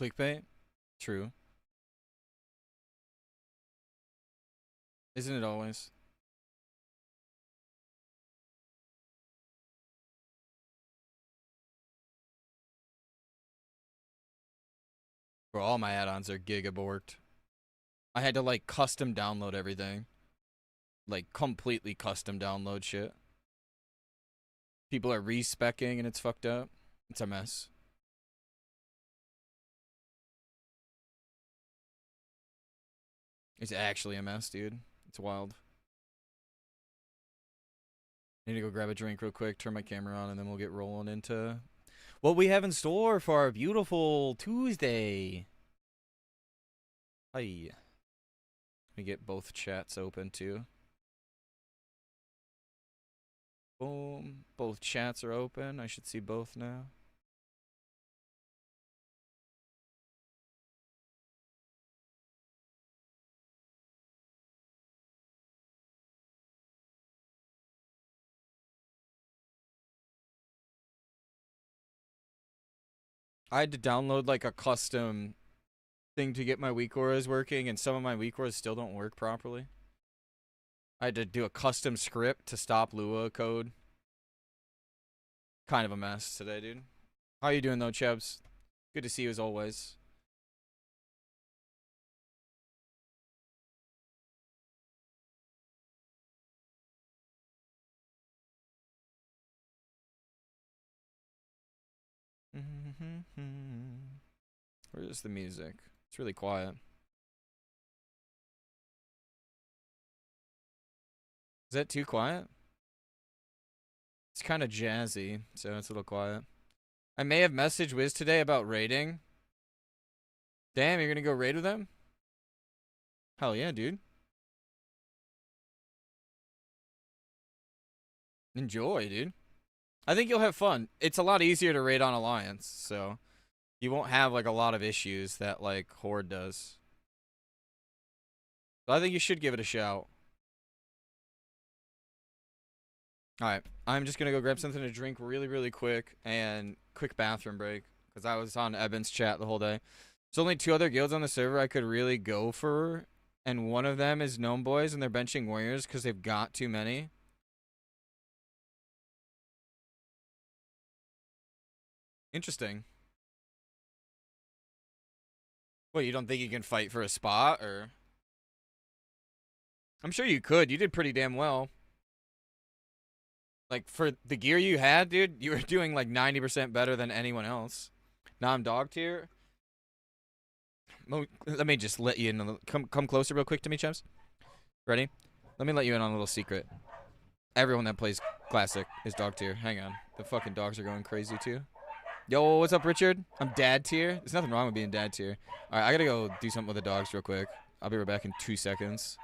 Clickbait? True. Isn't it always? Bro, all my add-ons are gigaborked. I had to like custom download everything. Like completely custom download shit. People are respecing and it's fucked up. It's a mess. It's actually a mess, dude. It's wild. I need to go grab a drink real quick, turn my camera on, and then we'll get rolling into what we have in store for our beautiful Tuesday. Hi. Let me get both chats open too. Boom. Both chats are open. I should see both now. I had to download like a custom thing to get my weak auras working, and some of my weak auras still don't work properly. I had to do a custom script to stop Lua code. Kind of a mess today, dude. How you doing though, Chebs? Good to see you as always. Where's the music? It's really quiet. Is that too quiet? It's kind of jazzy, so it's a little quiet. I may have messaged Wiz today about raiding. Damn, you're gonna go raid with them? Hell yeah, dude. Enjoy, dude. I think you'll have fun. It's a lot easier to raid on Alliance, so you won't have like a lot of issues that like Horde does. So I think you should give it a shout. Alright, I'm just gonna go grab something to drink really, really quick and quick bathroom break. Because I was on Evan's chat the whole day. There's only 2 other guilds on the server I could really go for. And one of them is Gnome Boys and they're benching warriors because they've got too many. Interesting. What, you don't think you can fight for a spot or? I'm sure you could. You did pretty damn well. Like for the gear you had, dude, you were doing like 90% better than anyone else. Now I'm dog tier. Let me just let you in. Come closer real quick to me, Chemps. Ready? Let me let you in on a little secret. Everyone that plays Classic is dog tier. Hang on. The fucking dogs are going crazy too. Yo, what's up, Richard? I'm dad tier. There's nothing wrong with being dad tier. All right, I gotta go do something with the dogs real quick. I'll be right back in 2 seconds.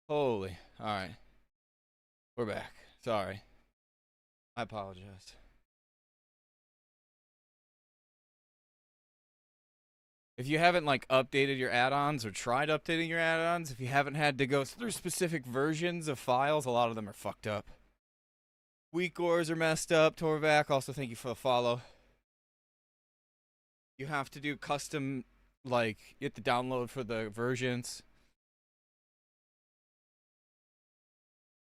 Holy. Alright. We're back. Sorry. I apologize. If you haven't like updated your add-ons or tried updating your add-ons, if you haven't had to go through specific versions of files, a lot of them are fucked up. Weak ores are messed up. Torvac, also thank you for the follow. You have to do custom, like, you have to download for the versions.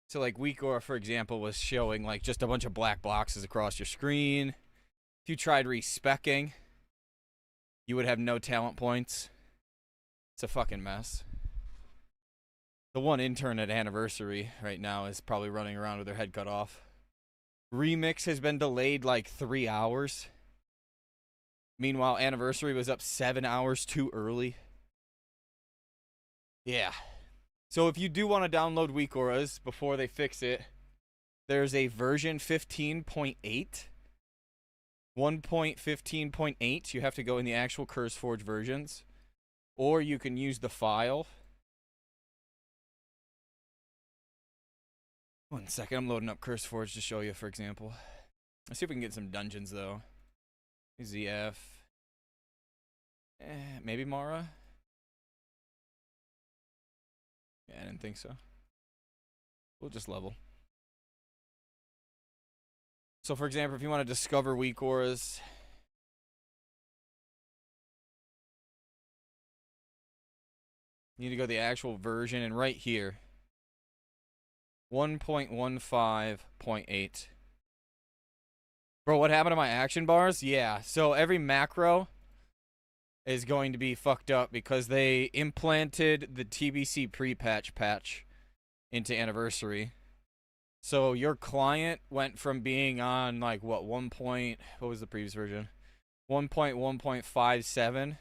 So, like, weak ore, for example, was showing, like, just a bunch of black boxes across your screen. If you tried respecing, you would have no talent points. It's a fucking mess. The one intern at Anniversary right now is probably running around with their head cut off. Remix has been delayed like 3 hours. Meanwhile, Anniversary was up 7 hours too early. Yeah. So if you do want to download weak auras before they fix it, there's a version 15.8. 1.15.8. You have to go in the actual CurseForge versions. Or you can use the file. One second, I'm loading up CurseForge to show you, for example. Let's see if we can get some dungeons, though. ZF. Maybe Mara? Yeah, I didn't think so. We'll just level. So, for example, if you want to discover weak auras, you need to go to the actual version, and right here, 1.15.8. Bro, what happened to my action bars? Yeah, so every macro is going to be fucked up because they implanted the TBC pre-patch patch into Anniversary. So your client went from being on like what what was the previous version? 1.1.57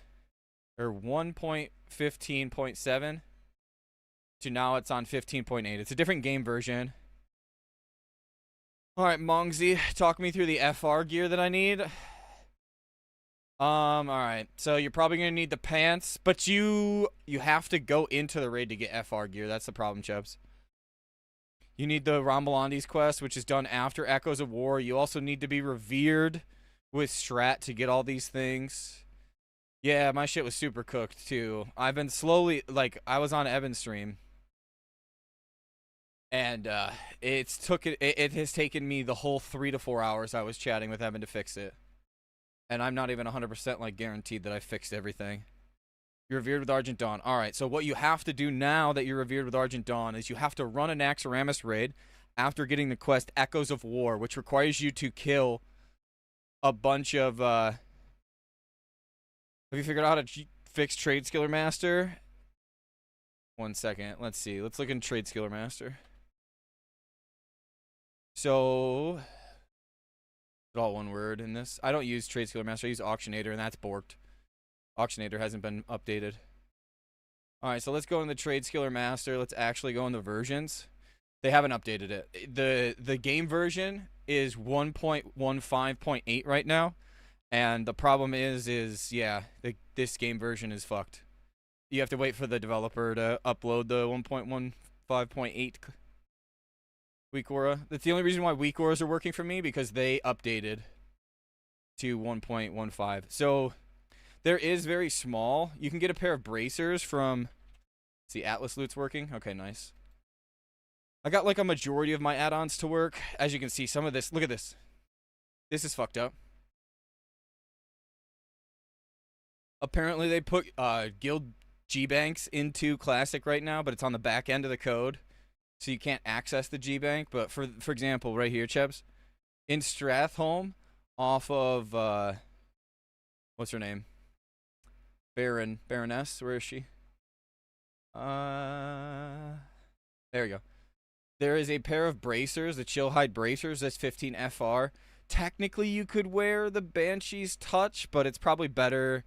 or 1.15.7 to now it's on 15.8. It's a different game version. All right, Mongzy, talk me through the FR gear that I need. All right. So you're probably gonna need the pants, but you have to go into the raid to get FR gear. That's the problem, Chubbs. You need the Rambalandi's quest, which is done after Echoes of War. You also need to be revered with Strat to get all these things. Yeah, my shit was super cooked too. I've been slowly, like, I was on Evan's stream, and it has taken me the whole 3 to 4 hours I was chatting with Evan to fix it. And I'm not even 100% like guaranteed that I fixed everything. You're revered with Argent Dawn. All right, so what you have to do now that you're revered with Argent Dawn is you have to run an Naxxramas raid after getting the quest Echoes of War, which requires you to kill a bunch of, have you figured out how to fix Trade Skiller Master? 1 second, let's see. Let's look in Trade Skiller Master. So, all one word in this. I don't use Trade Skiller Master, I use Auctionator, and that's borked. Auctionator hasn't been updated. Alright, so let's go in the Trade Skiller Master. Let's actually go in the versions. They haven't updated it. The game version is 1.15.8 right now. And the problem is yeah, this game version is fucked. You have to wait for the developer to upload the 1.15.8 weak aura. That's the only reason why weak auras are working for me, because they updated to 1.15. So there is very small. You can get a pair of bracers from. See, Atlas loot's working. Okay, nice. I got like a majority of my add-ons to work. As you can see, some of this. Look at this. This is fucked up. Apparently, they put guild G-Banks into Classic right now, but it's on the back end of the code, so you can't access the G-Bank. But for example, right here, Chebs, in Strathholm, off of what's her name? Baroness. Where is she? There we go. There is a pair of bracers, the Chill Hide bracers. That's 15 FR. Technically, you could wear the Banshee's Touch, but it's probably better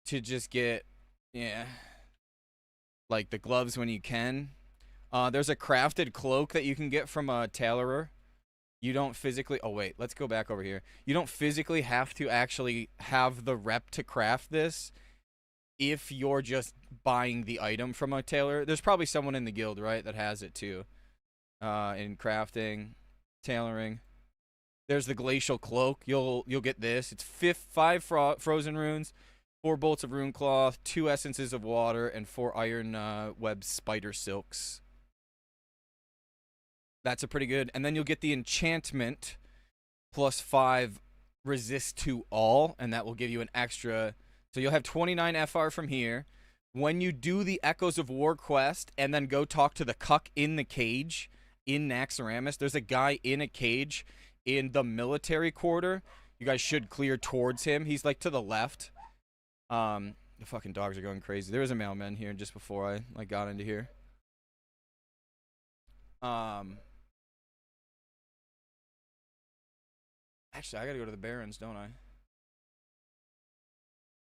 to just get, like the gloves when you can. There's a crafted cloak that you can get from a tailorer. You don't physically. Oh wait, let's go back over here. You don't physically have to actually have the rep to craft this. if you're just buying the item from a tailor. There's probably someone in the guild, right, that has it too. In crafting, tailoring. There's the glacial cloak. You'll get this. It's 5 frozen runes, 4 bolts of rune cloth, 2 essences of water, and 4 iron web spider silks. That's a pretty good. And then you'll get the enchantment plus 5 resist to all, and that will give you an extra. So you'll have 29 FR from here. When you do the Echoes of War quest and then go talk to the cuck in the cage in Naxxramas, there's a guy in a cage in the military quarter. You guys should clear towards him. He's like to the left. The fucking dogs are going crazy. There was a mailman here just before I like got into here. Actually, I gotta go to the Barrens, don't I?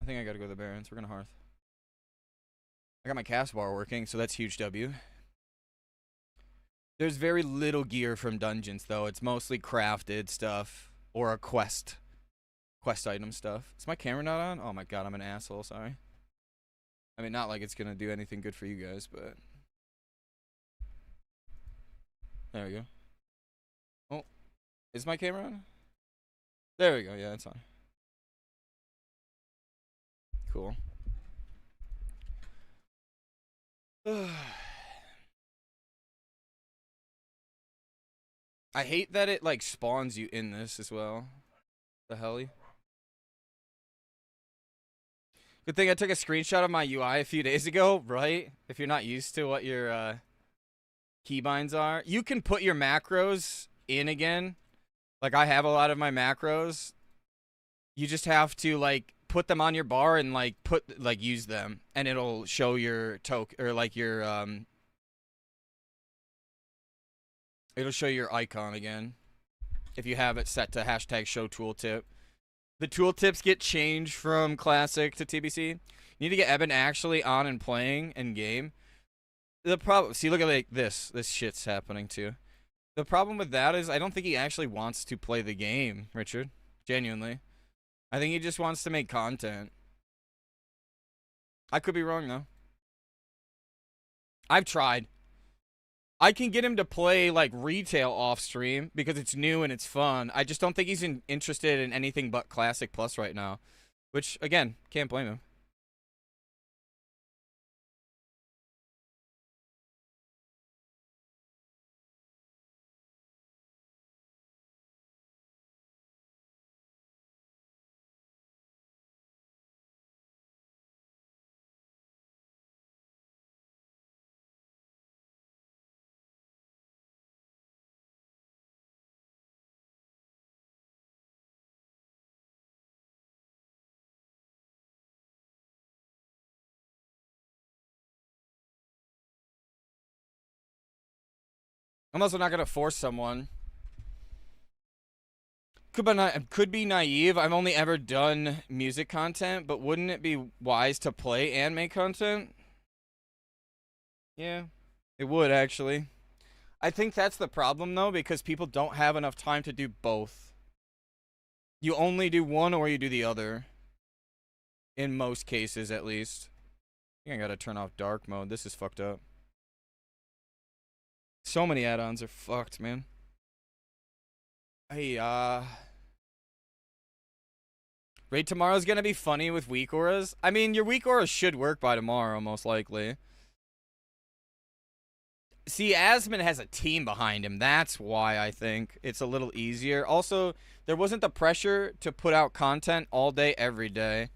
I think I gotta go to the Barrens. We're gonna hearth. I got my cast bar working, so that's huge W. There's very little gear from dungeons, though. It's mostly crafted stuff or a quest item stuff. Is my camera not on? Oh my god, I'm an asshole. Sorry. I mean, not like it's gonna do anything good for you guys, but there we go. Oh, is my camera on? There we go. Yeah, it's on. Cool. I hate that it like spawns you in this as well. The hell? Good thing I took a screenshot of my UI a few days ago, right? If you're not used to what your keybinds are, you can put your macros in again. Like I have a lot of my macros. You just have to like put them on your bar and like use them, and it'll show your token or like your it'll show your icon again if you have it set to hashtag show tooltip. The tooltips get changed from classic to TBC. You need to get Eben actually on and playing in game. The problem, see, look at like this shit's happening too. The problem with that is I don't think he actually wants to play the game, Richard. Genuinely. I think he just wants to make content. I could be wrong though. I've tried. I can get him to play like retail off stream because it's new and it's fun. I just don't think he's interested in anything but Classic Plus right now. Which, again, can't blame him. I'm also not going to force someone. Could be naive. I've only ever done music content, but wouldn't it be wise to play and make content? Yeah, it would actually. I think that's the problem though, because people don't have enough time to do both. You only do one or you do the other. In most cases, at least. I think I gotta turn off dark mode. This is fucked up. So many add-ons are fucked, man. Hey, raid tomorrow's gonna be funny with weak auras. I mean, your weak auras should work by tomorrow, most likely. See, Asmon has a team behind him. That's why I think it's a little easier. Also, there wasn't the pressure to put out content all day, every day.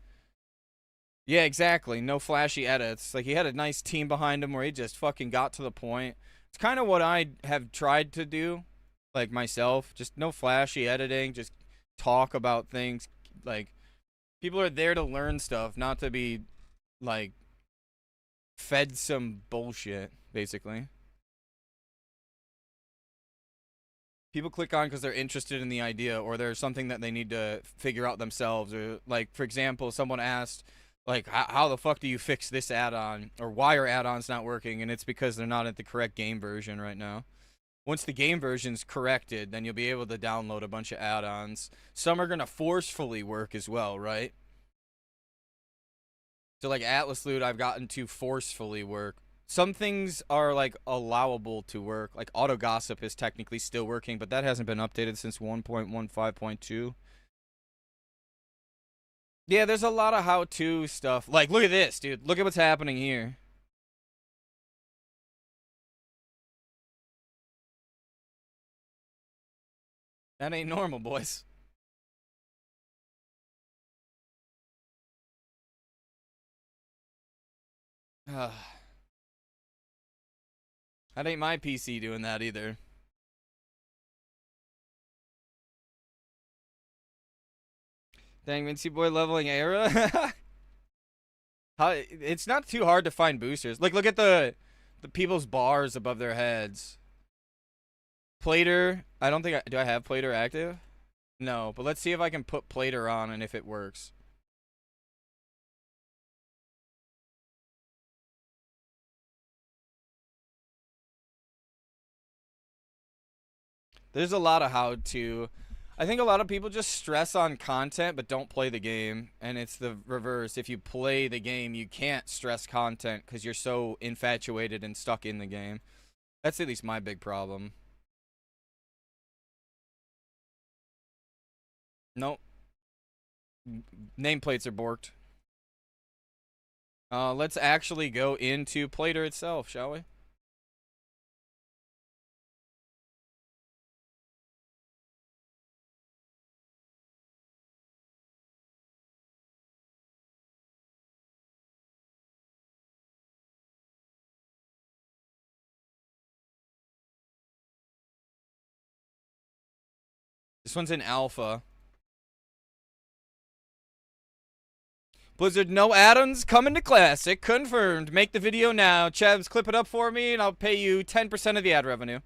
Yeah, exactly. No flashy edits. Like, he had a nice team behind him where he just fucking got to the point. It's kind of what I have tried to do, like, myself. Just no flashy editing. Just talk about things. Like, people are there to learn stuff, not to be, like, fed some bullshit, basically. People click on because they're interested in the idea, or there's something that they need to figure out themselves. Or, like, for example, someone asked, like, how the fuck do you fix this add-on? Or why are add-ons not working? And it's because they're not at the correct game version right now. Once the game version's corrected, then you'll be able to download a bunch of add-ons. Some are going to forcefully work as well, right? So like Atlas loot, I've gotten to forcefully work. Some things are like allowable to work. Like auto gossip is technically still working, but that hasn't been updated since 1.15.2. Yeah, there's a lot of how-to stuff. Like, look at this, dude. Look at what's happening here. That ain't normal, boys. That ain't my PC doing that either. Dang, Mintzy boy leveling era. It's not too hard to find boosters. Like, look at the people's bars above their heads. Plater. I don't think do I have Plater active? No, but let's see if I can put Plater on and if it works. There's a lot of how to. I think a lot of people just stress on content but don't play the game, and it's the reverse. If you play the game, you can't stress content because you're so infatuated and stuck in the game. That's at least my big problem. Nope. Nameplates are borked. Let's actually go into Plater itself, shall we? This one's in alpha. Blizzard, no Addons, coming to Classic. Confirmed. Make the video now. Chavs, clip it up for me, and I'll pay you 10% of the ad revenue.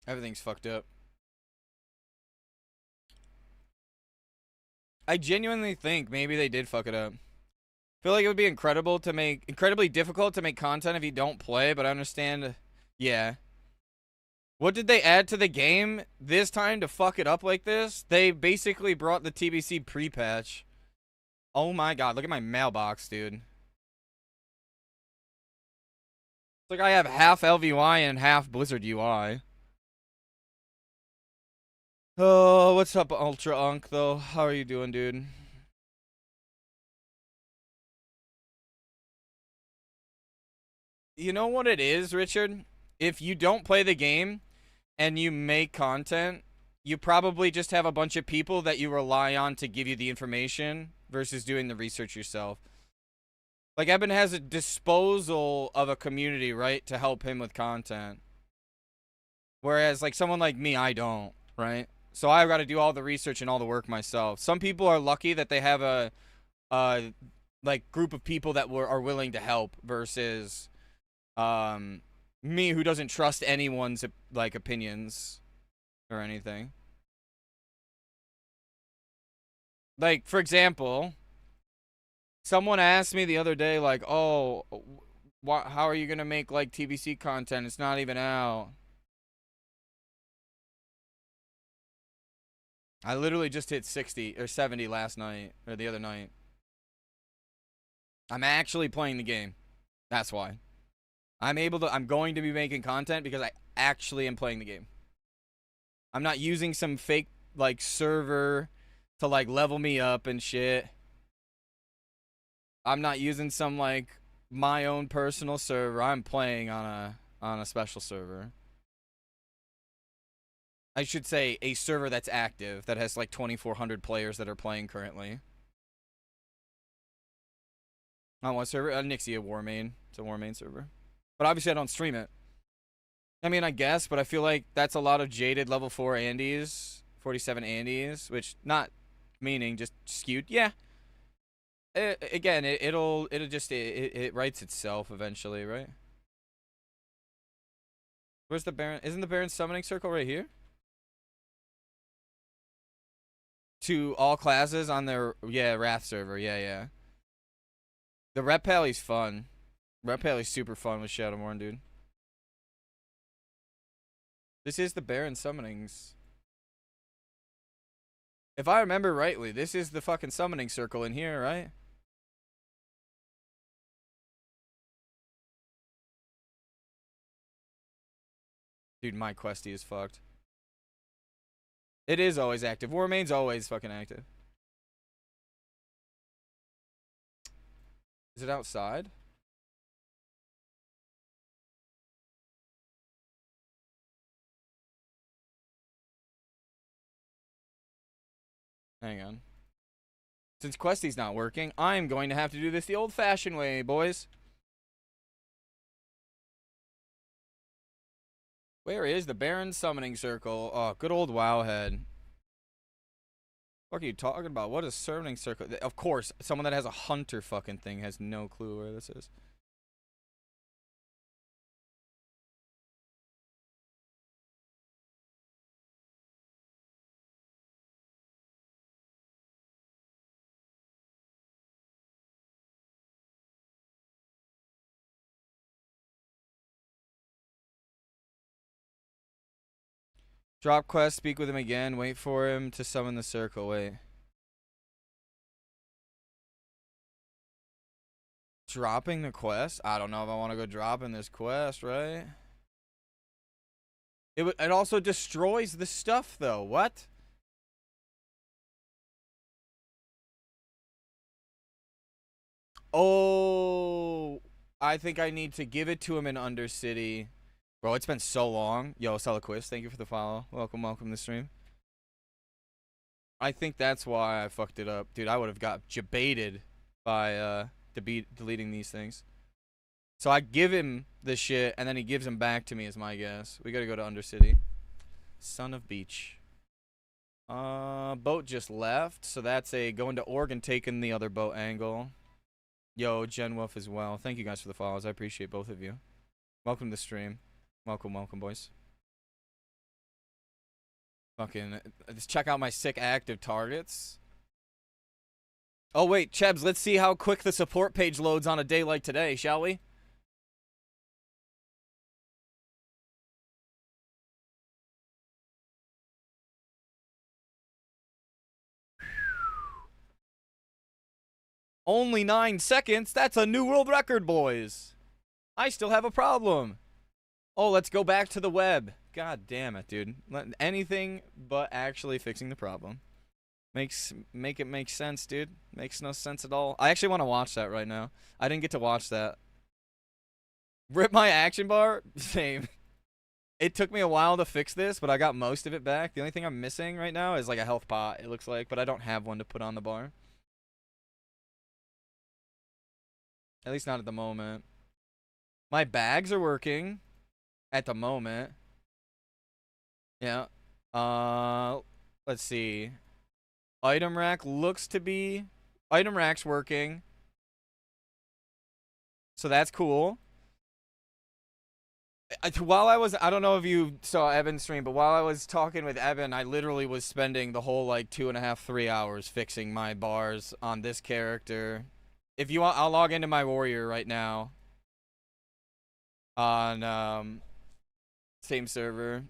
Everything's fucked up. I genuinely think maybe they did fuck it up. I feel like it would be incredibly difficult to make content if you don't play, but I understand. Yeah. What did they add to the game this time to fuck it up like this? They basically brought the TBC pre-patch. Oh my god, look at my mailbox, dude. It's like I have half LVY and half Blizzard UI. Oh, what's up, Ultra Unk, though? How are you doing, dude? You know what it is, Richard? If you don't play the game and you make content, you probably just have a bunch of people that you rely on to give you the information versus doing the research yourself. Like, Eben has a disposal of a community, right, to help him with content. Whereas, like, someone like me, I don't, right? So I've got to do all the research and all the work myself. Some people are lucky that they have a like, group of people that are willing to help versus, me who doesn't trust anyone's, like, opinions or anything. Like, for example, someone asked me the other day, like, oh, how are you going to make, like, TBC content? It's not even out. I literally just hit 60 or 70 last night, or the other night. I'm actually playing the game. That's why. I'm going to be making content because I actually am playing the game. I'm not using some fake, like, server to, like, level me up and shit. I'm not using some, like, my own personal server. I'm playing on a special server. I should say a server that's active that has like 2,400 players that are playing currently. On what server? Nixie, a war main. It's a war main server. But obviously I don't stream it. I mean, I guess, but I feel like that's a lot of jaded level 4 Andys, 47 Andys, which not meaning just skewed. Yeah. Again, it'll just it writes itself eventually, right? Where's the Baron? Isn't the Baron summoning circle right here? to all classes on their Wrath server. Yeah. The rep pally's fun. Rep pally's super fun with Shadowmourne, dude. This is the Baron summonings. If I remember rightly, this is the fucking summoning circle in here, right? Dude, my questy is fucked. It is always active. Warmane's always fucking active. Is it outside? Hang on. Since Questy's not working, I'm going to have to do this the old-fashioned way, boys. Where is the Baron summoning circle? Oh, good old Wowhead. What are you talking about? What is summoning circle? Of course, someone that has a hunter fucking thing has no clue where this is. Drop quest, speak with him again, wait for him to summon the circle, wait. Dropping the quest? I don't know if I want to go dropping this quest, right? It also destroys the stuff, though. What? Oh, I think I need to give it to him in Undercity. Bro, it's been so long. Yo, Celiquist, thank you for the follow. Welcome to the stream. I think that's why I fucked it up. Dude, I would have got jebaited by deleting these things. So I give him the shit, and then he gives him back to me is my guess. We gotta go to Undercity. Son of Beach. Boat just left, so that's a going to Oregon taking the other boat angle. Yo, Gen Wolf as well. Thank you guys for the follows. I appreciate both of you. Welcome to the stream. Welcome, boys. Fucking, just check out my sick active targets. Oh, wait, Chebs, let's see how quick the support page loads on a day like today, shall we? Only 9 seconds? That's a new world record, boys. I still have a problem. Oh, let's go back to the web. God damn it, dude. Anything but actually fixing the problem. Make it make sense, dude. Makes no sense at all. I actually want to watch that right now. I didn't get to watch that. Rip my action bar? Same. It took me a while to fix this, but I got most of it back. The only thing I'm missing right now is like a health pot, it looks like, but I don't have one to put on the bar. At least not at the moment. My bags are working at the moment. Yeah. Let's see. Item rack looks to be... Item rack's working. So that's cool. While I was... I don't know if you saw Evan's stream, but while I was talking with Evan, I literally was spending the whole, like, 2.5, 3 hours fixing my bars on this character. If you want, I'll log into my warrior right now. On, same server.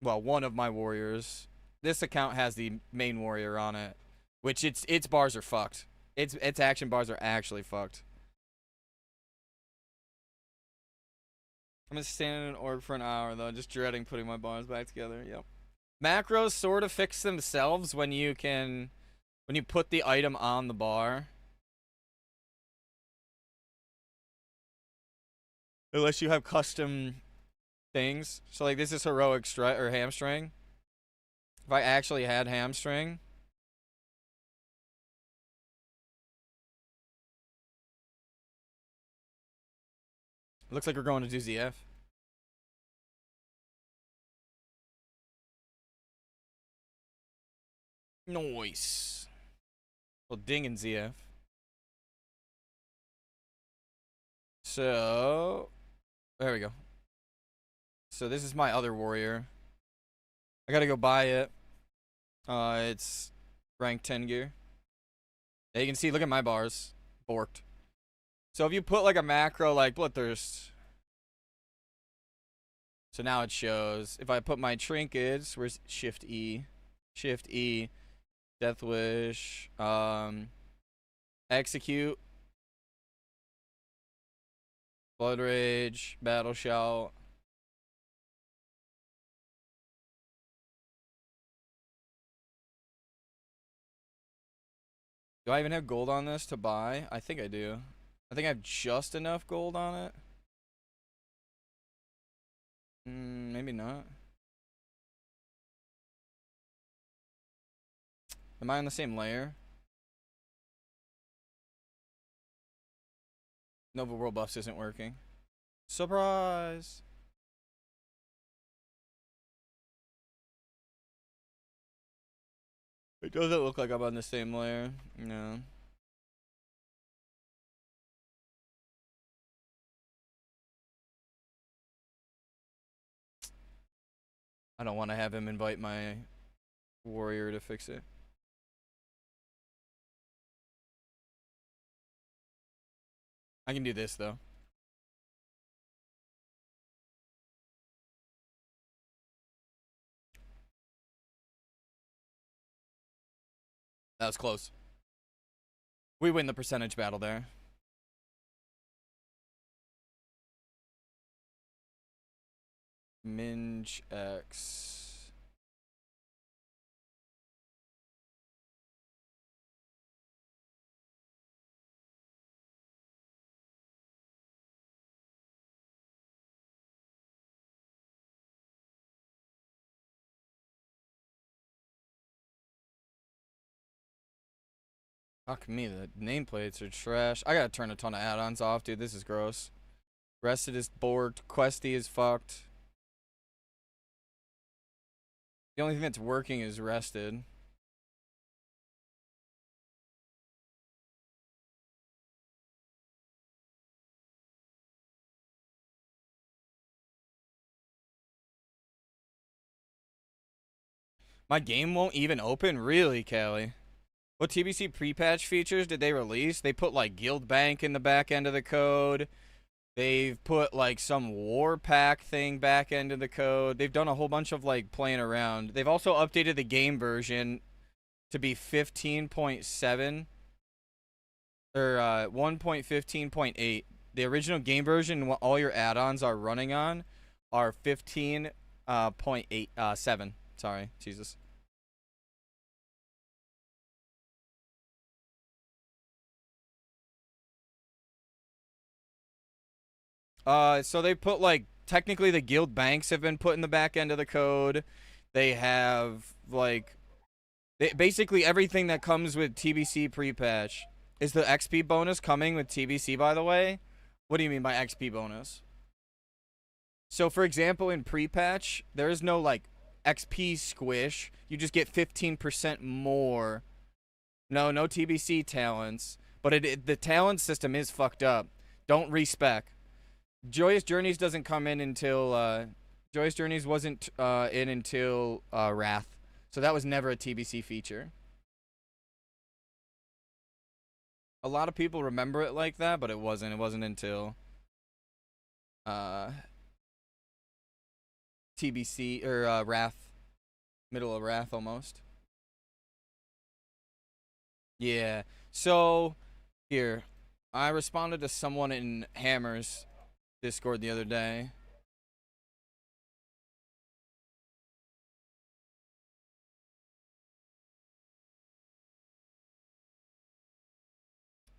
Well, one of my warriors. This account has the main warrior on it, which its bars are fucked. Its action bars are actually fucked. I'm gonna stand in an orb for an hour though, just dreading putting my bars back together. Yep. Macros sort of fix themselves when you put the item on the bar. Unless you have custom things. So like this is heroic or hamstring. If I actually had hamstring. Looks like we're going to do ZF. Nice. Well, ding and ZF. So, there we go. So this is my other warrior. I gotta go buy it. It's Rank 10 gear. Yeah, you can see, look at my bars. Borked. So if you put like a macro like Bloodthirst. So now it shows. If I put my trinkets, where's Shift E? Shift E. Death Wish. Execute. Blood Rage. Battle Shout. Do I even have gold on this to buy? I think I do. I think I have just enough gold on it. Maybe not. Am I on the same layer? Nova World Buffs isn't working. Surprise! It doesn't look like I'm on the same layer. No. I don't want to have him invite my warrior to fix it. I can do this though. That was close. We win the percentage battle there. Minge X. Fuck me, the nameplates are trash. I gotta turn a ton of add-ons off, dude. This is gross. Rested is borked. Questy is fucked. The only thing that's working is rested. My game won't even open? Really, Callie? What TBC pre-patch features did they release? They put like Guild Bank in the back end of the code. They've put like some war pack thing back end of the code. They've done a whole bunch of like playing around. They've also updated the game version to be 15.7 or 1.15.8. The original game version, what all your add-ons are running on, are 15.87. Sorry, Jesus. So they put like technically the guild banks have been put in the back end of the code. They have like basically everything that comes with TBC pre-patch. Is the XP bonus coming with TBC, by the way? What do you mean by XP bonus? So for example, in pre-patch, there is no like XP squish. You just get 15% more. No TBC talents, but the talent system is fucked up. Don't respec. Joyous Journeys doesn't come in until Joyous Journeys wasn't in until Wrath. So that was never a TBC feature. A lot of people remember it like that, but it wasn't. It wasn't until TBC or Wrath, middle of Wrath almost. Yeah. So here, I responded to someone in Hammer's Discord the other day.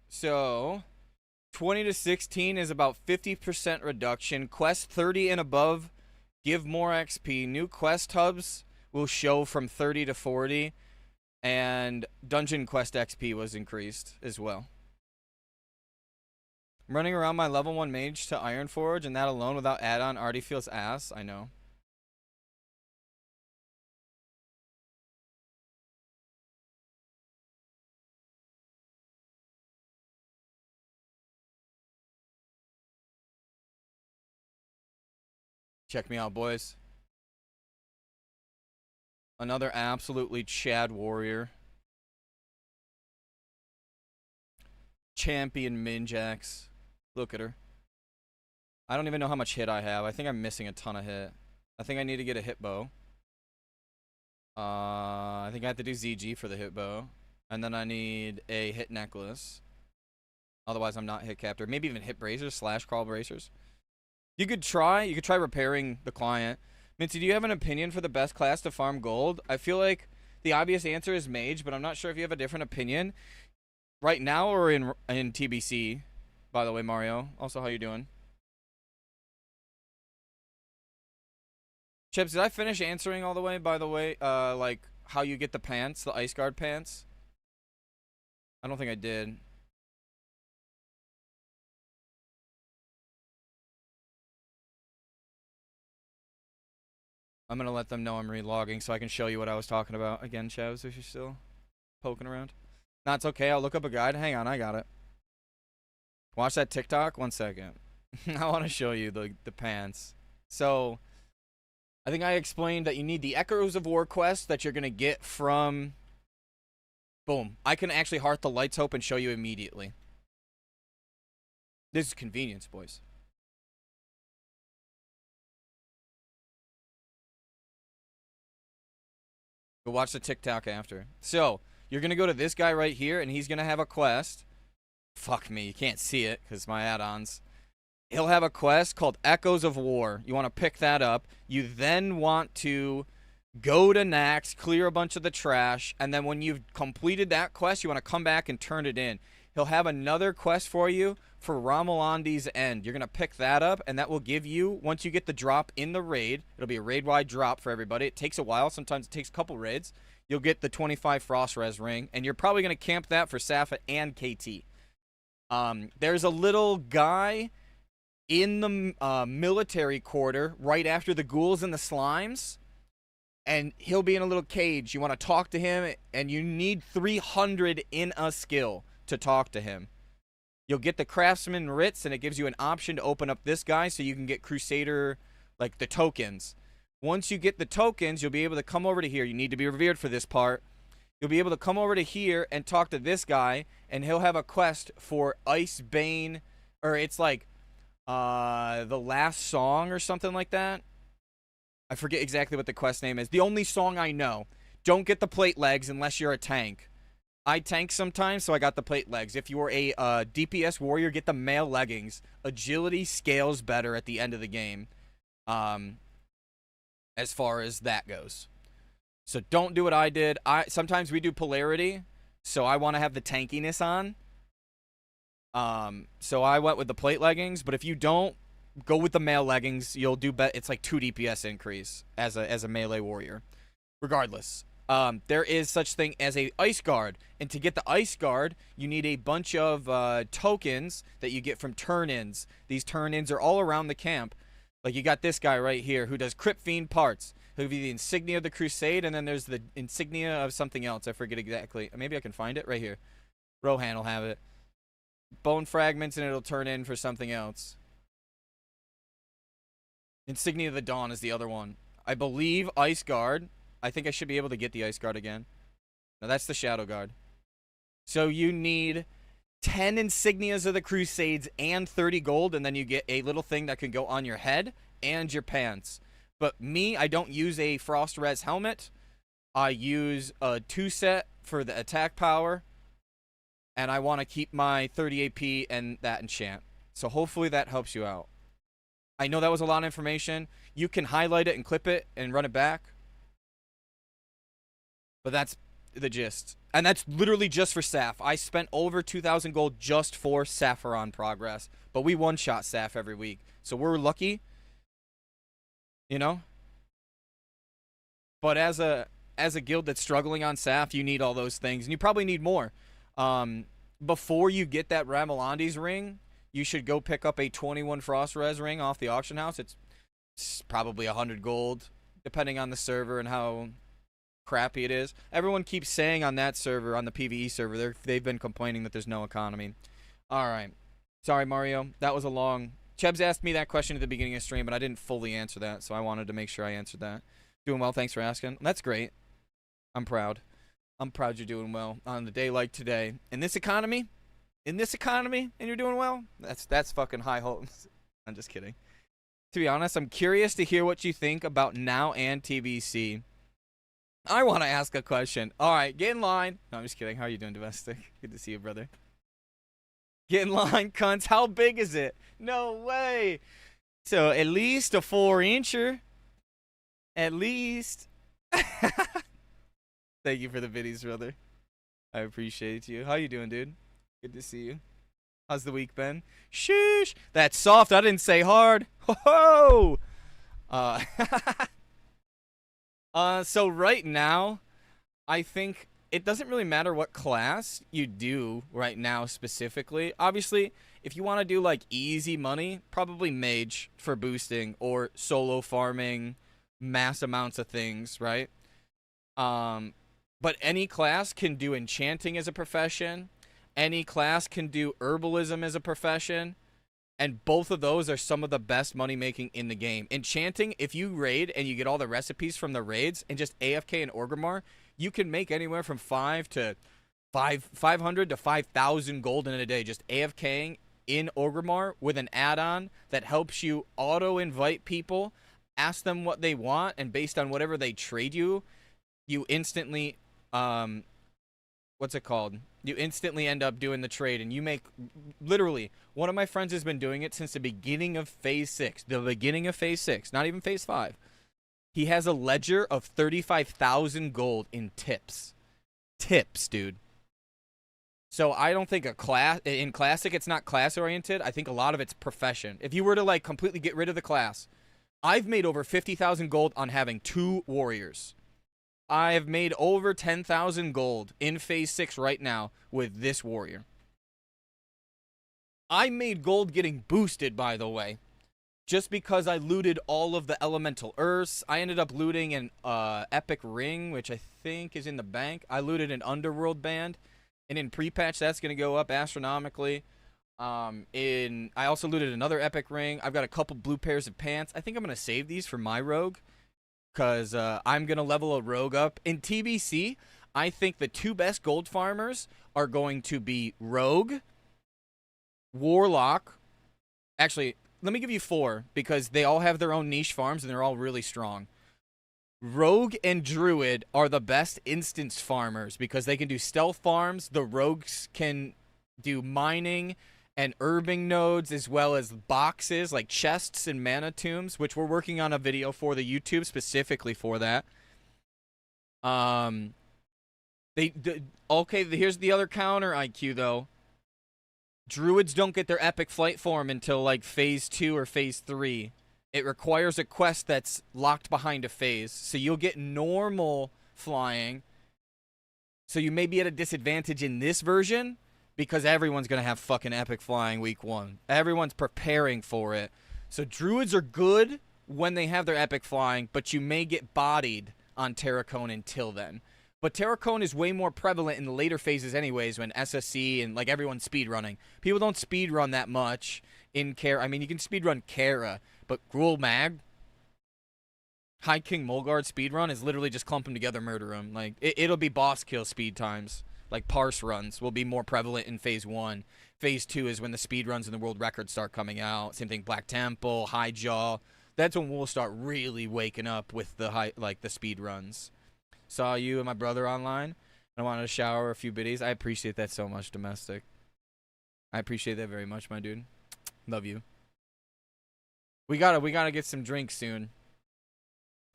So 20 to 16 is about 50% reduction. Quest 30 and above give more XP. New quest hubs will show from 30 to 40. And Dungeon Quest XP was increased as well. I'm running around my level 1 mage to Ironforge, and that alone without add-on already feels ass. I know. Check me out, boys. Another absolutely Chad warrior. champion Minjax. Look at her. I don't even know how much hit I have. I think I'm missing a ton of hit. I think I need to get a hit bow. I think I have to do ZG for the hit bow. And then I need a hit necklace. Otherwise, I'm not hit captor. Maybe even hit bracers slash crawl bracers. You could try repairing the client. Mintzy, do you have an opinion for the best class to farm gold? I feel like the obvious answer is mage, but I'm not sure if you have a different opinion. Right now or in TBC, by the way, Mario. Also, how you doing? Chips, did I finish answering all the way, by the way? Like, how you get the pants, the ice guard pants? I don't think I did. I'm going to let them know I'm relogging so I can show you what I was talking about. Again, Chevs, if you're still poking around. No, it's okay. I'll look up a guide. Hang on, I got it. Watch that TikTok. 1 second. I want to show you the pants. So, I think I explained that you need the Echoes of War quest that you're going to get from... Boom. I can actually heart the Lights Hope and show you immediately. This is convenience, boys. Go watch the TikTok after. So, you're going to go to this guy right here, and he's going to have a quest. Fuck me, you can't see it because my add-ons. He'll have a quest called Echoes of War. You want to pick that up. You then want to go to Nax, clear a bunch of the trash, and then when you've completed that quest, you want to come back and turn it in. He'll have another quest for you for Ramelandi's End. You're going to pick that up, and that will give you, once you get the drop in the raid, it'll be a raid-wide drop for everybody. It takes a while. Sometimes it takes a couple raids. You'll get the 25 Frost Res ring, and you're probably going to camp that for Safa and KT. There's a little guy in the military quarter right after the ghouls and the slimes, and he'll be in a little cage. You want to talk to him, and you need 300 in a skill to talk to him. You'll get the Craftsman Writs, and it gives you an option to open up this guy so you can get Crusader, like the tokens. Once you get the tokens, you'll be able to come over to here. You need to be revered for this part. You'll be able to come over to here and talk to this guy, and he'll have a quest for Icebane, or it's like the last song or something like that. I forget exactly what the quest name is. The only song I know. Don't get the plate legs unless you're a tank. I tank sometimes, so I got the plate legs. If you're a DPS warrior, get the mail leggings. Agility scales better at the end of the game, as far as that goes. So don't do what I did. Sometimes we do polarity, so I want to have the tankiness on. So I went with the plate leggings, but if you don't, go with the mail leggings. You'll do it's like 2 DPS increase as a melee warrior. Regardless, there is such thing as a ice guard, and to get the ice guard, you need a bunch of tokens that you get from turn-ins. These turn-ins are all around the camp. Like you got this guy right here who does Crypt Fiend parts. He'll give you the insignia of the Crusade, and then there's the insignia of something else. I forget exactly. Maybe I can find it right here. Rohan will have it. Bone fragments, and it'll turn in for something else. Insignia of the Dawn is the other one. I believe Ice Guard. I think I should be able to get the Ice Guard again. No, that's the Shadow Guard. So you need 10 insignias of the Crusades and 30 gold, and then you get a little thing that can go on your head and your pants. But me, I don't use a Frost Res helmet. I use a 2-set for the attack power. And I want to keep my 30 AP and that enchant. So hopefully that helps you out. I know that was a lot of information. You can highlight it and clip it and run it back. But that's the gist. And that's literally just for Saf. I spent over 2,000 gold just for Saffron progress. But we one-shot Saf every week. So we're lucky. You know? But as a guild that's struggling on Saf, you need all those things. And you probably need more. Before you get that Ramelandi's ring, you should go pick up a 21 Frost Res ring off the auction house. It's probably 100 gold, depending on the server and how crappy it is. Everyone keeps saying on that server, on the PvE server, they've been complaining that there's no economy. All right. Sorry, Mario. That was a long... Chebs asked me that question at the beginning of the stream, but I didn't fully answer that, so I wanted to make sure I answered that. Doing well, thanks for asking. That's great. I'm proud. I'm proud you're doing well on a day like today. In this economy, in this economy and you're doing well, that's fucking high hopes. I'm just kidding. To be honest, I'm curious to hear what you think about Now and TBC. I want to ask a question. All right, get in line. No, I'm just kidding. How are you doing, Domestic? Good to see you, brother. Get in line, cunts. How big is it? No way. So at least a 4-incher. At least. Thank you for the biddies, brother. I appreciate you. How you doing, dude? Good to see you. How's the week been? Sheesh. That's soft. I didn't say hard. Ho ho. So right now, I think it doesn't really matter what class you do right now specifically. Obviously, if you want to do like easy money, probably mage for boosting or solo farming mass amounts of things, right? But any class can do enchanting as a profession. Any class can do herbalism as a profession. And both of those are some of the best money making in the game. Enchanting, if you raid and you get all the recipes from the raids and just AFK and Orgrimmar, you can make anywhere from 500 to 5,000 gold in a day just AFKing in Orgrimmar with an add-on that helps you auto-invite people, ask them what they want, and based on whatever they trade you, you instantly, what's it called? You instantly end up doing the trade, and you make, literally, one of my friends has been doing it since the beginning of Phase 6. The beginning of Phase 6, not even Phase 5. He has a ledger of 35,000 gold in tips. Tips, dude. So I don't think in Classic, it's not class-oriented. I think a lot of it's profession. If you were to, like, completely get rid of the class, I've made over 50,000 gold on having 2 warriors. I've made over 10,000 gold in Phase 6 right now with this warrior. I made gold getting boosted, by the way, just because I looted all of the elemental earths. I ended up looting an epic ring, which I think is in the bank. I looted an underworld band, and in pre-patch, that's going to go up astronomically. I also looted another epic ring. I've got a couple blue pairs of pants. I think I'm going to save these for my rogue, because I'm going to level a rogue up. In TBC, I think the 2 best gold farmers are going to be Rogue, Warlock. Actually, let me give you 4, because they all have their own niche farms, and they're all really strong. Rogue and Druid are the best instance farmers, because they can do stealth farms. The Rogues can do mining and herbing nodes, as well as boxes like chests and mana tombs, which we're working on a video for the YouTube specifically for that. Okay, here's the other counter IQ though. Druids don't get their epic flight form until like Phase 2 or Phase 3. It requires a quest that's locked behind a phase, so you'll get normal flying. So you may be at a disadvantage in this version, because everyone's going to have fucking epic flying week 1. Everyone's preparing for it. So druids are good when they have their epic flying, but you may get bodied on Terracone until then. But Terracone is way more prevalent in the later phases anyways, when SSC and like everyone's speedrunning. People don't speedrun that much in Kara. I mean, you can speedrun Kara, but Gruul Mag, High King Mulgard speedrun is literally just clump them together, murder them. Like, it'll be boss kill speed times. Like parse runs will be more prevalent in Phase 1. Phase 2 is when the speed runs and the world records start coming out. Same thing, Black Temple, High Jaw. That's when we'll start really waking up with the the speed runs. Saw you and my brother online. I wanted to shower a few biddies. I appreciate that so much, Domestic. I appreciate that very much, my dude. Love you. We gotta get some drinks soon.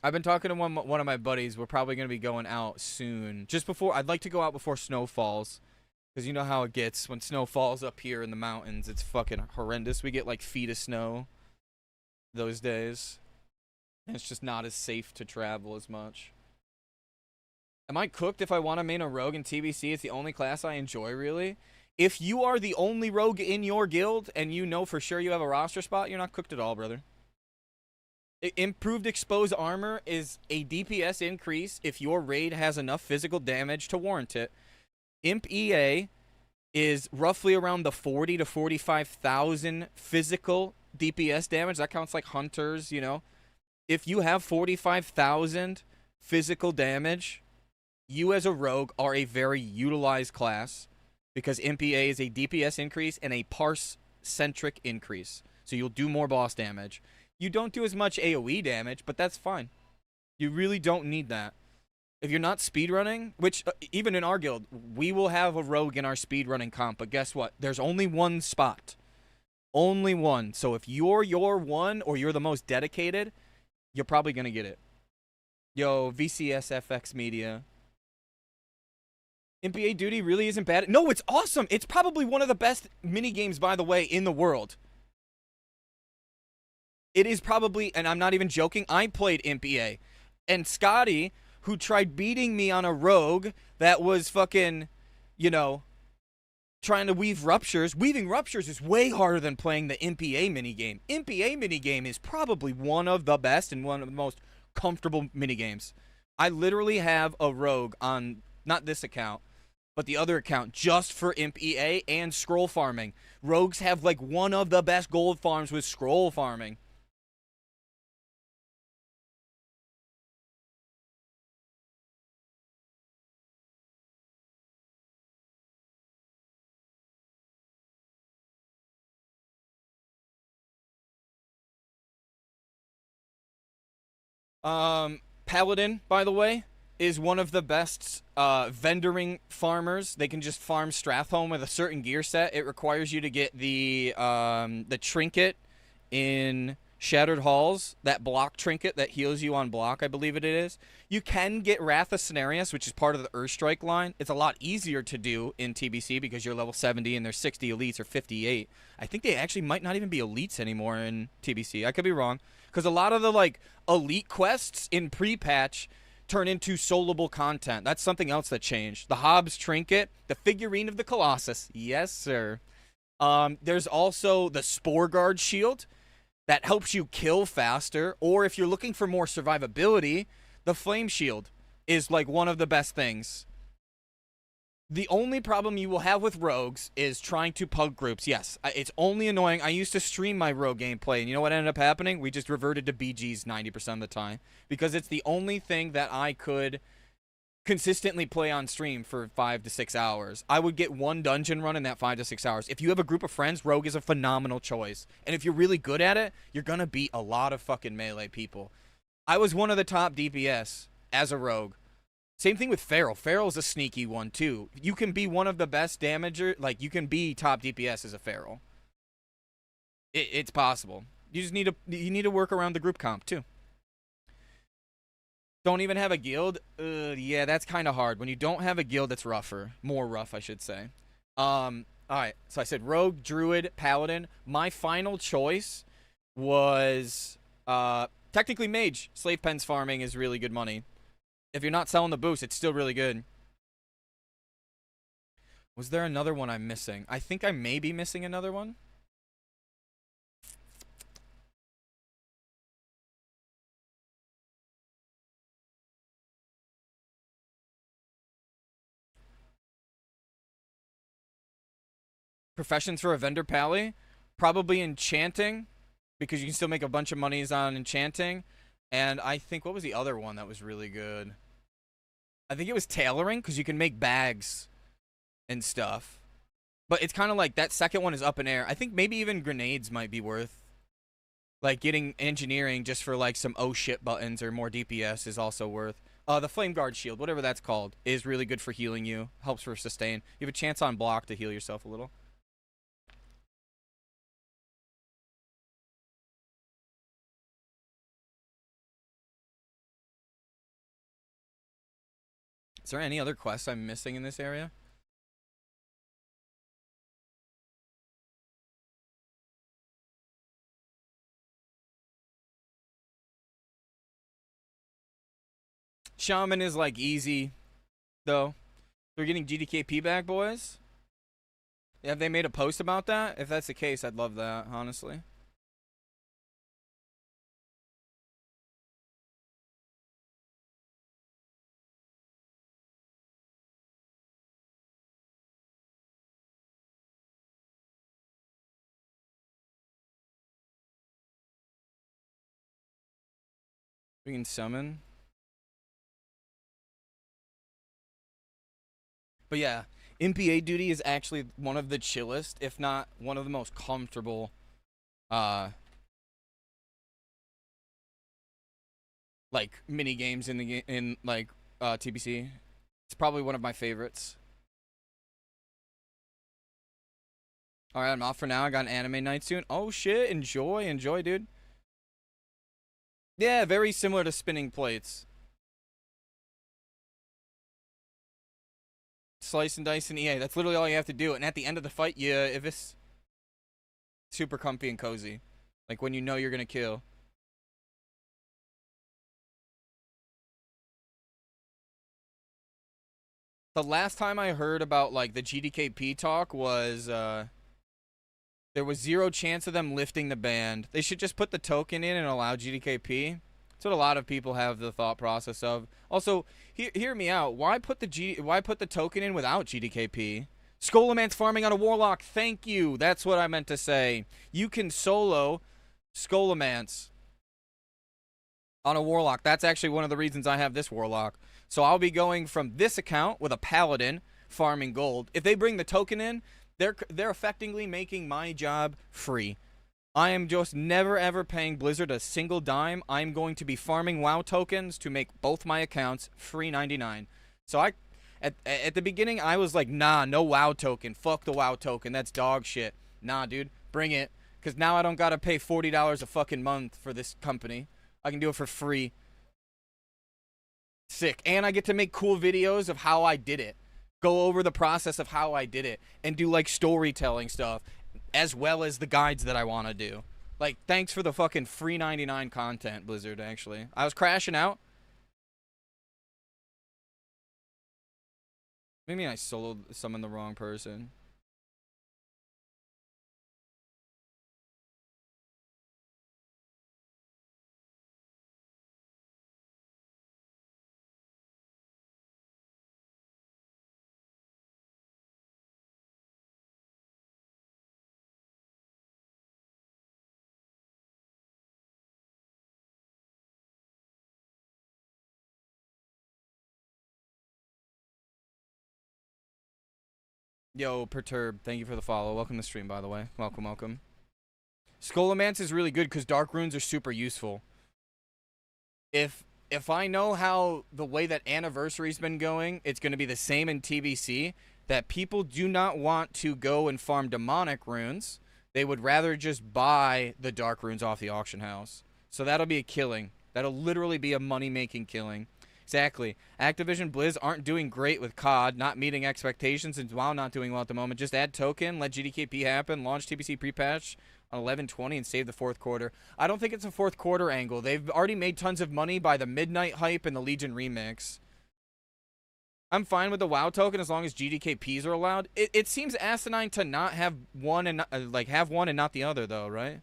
I've been talking to one of my buddies. We're probably going to be going out soon. I'd like to go out before snow falls. Because you know how it gets. When snow falls up here in the mountains, it's fucking horrendous. We get like feet of snow those days. And it's just not as safe to travel as much. Am I cooked if I want to main a rogue in TBC? It's the only class I enjoy, really. If you are the only rogue in your guild and you know for sure you have a roster spot, you're not cooked at all, brother. Improved exposed armor is a DPS increase if your raid has enough physical damage to warrant it. Imp EA is roughly around the 40 to 45,000 physical DPS damage. That counts like hunters, you know. If you have 45,000 physical damage, you as a rogue are a very utilized class. because MPA is a DPS increase and a parse-centric increase. So you'll do more boss damage. You don't do as much AoE damage, but that's fine. You really don't need that. If you're not speedrunning, which even in our guild, we will have a rogue in our speedrunning comp, but guess what? There's only one spot. Only one. So if you're your one or you're the most dedicated, you're probably going to get it. Yo, VCSFX Media. MPA duty really isn't bad. No, it's awesome. It's probably one of the best mini games, by the way, in the world. It is probably, and I'm not even joking, I played MPA. And Scotty, who tried beating me on a rogue that was fucking, you know, trying to weave ruptures. Weaving ruptures is way harder than playing the MPA minigame. MPA minigame is probably one of the best and one of the most comfortable minigames. I literally have a rogue on, not this account, but the other account just for MPA and scroll farming. Rogues have like one of the best gold farms with scroll farming. Paladin, by the way, is one of the best vendoring farmers. They can just farm Strathhome with a certain gear set. It requires you to get the trinket in Shattered Halls, that block trinket that heals you on block, I believe it is. You can get Wrath of Cenarius, which is part of the Earthstrike line. It's a lot easier to do in TBC because you're level 70 and there's 60 elites or 58. I think they actually might not even be elites anymore in TBC. I could be wrong. Because a lot of the, like, elite quests in pre-patch turn into soloable content. That's something else that changed. The Hobbs Trinket, the figurine of the Colossus. Yes, sir. There's also the Spore Guard Shield that helps you kill faster. Or if you're looking for more survivability, the Flame Shield is, like, one of the best things. The only problem you will have with rogues is trying to pug groups. Yes, it's only annoying. I used to stream my rogue gameplay, and you know what ended up happening? We just reverted to BGs 90% of the time. Because it's the only thing that I could consistently play on stream for 5 to 6 hours. I would get one dungeon run in that 5 to 6 hours. If you have a group of friends, rogue is a phenomenal choice. And if you're really good at it, you're going to beat a lot of fucking melee people. I was one of the top DPS as a rogue. Same thing with Feral. Feral's a sneaky one, too. You can be one of the best damager. Like, you can be top DPS as a Feral. It's possible. You just need to work around the group comp, too. Don't even have a guild? Yeah, that's kind of hard. When you don't have a guild, it's rougher. More rough, I should say. Alright. So I said Rogue, Druid, Paladin. My final choice was, technically Mage. Slave Pens farming is really good money. If you're not selling the boost, it's still really good. Was there another one I'm missing? I think I may be missing another one. Professions for a vendor pally? Probably enchanting, because you can still make a bunch of monies on enchanting. And I think, what was the other one that was really good? I think it was tailoring, because you can make bags and stuff. But it's kind of like that second one is up in air. I think maybe even grenades might be worth. Like getting engineering just for like some oh shit buttons or more DPS is also worth. The Flame Guard Shield, whatever that's called, is really good for healing you. Helps for sustain. You have a chance on block to heal yourself a little. Is there any other quests I'm missing in this area? Shaman is like easy, though. We're getting GDKP back, boys. Have they made a post about that? If that's the case, I'd love that, honestly. We can summon. But yeah, MPA duty is actually one of the chillest, if not one of the most comfortable, like mini games in the TBC. It's probably one of my favorites. All right, I'm off for now. I got an anime night soon. Oh shit! Enjoy, dude. Yeah, very similar to spinning plates. Slice and dice in EA. That's literally all you have to do. And at the end of the fight, if it's super comfy and cozy, like when you know you're gonna kill. The last time I heard about like the GDKP talk was there was zero chance of them lifting the ban. They should just put the token in and allow GDKP. That's what a lot of people have the thought process of. Also, hear me out. Why put the token in without GDKP? Scholomance farming on a Warlock. Thank you. That's what I meant to say. You can solo Scholomance on a Warlock. That's actually one of the reasons I have this Warlock. So I'll be going from this account with a Paladin farming gold. If they bring the token in, they're effectively making my job free. I am just never ever paying Blizzard a single dime. I'm going to be farming WoW tokens to make both my accounts free 99. So at the beginning I was like, nah, no WoW token. Fuck the WoW token. That's dog shit. Nah, dude, bring it. Because now I don't gotta pay $40 a fucking month for this company. I can do it for free. Sick. And I get to make cool videos of how I did it. Go over the process of how I did it. And do like storytelling stuff. As well as the guides that I want to do. Like, thanks for the fucking free 99 content, Blizzard, actually. I was crashing out. Maybe I summoned the wrong person. Yo, Perturb, thank you for the follow. Welcome to the stream, by the way. Welcome, welcome. Scholomance is really good because Dark Runes are super useful. If I know how the way that Anniversary's been going, it's going to be the same in TBC, that people do not want to go and farm Demonic Runes. They would rather just buy the Dark Runes off the auction house. So that'll be a killing. That'll literally be a money-making killing. Exactly. Activision Blizz aren't doing great with COD, not meeting expectations, and while not doing well at the moment, just add token, let GDKP happen, launch TBC pre-patch on 11/20, and save the fourth quarter. I don't think it's a fourth quarter angle. They've already made tons of money by the Midnight hype and the Legion remix. I'm fine with the WoW token as long as GDKPs are allowed. It seems asinine to not have one and have one and not the other though, right?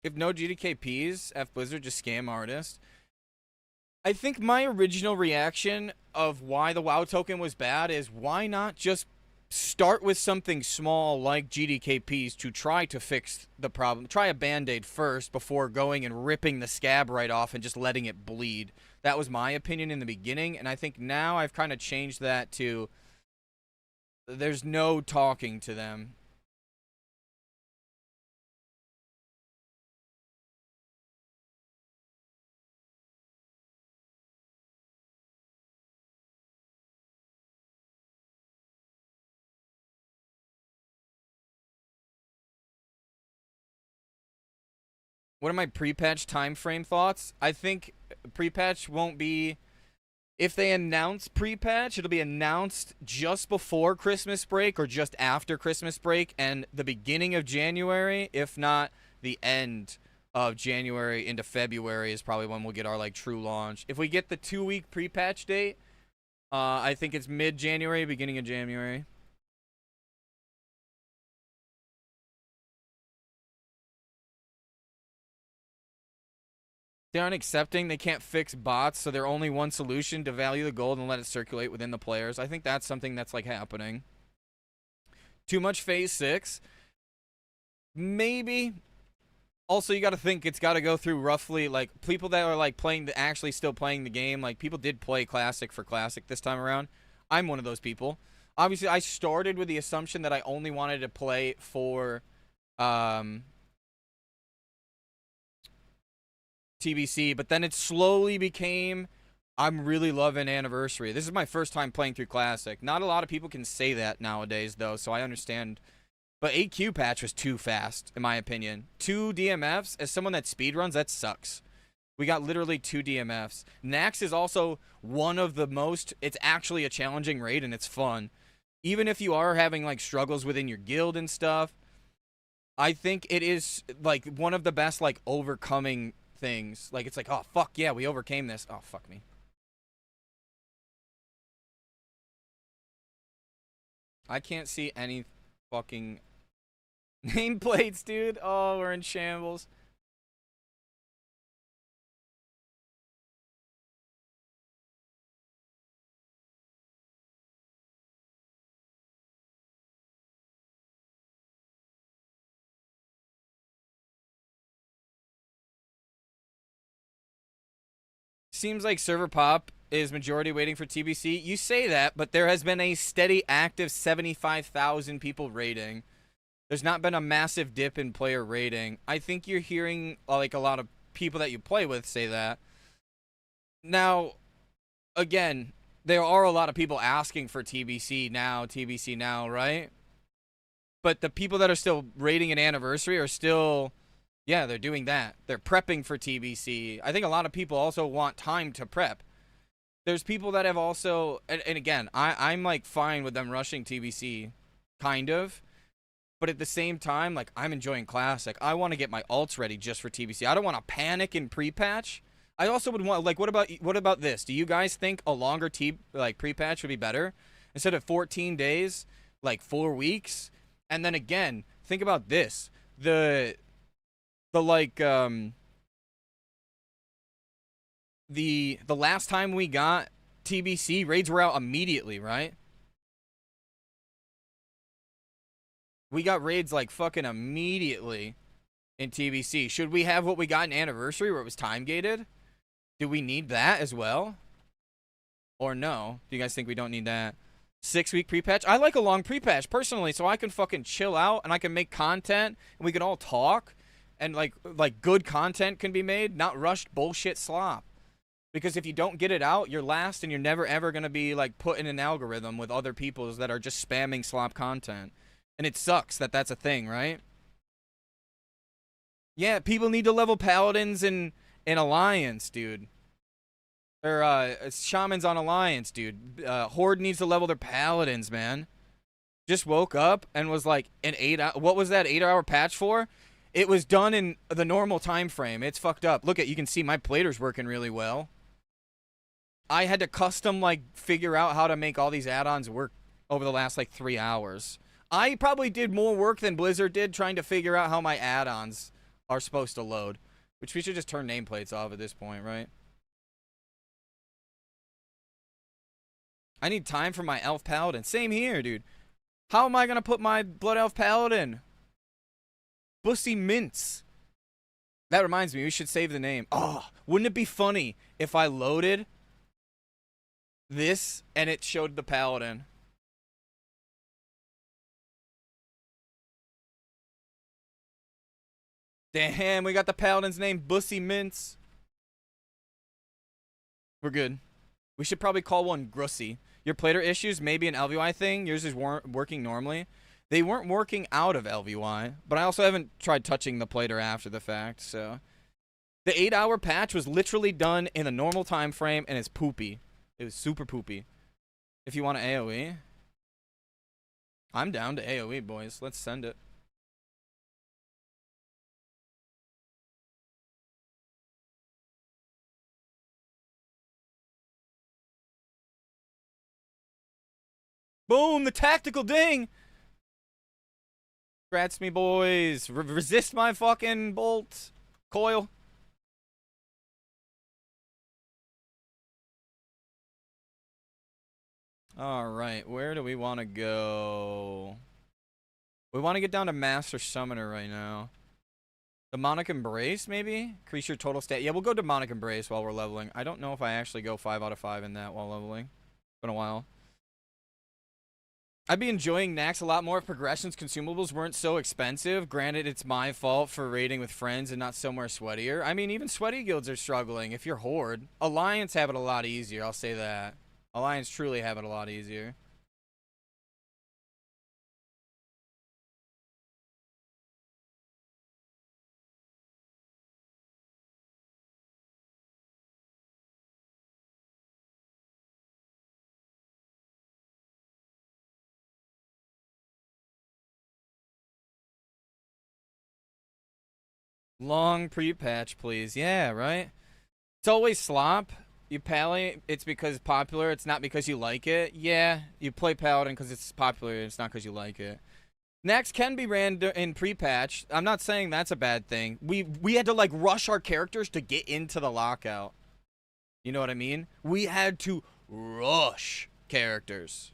If no GDKPs, F Blizzard just scam artists. I think my original reaction of why the WoW token was bad is why not just start with something small like GDKPs to try to fix the problem. Try a Band-Aid first before going and ripping the scab right off and just letting it bleed. That was my opinion in the beginning, and I think now I've kind of changed that to there's no talking to them. What are my pre-patch time frame thoughts? I think pre-patch won't be... If they announce pre-patch, it'll be announced just before Christmas break or just after Christmas break and the beginning of January, if not the end of January into February is probably when we'll get our like true launch. If we get the 2-week pre-patch date, I think it's mid-January, beginning of January. They aren't accepting. They can't fix bots, so they're only one solution to value the gold and let it circulate within the players. I think that's something that's like happening. Too much phase 6? Maybe. Also, you got to think it's got to go through roughly like people that are like playing the actually still playing the game. Like people did play classic for classic this time around. I'm one of those people. Obviously, I started with the assumption that I only wanted to play for um, TBC, but then it slowly became I'm really loving Anniversary. This is my first time playing through Classic. Not a lot of people can say that nowadays, though, so I understand. But 8Q patch was too fast, in my opinion. 2 DMFs, as someone that speedruns, that sucks. We got literally 2 DMFs. Nax is also one of the most, it's actually a challenging raid, and it's fun. Even if you are having, like, struggles within your guild and stuff, I think it is, like, one of the best, like, overcoming things. Like, it's like, oh, fuck yeah, we overcame this. Oh, fuck me. I can't see any fucking nameplates, dude. Oh, we're in shambles. Seems like server pop is majority waiting for TBC. You say that, but there has been a steady active 75,000 people rating. There's not been a massive dip in player rating. I think you're hearing like a lot of people that you play with say that. Now, again, there are a lot of people asking for TBC now, right? But the people that are still rating an anniversary are still, yeah, they're doing that. They're prepping for TBC. I think a lot of people also want time to prep. There's people that have also, and again, I'm like fine with them rushing TBC, kind of. But at the same time, like I'm enjoying Classic. I want to get my alts ready just for TBC. I don't want to panic in pre-patch. I also would want, like, what about this? Do you guys think a longer pre-patch would be better instead of 14 days, like 4 weeks? And then again, think about this: the like the last time we got TBC raids were out immediately, right? We got raids like fucking immediately in TBC. Should we have what we got in Anniversary where it was time gated? Do we need that as well? Or no? Do you guys think we don't need that? 6-week pre-patch? I like a long pre-patch personally, so I can fucking chill out and I can make content and we can all talk and like good content can be made, not rushed bullshit slop. Because if you don't get it out, you're last and you're never ever gonna be like put in an algorithm with other people that are just spamming slop content. And it sucks that that's a thing, right? Yeah, people need to level paladins in Alliance, dude. Or shamans on Alliance, dude. Horde needs to level their paladins, man. Just woke up and was like an 8 hour, what was that 8 hour patch for? It was done in the normal time frame. It's fucked up. Look at, you can see my plater's working really well. I had to custom like figure out how to make all these add-ons work over the last like 3 hours. I probably did more work than Blizzard did trying to figure out how my add-ons are supposed to load. Which we should just turn nameplates off at this point, right? I need time for my elf paladin. Same here, dude. How am I gonna put my blood elf paladin? Bussy Mints. That reminds me, we should save the name. Oh, wouldn't it be funny if I loaded this and it showed the paladin? Damn, we got the paladin's name, Bussy Mints. We're good. We should probably call one Grussy. Your plater issues may be an LVY thing. Yours is working normally. They weren't working out of LVY, but I also haven't tried touching the plater after the fact, so. The 8 hour patch was literally done in a normal time frame, and it's poopy. It was super poopy. If you want to AoE, I'm down to AoE, boys. Let's send it. Boom, the tactical ding! Congrats me, boys. Resist my fucking bolt. Coil. Alright, where do we want to go? We want to get down to Master Summoner right now. Demonic Embrace, maybe? Increase your total stat. Yeah, we'll go Demonic Embrace while we're leveling. I don't know if I actually go 5 out of 5 in that while leveling. Been a while. I'd be enjoying Nax a lot more if progressions consumables weren't so expensive. Granted, it's my fault for raiding with friends and not somewhere sweatier. I mean, even sweaty guilds are struggling if you're Horde. Alliance have it a lot easier, I'll say that. Alliance truly have it a lot easier. Long pre-patch, please. Yeah, right? It's always slop. You pally, it's because it's popular. It's not because you like it. Yeah, you play Paladin because it's popular. It's not because you like it. Next can be ran in pre-patch. I'm not saying that's a bad thing. We had to like rush our characters to get into the lockout. You know what I mean? We had to rush characters.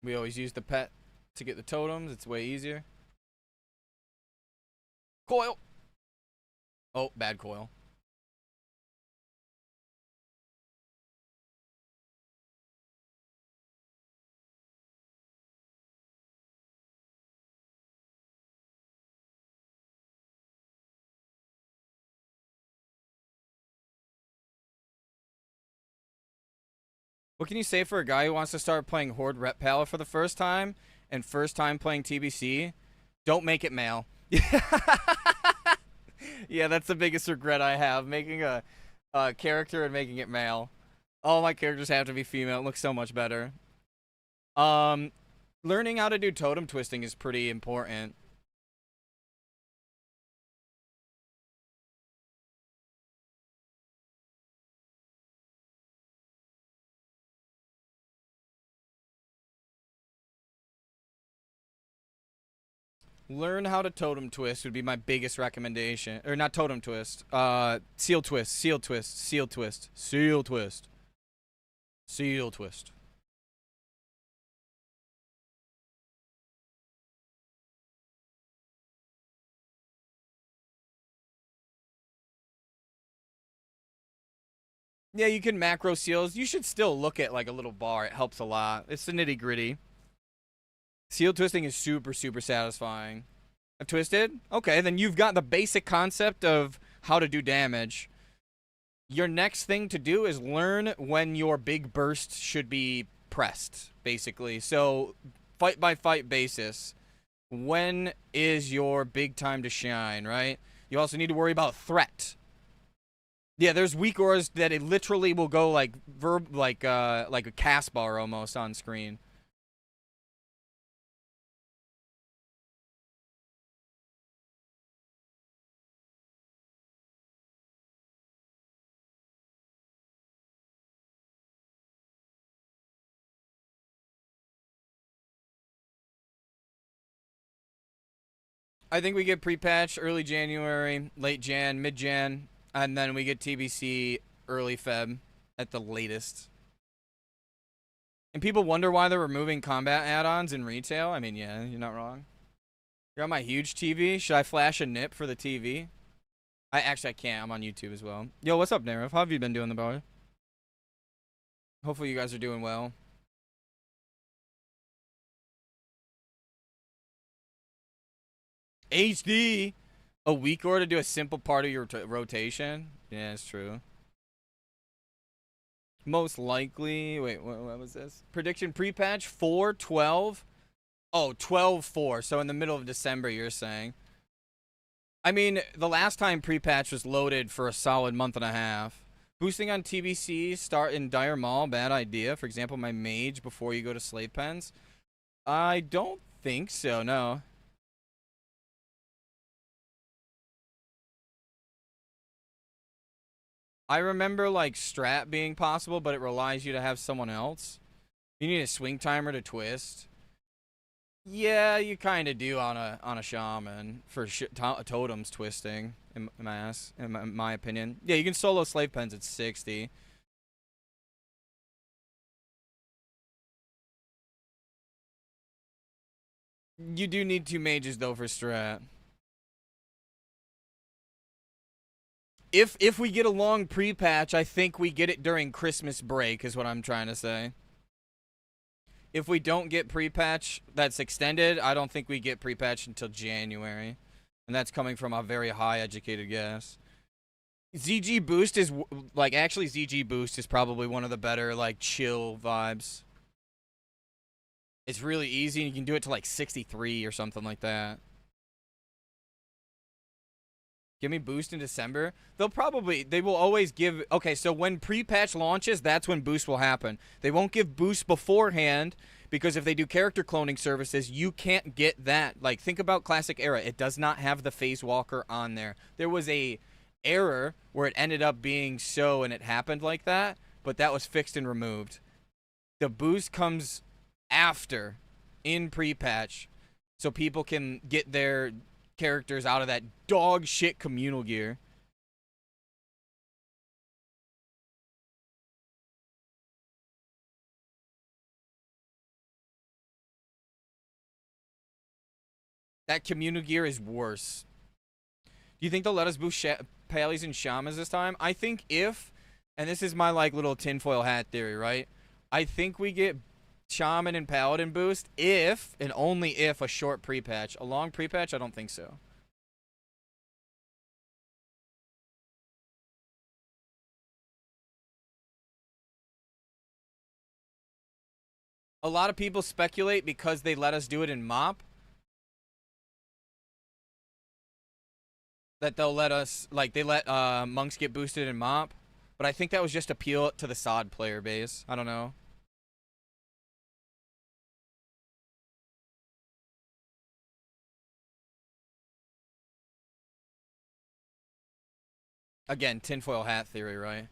We always use the pet to get the totems. It's way easier. Coil. Oh, bad coil. What can you say for a guy who wants to start playing Horde Rep Pala for the first time and first time playing TBC? Don't make it male. Yeah, that's the biggest regret I have, making a character and making it male. All my characters have to be female. It looks so much better. Um, Learning how to do totem twisting is pretty important. Learn how to totem twist would be my biggest recommendation. Or not totem twist. Seal twist, seal twist, seal twist, seal twist, seal twist. Yeah, you can macro seals. You should still look at like a little bar. It helps a lot. It's the nitty gritty. Seal twisting is super, super satisfying. I've twisted? Okay, then you've got the basic concept of how to do damage. Your next thing to do is learn when your big burst should be pressed, basically. So, fight by fight basis. When is your big time to shine, right? You also need to worry about threat. Yeah, there's weak auras that it literally will go like like a cast bar almost on screen. I think we get pre-patch early January, late Jan, mid Jan, and then we get TBC early Feb at the latest. And people wonder why they're removing combat add-ons in retail. I mean, yeah, you're not wrong. You're on my huge TV. Should I flash a nip for the TV? I can't. I'm on YouTube as well. Yo, what's up, Narav? How have you been doing, the boy? Hopefully you guys are doing well. HD, a week or to do a simple part of your rotation. Yeah, it's true. Most likely, wait, what was this? Prediction pre-patch 4/12. Oh, 12/4. So in the middle of December, you're saying. I mean, the last time pre-patch was loaded for a solid month and a half. Boosting on TBC, start in Dire Maul, bad idea. For example, my mage before you go to slave pens. I don't think so, no. I remember like strat being possible, but it relies you to have someone else. You need a swing timer to twist. Yeah, you kind of do on a shaman for totems twisting. In my opinion. Yeah, you can solo slave pens at 60. You do need 2 mages though for strat. If we get a long pre-patch, I think we get it during Christmas break is what I'm trying to say. If we don't get pre-patch that's extended, I don't think we get pre-patch until January. And that's coming from a very high educated guess. ZG Boost is like actually ZG Boost is probably one of the better like chill vibes. It's really easy and you can do it to like 63 or something like that. Give me boost in December. They will always give. Okay, so when pre-patch launches, that's when boost will happen. They won't give boost beforehand because if they do character cloning services, you can't get that. Like, think about Classic Era. It does not have the Phase Walker on there. There was a error where it ended up being so and it happened like that, but that was fixed and removed. The boost comes after in pre-patch so people can get their characters out of that dog shit communal gear. That communal gear is worse. Do you think they'll let us boost Pallies and Shamans this time? I think if, and this is my like little tinfoil hat theory, right? I think we get Shaman and Paladin boost if, and only if, a short pre-patch. A long pre-patch, I don't think so. A lot of people speculate because they let us do it in MOP that they'll let us, like, they let monks get boosted in MOP. But I think that was just appeal to the SOD player base. I don't know. Again, tinfoil hat theory, right?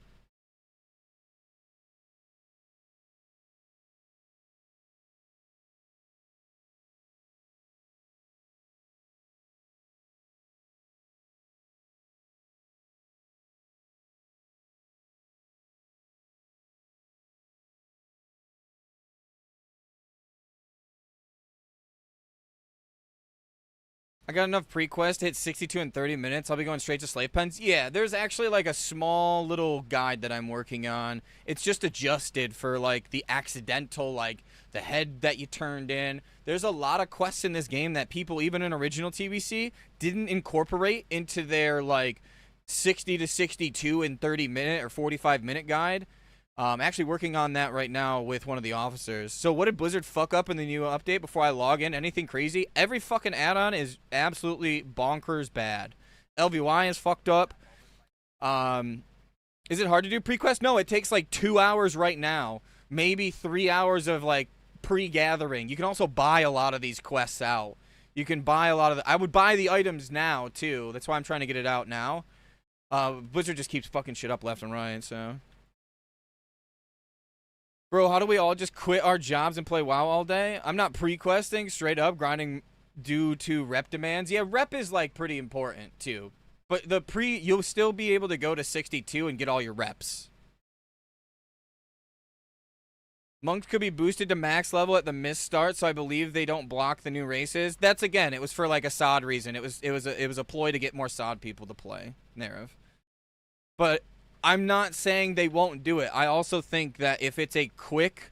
I got enough pre-quest to hit 62 in 30 minutes. I'll be going straight to slave pens. Yeah, there's actually like a small little guide that I'm working on. It's just adjusted for like the accidental, like the head that you turned in. There's a lot of quests in this game that people, even in original TBC, didn't incorporate into their like 60 to 62 in 30 minute or 45-minute guide. Actually working on that right now with one of the officers. So what did Blizzard fuck up in the new update before I log in? Anything crazy? Every fucking add-on is absolutely bonkers bad. LVY is fucked up. Is it hard to do pre-quest? No, it takes like 2 hours right now. Maybe 3 hours of like pre-gathering. You can also buy a lot of these quests out. You can buy a lot of I would buy the items now too. That's why I'm trying to get it out now. Blizzard just keeps fucking shit up left and right, so. Bro, how do we all just quit our jobs and play WoW all day? I'm not pre-questing, straight up grinding due to rep demands. Yeah, rep is like pretty important too. But you'll still be able to go to 62 and get all your reps. Monks could be boosted to max level at the miss start, so I believe they don't block the new races. That's again, it was for like a SOD reason. It was a ploy to get more SOD people to play Narrative. But I'm not saying they won't do it. I also think that if it's a quick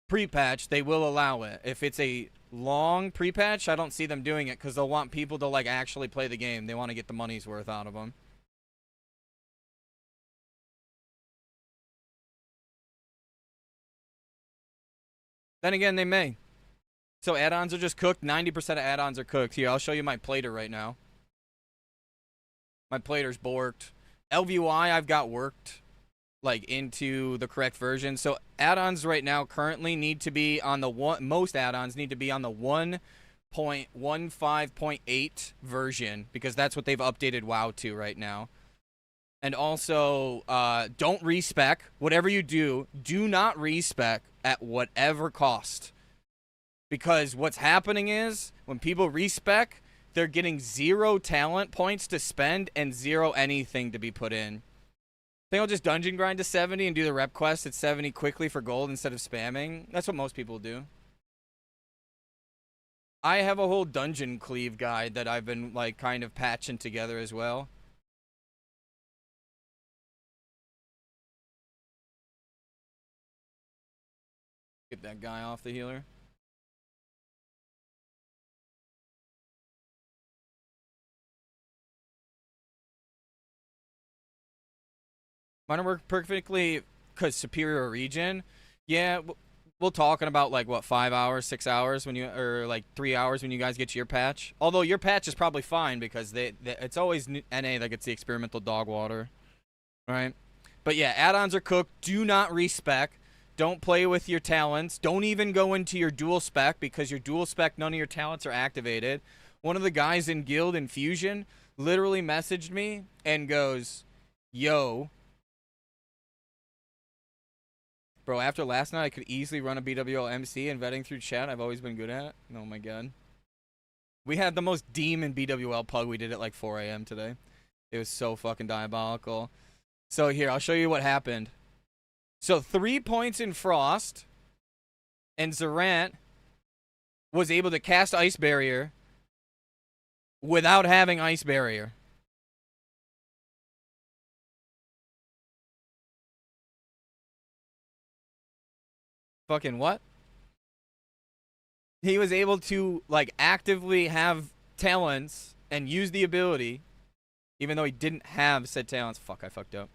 pre-patch, they will allow it. If it's a long pre-patch, I don't see them doing it because they'll want people to like actually play the game. They want to get the money's worth out of them. Then again, they may. So add-ons are just cooked. 90% of add-ons are cooked. Here, I'll show you my plater right now. My plater's borked. LVY I've got worked like into the correct version. So add-ons right now currently need to be on the most add-ons need to be on the 1.15.8 version because that's what they've updated WoW to right now. And also, don't respec. Whatever you do, do not respec at whatever cost. Because what's happening is, when people respec, they're getting 0 talent points to spend and 0 anything to be put in. I think I'll just dungeon grind to 70 and do the rep quest at 70 quickly for gold instead of spamming. That's what most people do. I have a whole dungeon cleave guide that I've been, like, kind of patching together as well. Get that guy off the healer. Mine work perfectly because superior region. Yeah, we'll talking about like what 5 hours, 6 hours when you, or like 3 hours when you guys get to your patch. Although your patch is probably fine because it's always NA that gets the experimental dog water, right? But yeah, add-ons are cooked. Do not respec. Don't play with your talents. Don't even go into your dual spec because your dual spec, none of your talents are activated. One of the guys in Guild Infusion literally messaged me and goes, "Yo, bro, after last night, I could easily run a BWL MC, and vetting through chat I've always been good at. Oh my god. We had the most demon BWL pug we did at like 4 a.m. today. It was so fucking diabolical. So here, I'll show you what happened. So 3 points in Frost, and Zarant was able to cast Ice Barrier without having Ice Barrier. Fucking what? He was able to, like, actively have talents and use the ability, even though he didn't have said talents. Fuck, I fucked up.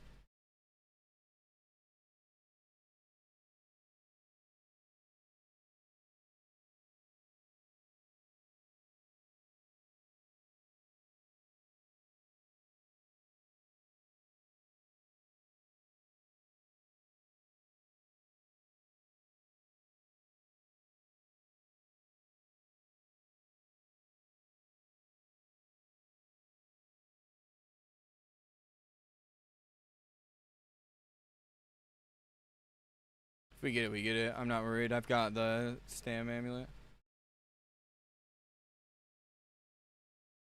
If we get it, we get it. I'm not worried. I've got the Stam Amulet.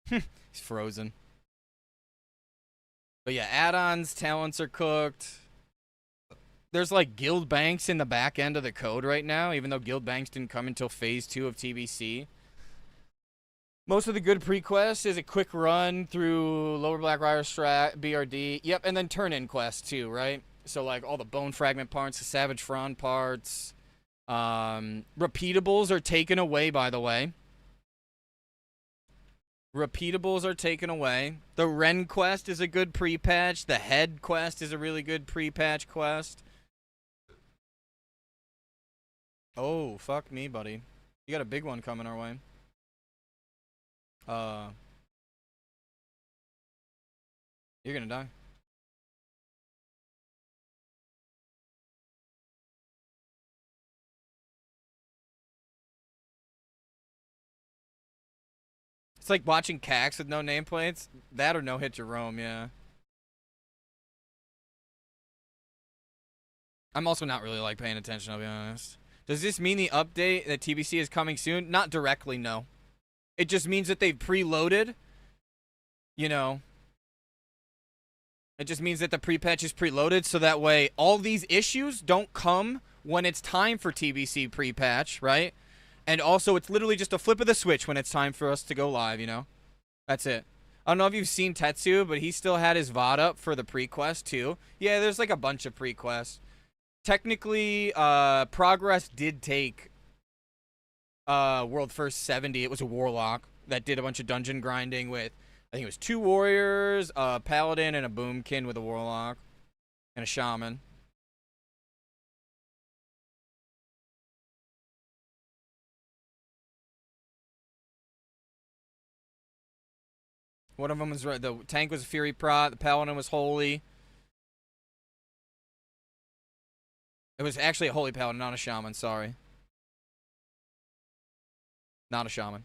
He's frozen. But yeah, add-ons, talents are cooked. There's like guild banks in the back end of the code right now, even though guild banks didn't come until phase 2 of TBC. Most of the good pre-quest is a quick run through Lower Blackbriar strat, BRD. Yep, and then turn-in quest too, right? So like all the bone fragment parts, the Savage Frond parts. Repeatables are taken away, by the way. Repeatables are taken away. The Ren quest is a good pre-patch. The Head quest is a really good pre-patch quest. Oh, fuck me, buddy. You got a big one coming our way. You're gonna die. It's like watching Cax with no nameplates. That or no hit Jerome, yeah. I'm also not really like paying attention, I'll be honest. Does this mean the update that TBC is coming soon? Not directly, no. It just means that they've preloaded. You know. It just means that the pre-patch is preloaded so that way all these issues don't come when it's time for TBC pre-patch, right? And also it's literally just a flip of the switch when it's time for us to go live, you know? That's it. I don't know if you've seen Tetsu, but he still had his VOD up for the pre-quest too. Yeah, there's like a bunch of pre-quests. Technically, Progress did take World First 70. It was a Warlock that did a bunch of dungeon grinding with, I think it was 2 Warriors, a Paladin, and a Boomkin with a Warlock. And a Shaman. One of them was, the tank was Fury Prot, the Paladin was Holy. It was actually a Holy Paladin, not a Shaman, sorry. Not a Shaman.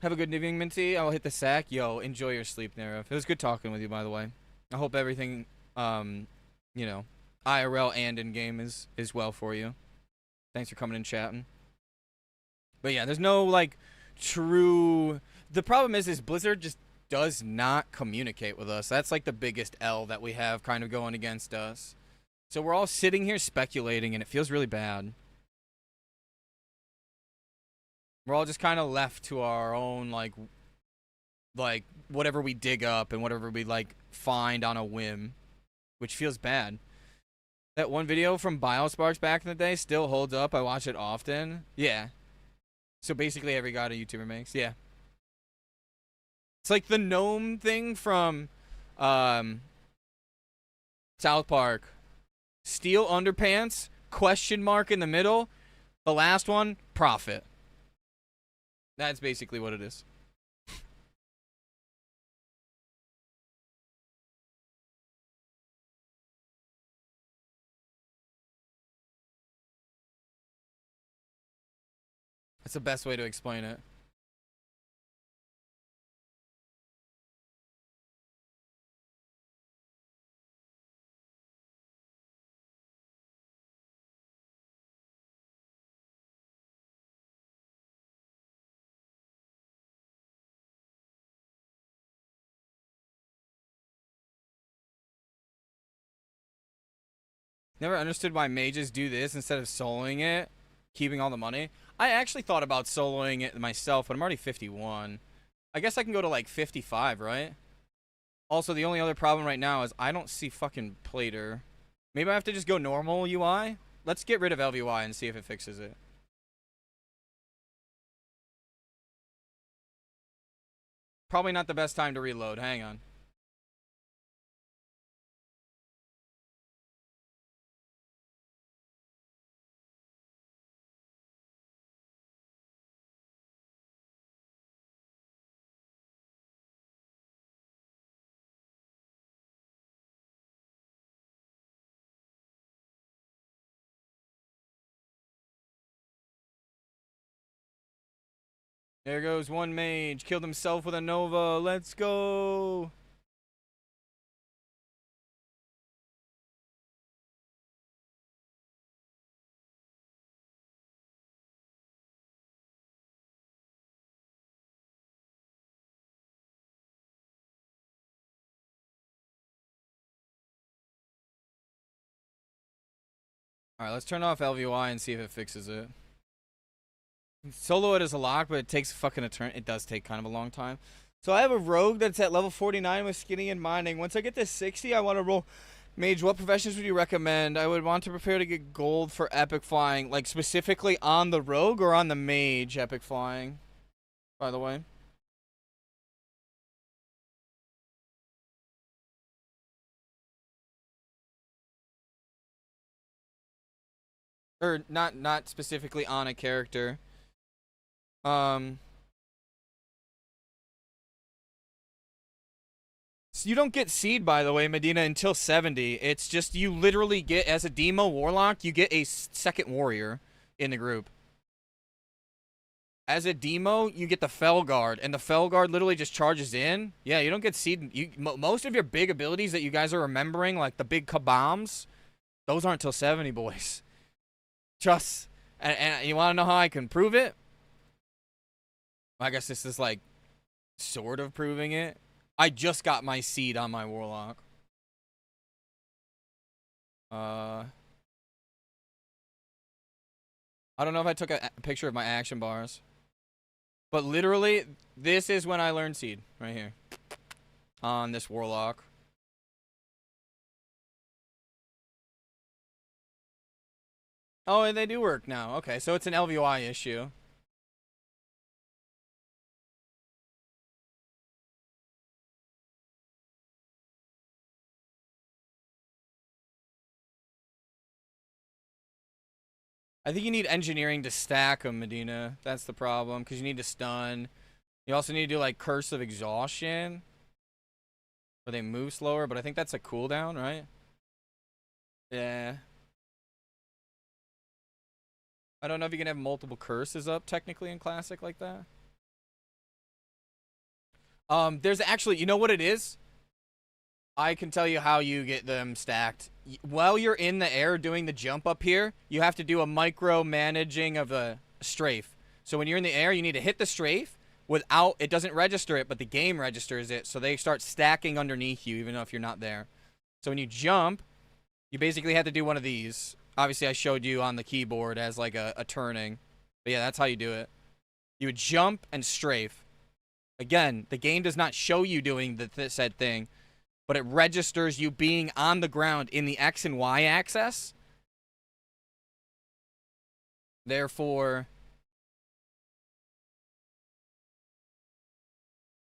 Have a good evening, Mintzy. I'll hit the sack. Yo, enjoy your sleep, Nerif. It was good talking with you, by the way. I hope everything, you know, IRL and in game is well for you. Thanks for coming and chatting. But yeah, there's no like true. The problem is Blizzard just does not communicate with us. That's like the biggest L that we have kind of going against us. So we're all sitting here speculating, and it feels really bad. We're all just kind of left to our own like whatever we dig up and whatever we like find on a whim, which feels bad. That one video from Biosparks back in the day still holds up. I watch it often. Yeah. So basically every god a YouTuber makes. Yeah. It's like the gnome thing from South Park. Steel underpants, question mark in the middle. The last one, profit. That's basically what it is. That's the best way to explain it. Never understood why mages do this instead of soloing it, keeping all the money. I actually thought about soloing it myself, but I'm already 51. I guess I can go to like 55, right? Also, the only other problem right now is I don't see fucking Plater. Maybe I have to just go normal UI? Let's get rid of LVY and see if it fixes it. Probably not the best time to reload. Hang on. There goes one mage. Killed himself with a Nova. Let's go. Alright, let's turn off LVY and see if it fixes it. Solo it is a lock, but it takes fucking a turn. It does take kind of a long time. So I have a rogue that's at level 49 with skinny and mining. Once I get to 60, I want to roll mage. What professions would you recommend? I would want to prepare to get gold for epic flying. Like specifically on the rogue or on the mage epic flying, by the way. Or not specifically on a character. So you don't get seed, by the way, Medina, until 70. It's just you literally get, as a demo warlock, you get a second warrior in the group. As a demo, you get the Fell Guard, and the Fell Guard literally just charges in. Yeah, you don't get seed. Most of your big abilities that you guys are remembering, like the big kabombs, those aren't till 70, boys. Trust. And you want to know how I can prove it? I guess this is like sort of proving it. I just got my seed on my warlock. I don't know if I took a picture of my action bars. But literally, this is when I learned seed. Right here. On this warlock. Oh, and they do work now. Okay, so it's an LVY issue. I think you need engineering to stack them, Medina. That's the problem, because you need to stun. You also need to do, like, Curse of Exhaustion. Where they move slower, but I think that's a cooldown, right? Yeah. I don't know if you can have multiple curses up, technically, in Classic like that. There's actually, you know what it is? I can tell you how you get them stacked. While you're in the air doing the jump up here, you have to do a micro managing of a strafe. So when you're in the air, you need to hit the strafe without, it doesn't register it, but the game registers it. So they start stacking underneath you, even though if you're not there. So when you jump, you basically have to do one of these. Obviously, I showed you on the keyboard as like a turning. But yeah, that's how you do it. You would jump and strafe. Again, the game does not show you doing the said thing, but it registers you being on the ground in the X and Y axis. Therefore,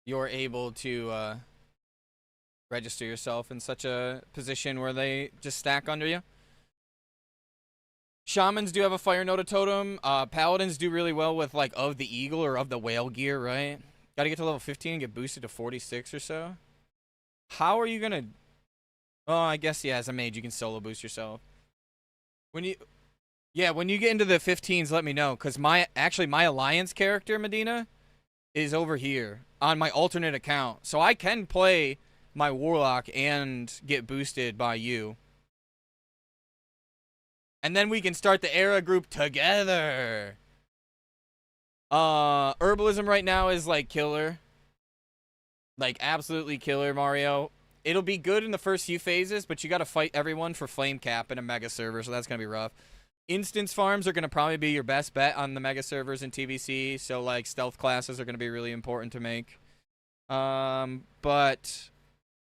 you're able to register yourself in such a position where they just stack under you. Shamans do have a fire nota totem. Paladins do really well with like of the eagle or of the whale gear, right? Gotta get to level 15 and get boosted to 46 or so. How are you gonna... Oh, I guess, yeah, as a mage, you can solo boost yourself. When you... Yeah, when you get into the 15s, let me know. Because my Alliance character, Medina, is over here on my alternate account. So I can play my Warlock and get boosted by you. And then we can start the era group together. Herbalism right now is like killer. Like absolutely killer, Mario. It'll be good in the first few phases, but you gotta fight everyone for flame cap in a mega server, so that's gonna be rough. Instance farms are gonna probably be your best bet on the mega servers in TBC, so like stealth classes are gonna be really important to make. But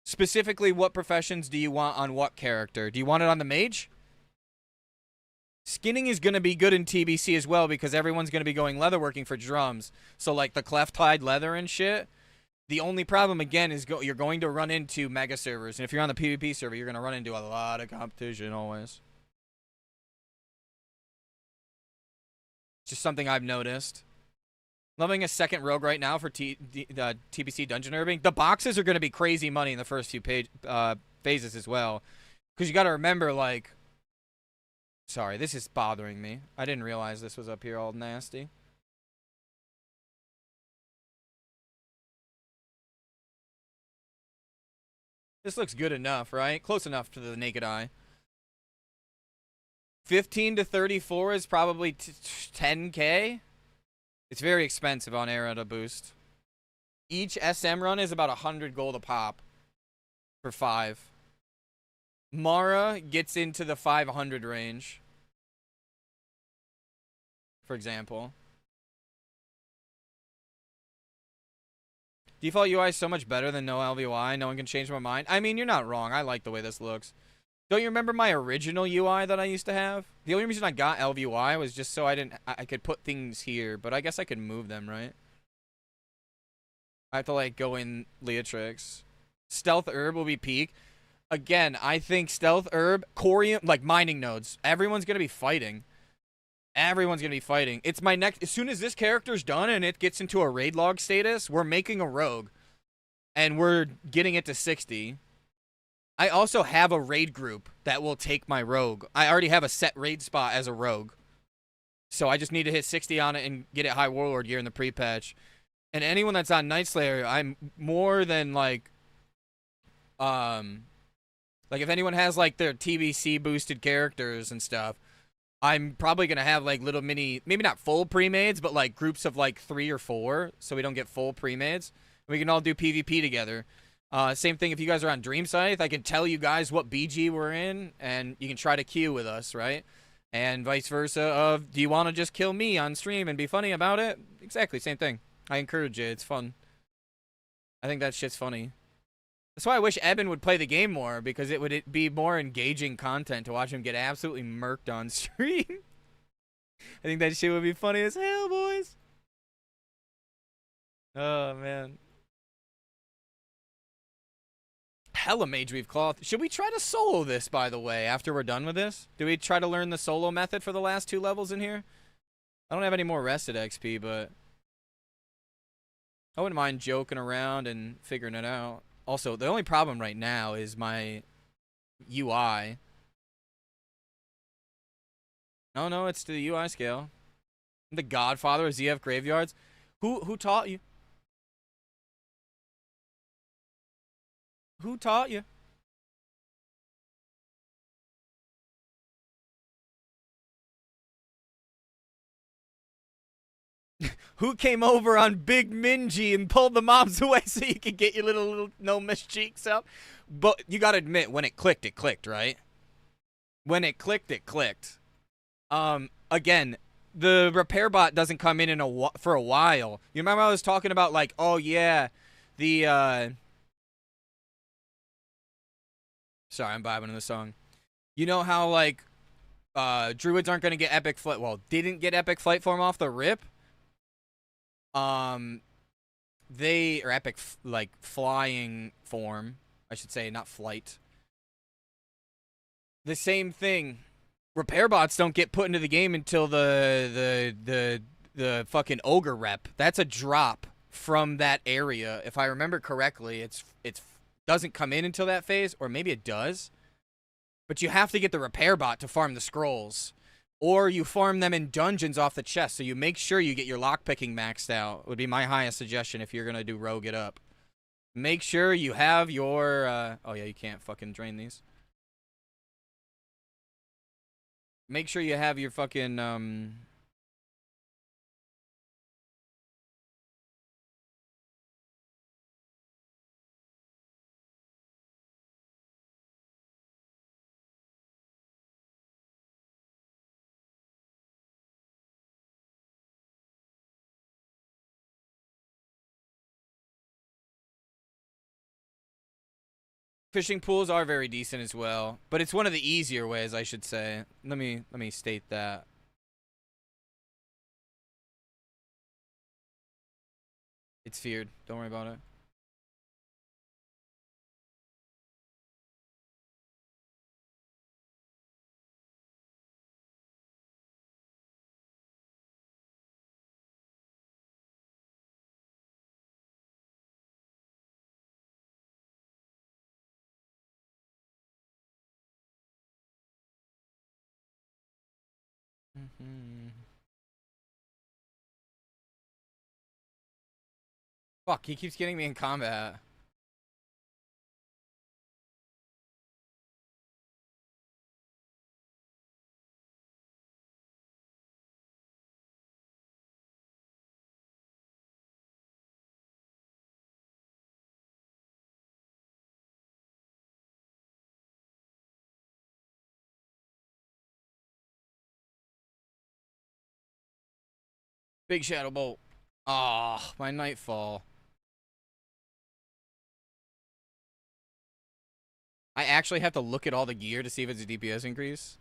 specifically, what professions do you want on what character? Do you want it on the mage? Skinning is going to be good in TBC as well because everyone's going to be going leatherworking for drums. So, like, the cleft-hide leather and shit. The only problem, again, is you're going to run into mega servers. And if you're on the PvP server, you're going to run into a lot of competition always. Just something I've noticed. Loving a second rogue right now for TBC dungeon herbing. The boxes are going to be crazy money in the first few phases as well. Because you got to remember, like... Sorry, this is bothering me. I didn't realize this was up here all nasty. This looks good enough, right? Close enough to the naked eye. 15 to 34 is probably 10k. It's very expensive on Era to boost. Each SM run is about 100 gold a pop for 5. Mara gets into the 500 range, for example. Default UI is so much better than no LVY. No one can change my mind. I mean, you're not wrong. I like the way this looks. Don't you remember my original UI that I used to have? The only reason I got LVY was just so I could put things here, but I guess I could move them, right? I have to, like, go in Leatrix. Stealth Herb will be peak. Again, I think Stealth Herb, Corium, like mining nodes. Everyone's going to be fighting. Everyone's going to be fighting. It's my next... As soon as this character's done and it gets into a raid log status, we're making a rogue. And we're getting it to 60. I also have a raid group that will take my rogue. I already have a set raid spot as a rogue. So I just need to hit 60 on it and get it high warlord gear in the pre-patch. And anyone that's on Night Slayer, I'm more than like if anyone has like their TBC boosted characters and stuff, I'm probably going to have like little mini, maybe not full pre-mades, but like groups of like 3 or 4 so we don't get full pre-mades. We can all do PvP together. Same thing if you guys are on Dream Scythe, I can tell you guys what BG we're in and you can try to queue with us, right? And vice versa of, do you want to just kill me on stream and be funny about it? Exactly, same thing. I encourage it. It's fun. I think that shit's funny. That's why I wish Eben would play the game more, because it would be more engaging content to watch him get absolutely murked on stream. I think that shit would be funny as hell, boys. Oh, man. Hella Mage Weave Cloth. Should we try to solo this, by the way, after we're done with this? Do we try to learn the solo method for the last 2 levels in here? I don't have any more rested XP, but I wouldn't mind joking around and figuring it out. Also, the only problem right now is my UI. No, it's to the UI scale. The Godfather of ZF Graveyards. Who taught you? Who taught you? Who came over on Big Mintzy and pulled the mobs away so you could get your little no miss cheeks up? But you gotta admit, when it clicked, right? When it clicked, it clicked. Again, the repair bot doesn't come in for a while. You remember I was talking about like, oh yeah, the sorry, I'm vibing in the song. You know how like druids aren't gonna get epic flight. Well, didn't get epic flight form off the rip. They or epic like flying form, I should say, not flight. The same thing. Repair bots don't get put into the game until the fucking ogre rep. That's a drop from that area. If I remember correctly, it's doesn't come in until that phase, or maybe it does. But you have to get the repair bot to farm the scrolls. Or you farm them in dungeons off the chest, so you make sure you get your lockpicking maxed out. Would be my highest suggestion if you're gonna do rogue it up. Make sure you have your oh yeah, you can't fucking drain these. Make sure you have your fucking fishing pools are very decent as well, but it's one of the easier ways, I should say. Let me state that. It's feared. Don't worry about it. Fuck, he keeps getting me in combat. Big Shadow Bolt. Ah, my Nightfall. I actually have to look at all the gear to see if it's a DPS increase.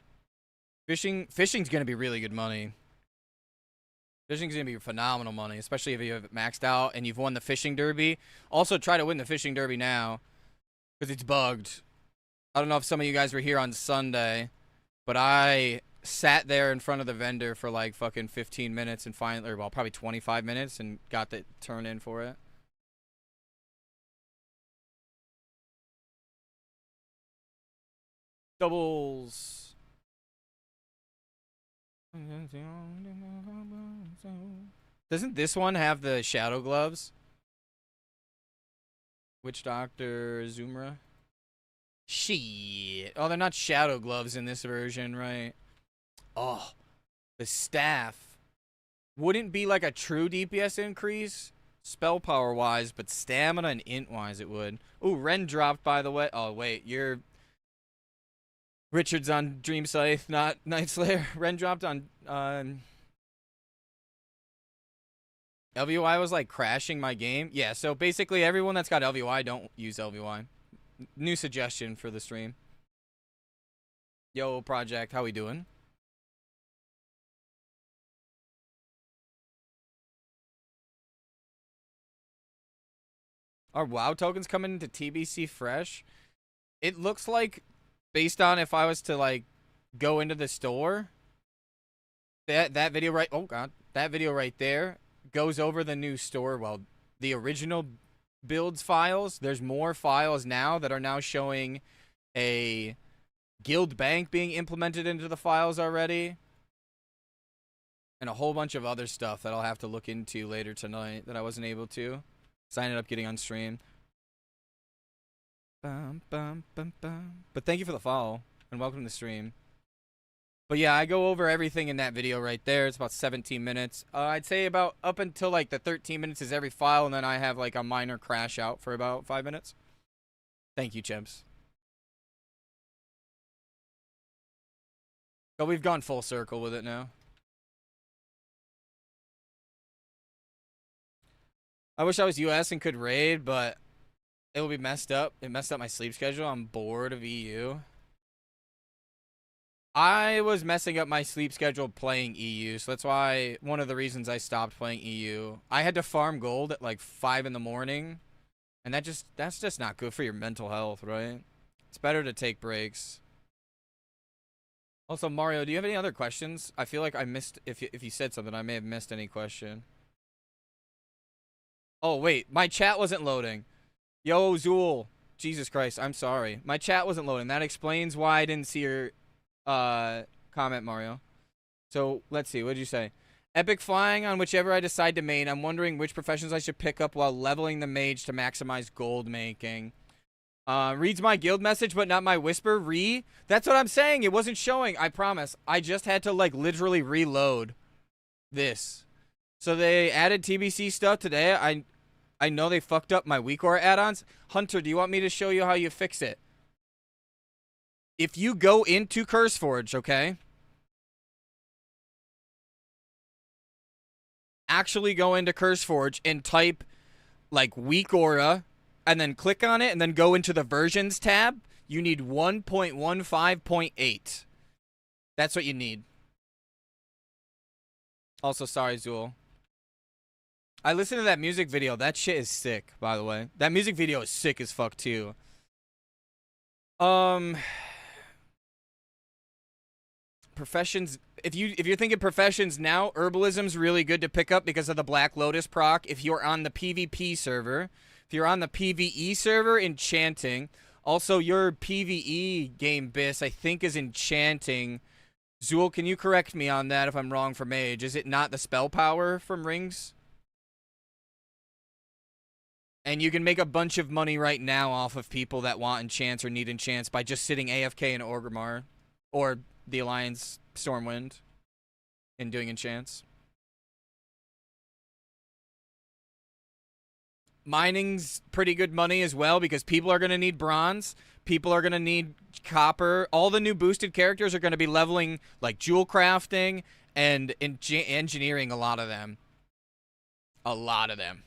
Fishing's gonna be really good money. Fishing's gonna be phenomenal money, especially if you have it maxed out and you've won the fishing derby. Also, try to win the fishing derby now, because it's bugged. I don't know if some of you guys were here on Sunday, but I sat there in front of the vendor for like fucking 15 minutes and finally, or well, probably 25 minutes and got the turn in for it. Doubles. Doesn't this one have the shadow gloves? Witch Doctor Zumra? Shit. Oh, they're not shadow gloves in this version, right? Oh, the staff. Wouldn't be like a true DPS increase, spell power wise, but stamina and int wise it would. Ooh, Ren dropped, by the way. Oh, wait, you're Richard's on Dream Scythe, not Night Slayer. Ren dropped on LVY was like crashing my game. Yeah, so basically everyone that's got LVY, don't use LVY. New suggestion for the stream. Yo, Project, how we doing? Are WoW tokens coming into TBC fresh? It looks like, based on if I was to like go into the store, that video right, oh god, that video right there goes over the new store. Well, the original builds files. There's more files now that are now showing a guild bank being implemented into the files already, and a whole bunch of other stuff that I'll have to look into later tonight that I wasn't able to, because I ended up getting on stream. Bum, bum, bum, bum. But thank you for the follow and welcome to the stream. But yeah, I go over everything in that video right there. It's about 17 minutes. I'd say about up until like the 13 minutes is every file, and then I have like a minor crash out for about 5 minutes. Thank you, chimps. But we've gone full circle with it now. I wish I was US and could raid, but it will be messed up. It messed up my sleep schedule. I'm bored of EU. I was messing up my sleep schedule playing EU, so that's why one of the reasons I stopped playing EU. I had to farm gold at like 5 in the morning, and that's just not good for your mental health, right? It's better to take breaks. Also, Mario, do you have any other questions? I feel like I missed, if you said something, I may have missed any question. Oh, wait, my chat wasn't loading. Yo, Zool. Jesus Christ, I'm sorry. My chat wasn't loading. That explains why I didn't see your comment, Mario. So let's see, what did you say? Epic flying on whichever I decide to main. I'm wondering which professions I should pick up while leveling the mage to maximize gold making. Reads my guild message but not my whisper. That's what I'm saying. It wasn't showing, I promise. I just had to like literally reload this. So they added TBC stuff today. I know they fucked up my weak aura add-ons. Hunter, do you want me to show you how you fix it? If you go into CurseForge, okay? Actually go into CurseForge and type like weak aura and then click on it and then go into the versions tab. You need 1.15.8. That's what you need. Also, sorry, Zool. I listened to that music video. That shit is sick, by the way. That music video is sick as fuck, too. Professions. If you're thinking professions now, herbalism's really good to pick up because of the Black Lotus proc. If you're on the PvP server, if you're on the PvE server, enchanting. Also, your PvE game, Biss, I think is enchanting. Zool, can you correct me on that if I'm wrong for mage? Is it not the spell power from rings? And you can make a bunch of money right now off of people that want enchants or need enchants by just sitting AFK in Orgrimmar or the Alliance Stormwind and doing enchants. Mining's pretty good money as well because people are going to need bronze. People are going to need copper. All the new boosted characters are going to be leveling like jewel crafting and engineering, a lot of them. A lot of them.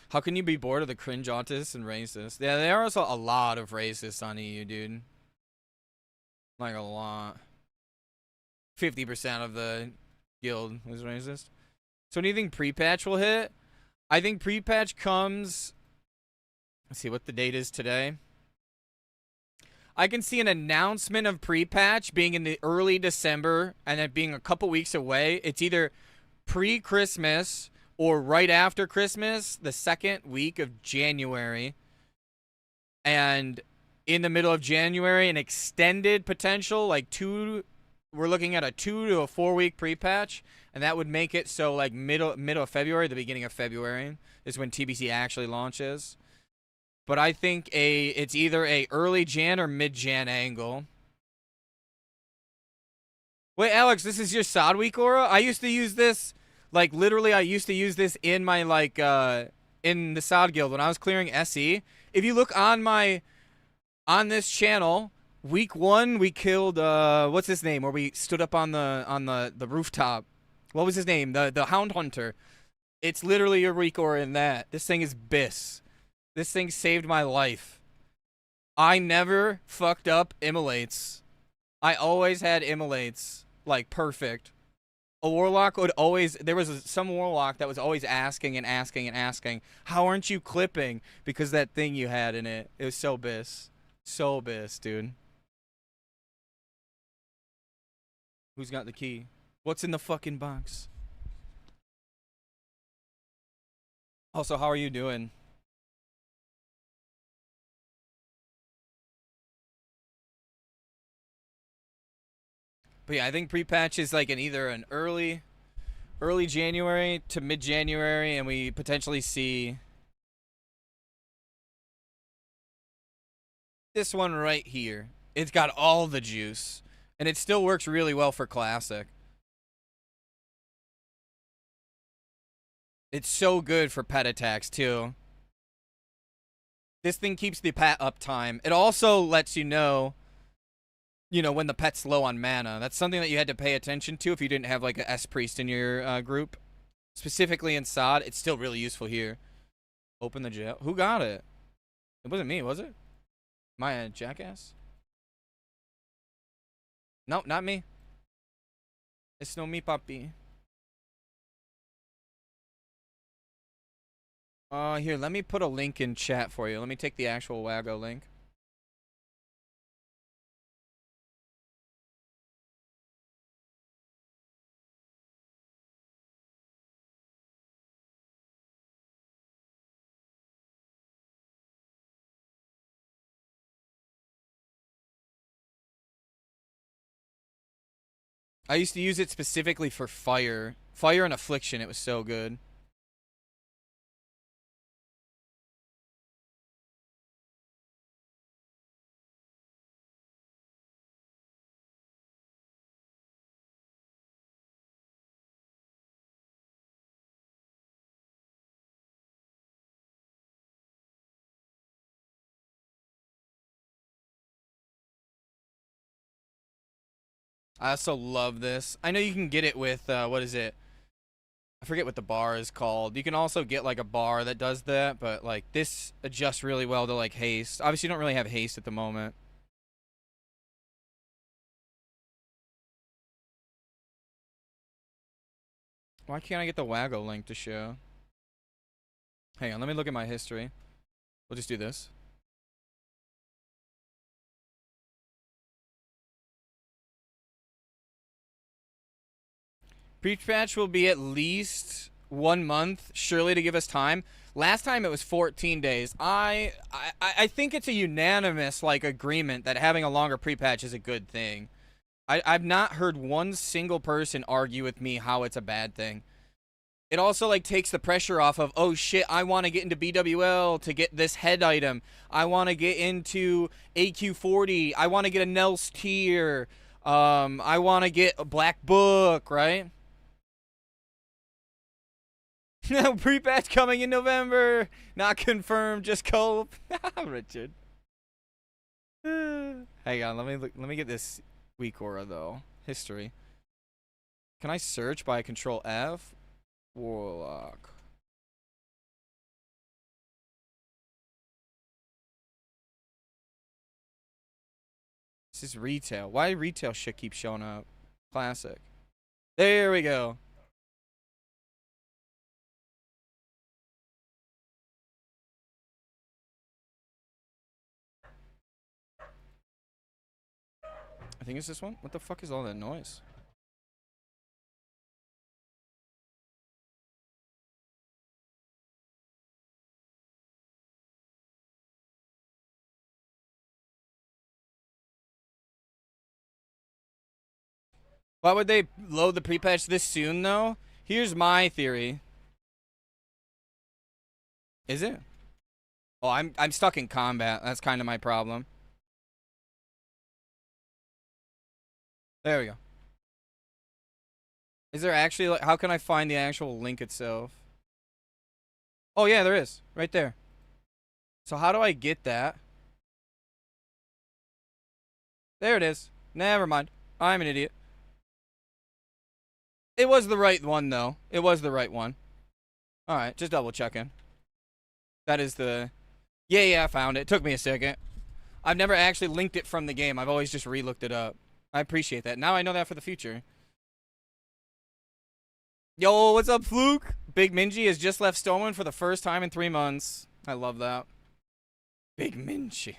How can you be bored of the cringe autists and racists? Yeah, there are also a lot of racists on EU, dude. Like a lot. 50% of the guild is racist. So do you think pre-patch will hit? I think pre-patch comes... Let's see what the date is today. I can see an announcement of pre-patch being in the early December and then being a couple weeks away. It's either pre-Christmas or right after Christmas, the second week of January. And in the middle of January, an extended potential, like we're looking at a 2 to 4 week pre-patch. And that would make it so like middle of February, the beginning of February is when TBC actually launches. But I think it's either a early Jan or mid-Jan angle. Wait, Alex, this is your Sod Week aura? I used to use this, like literally I used to use this in my like in the Sod guild when I was clearing SE. If you look on this channel, week 1 we killed what's his name? Where we stood up on the rooftop. What was his name? The Hound Hunter. It's literally a week aura in that. This thing is Biss. This thing saved my life. I never fucked up immolates. I always had immolates. Like, perfect. A warlock would always... There was some warlock that was always asking and asking and asking, how aren't you clipping? Because that thing you had in it. It was so Biss. So Biss, dude. Who's got the key? What's in the fucking box? Also, how are you doing? But yeah, I think pre-patch is like either an early January to mid-January, and we potentially see This one right here. It's got all the juice. And it still works really well for Classic. It's so good for pet attacks, too. This thing keeps the pet uptime. It also lets you know, when the pet's low on mana. That's something that you had to pay attention to if you didn't have, like, a S-Priest in your group. Specifically in Sod. It's still really useful here. Open the jail. Who got it? It wasn't me, was it? Am I a jackass? No, not me. It's no me, papi. Here, let me put a link in chat for you. Let me take the actual Wago link. I used to use it specifically for fire. Fire and Affliction, it was so good. I also love this. I know you can get it with, what is it? I forget what the bar is called. You can also get, like, a bar that does that, but, like, this adjusts really well to, like, haste. Obviously, you don't really have haste at the moment. Why can't I get the Wago link to show? Hang on, let me look at my history. We'll just do this. Pre-patch will be at least 1 month, surely, to give us time. Last time it was 14 days. I think it's a unanimous, like, agreement that having a longer pre-patch is a good thing. I've not heard one single person argue with me how it's a bad thing. It also, like, takes the pressure off of, oh shit, I want to get into BWL to get this head item. I want to get into AQ40. I want to get a Nels tier. I want to get a Black Book, right? Pre-patch coming in November. Not confirmed, just cope. Richard. Hang on, let me get this weak aura though. History. Can I search by Control F? Warlock. This is retail. Why retail shit keeps showing up? Classic. There we go. I think it's this one. What the fuck is all that noise? Why would they load the pre-patch this soon, though? Here's my theory. Is it? Oh, I'm stuck in combat. That's kind of my problem. There we go. Is there actually, like, how can I find the actual link itself? Oh, yeah, there is. Right there. So how do I get that? There it is. Never mind. I'm an idiot. It was the right one, though. It was the right one. Alright, just double checking. That is the... Yeah, I found it. Took me a second. I've never actually linked it from the game. I've always just re-looked it up. I appreciate that. Now I know that for the future. Yo, what's up, Fluke? Big Mintzy has just left Stoneman for the first time in 3 months. I love that. Big Mintzy.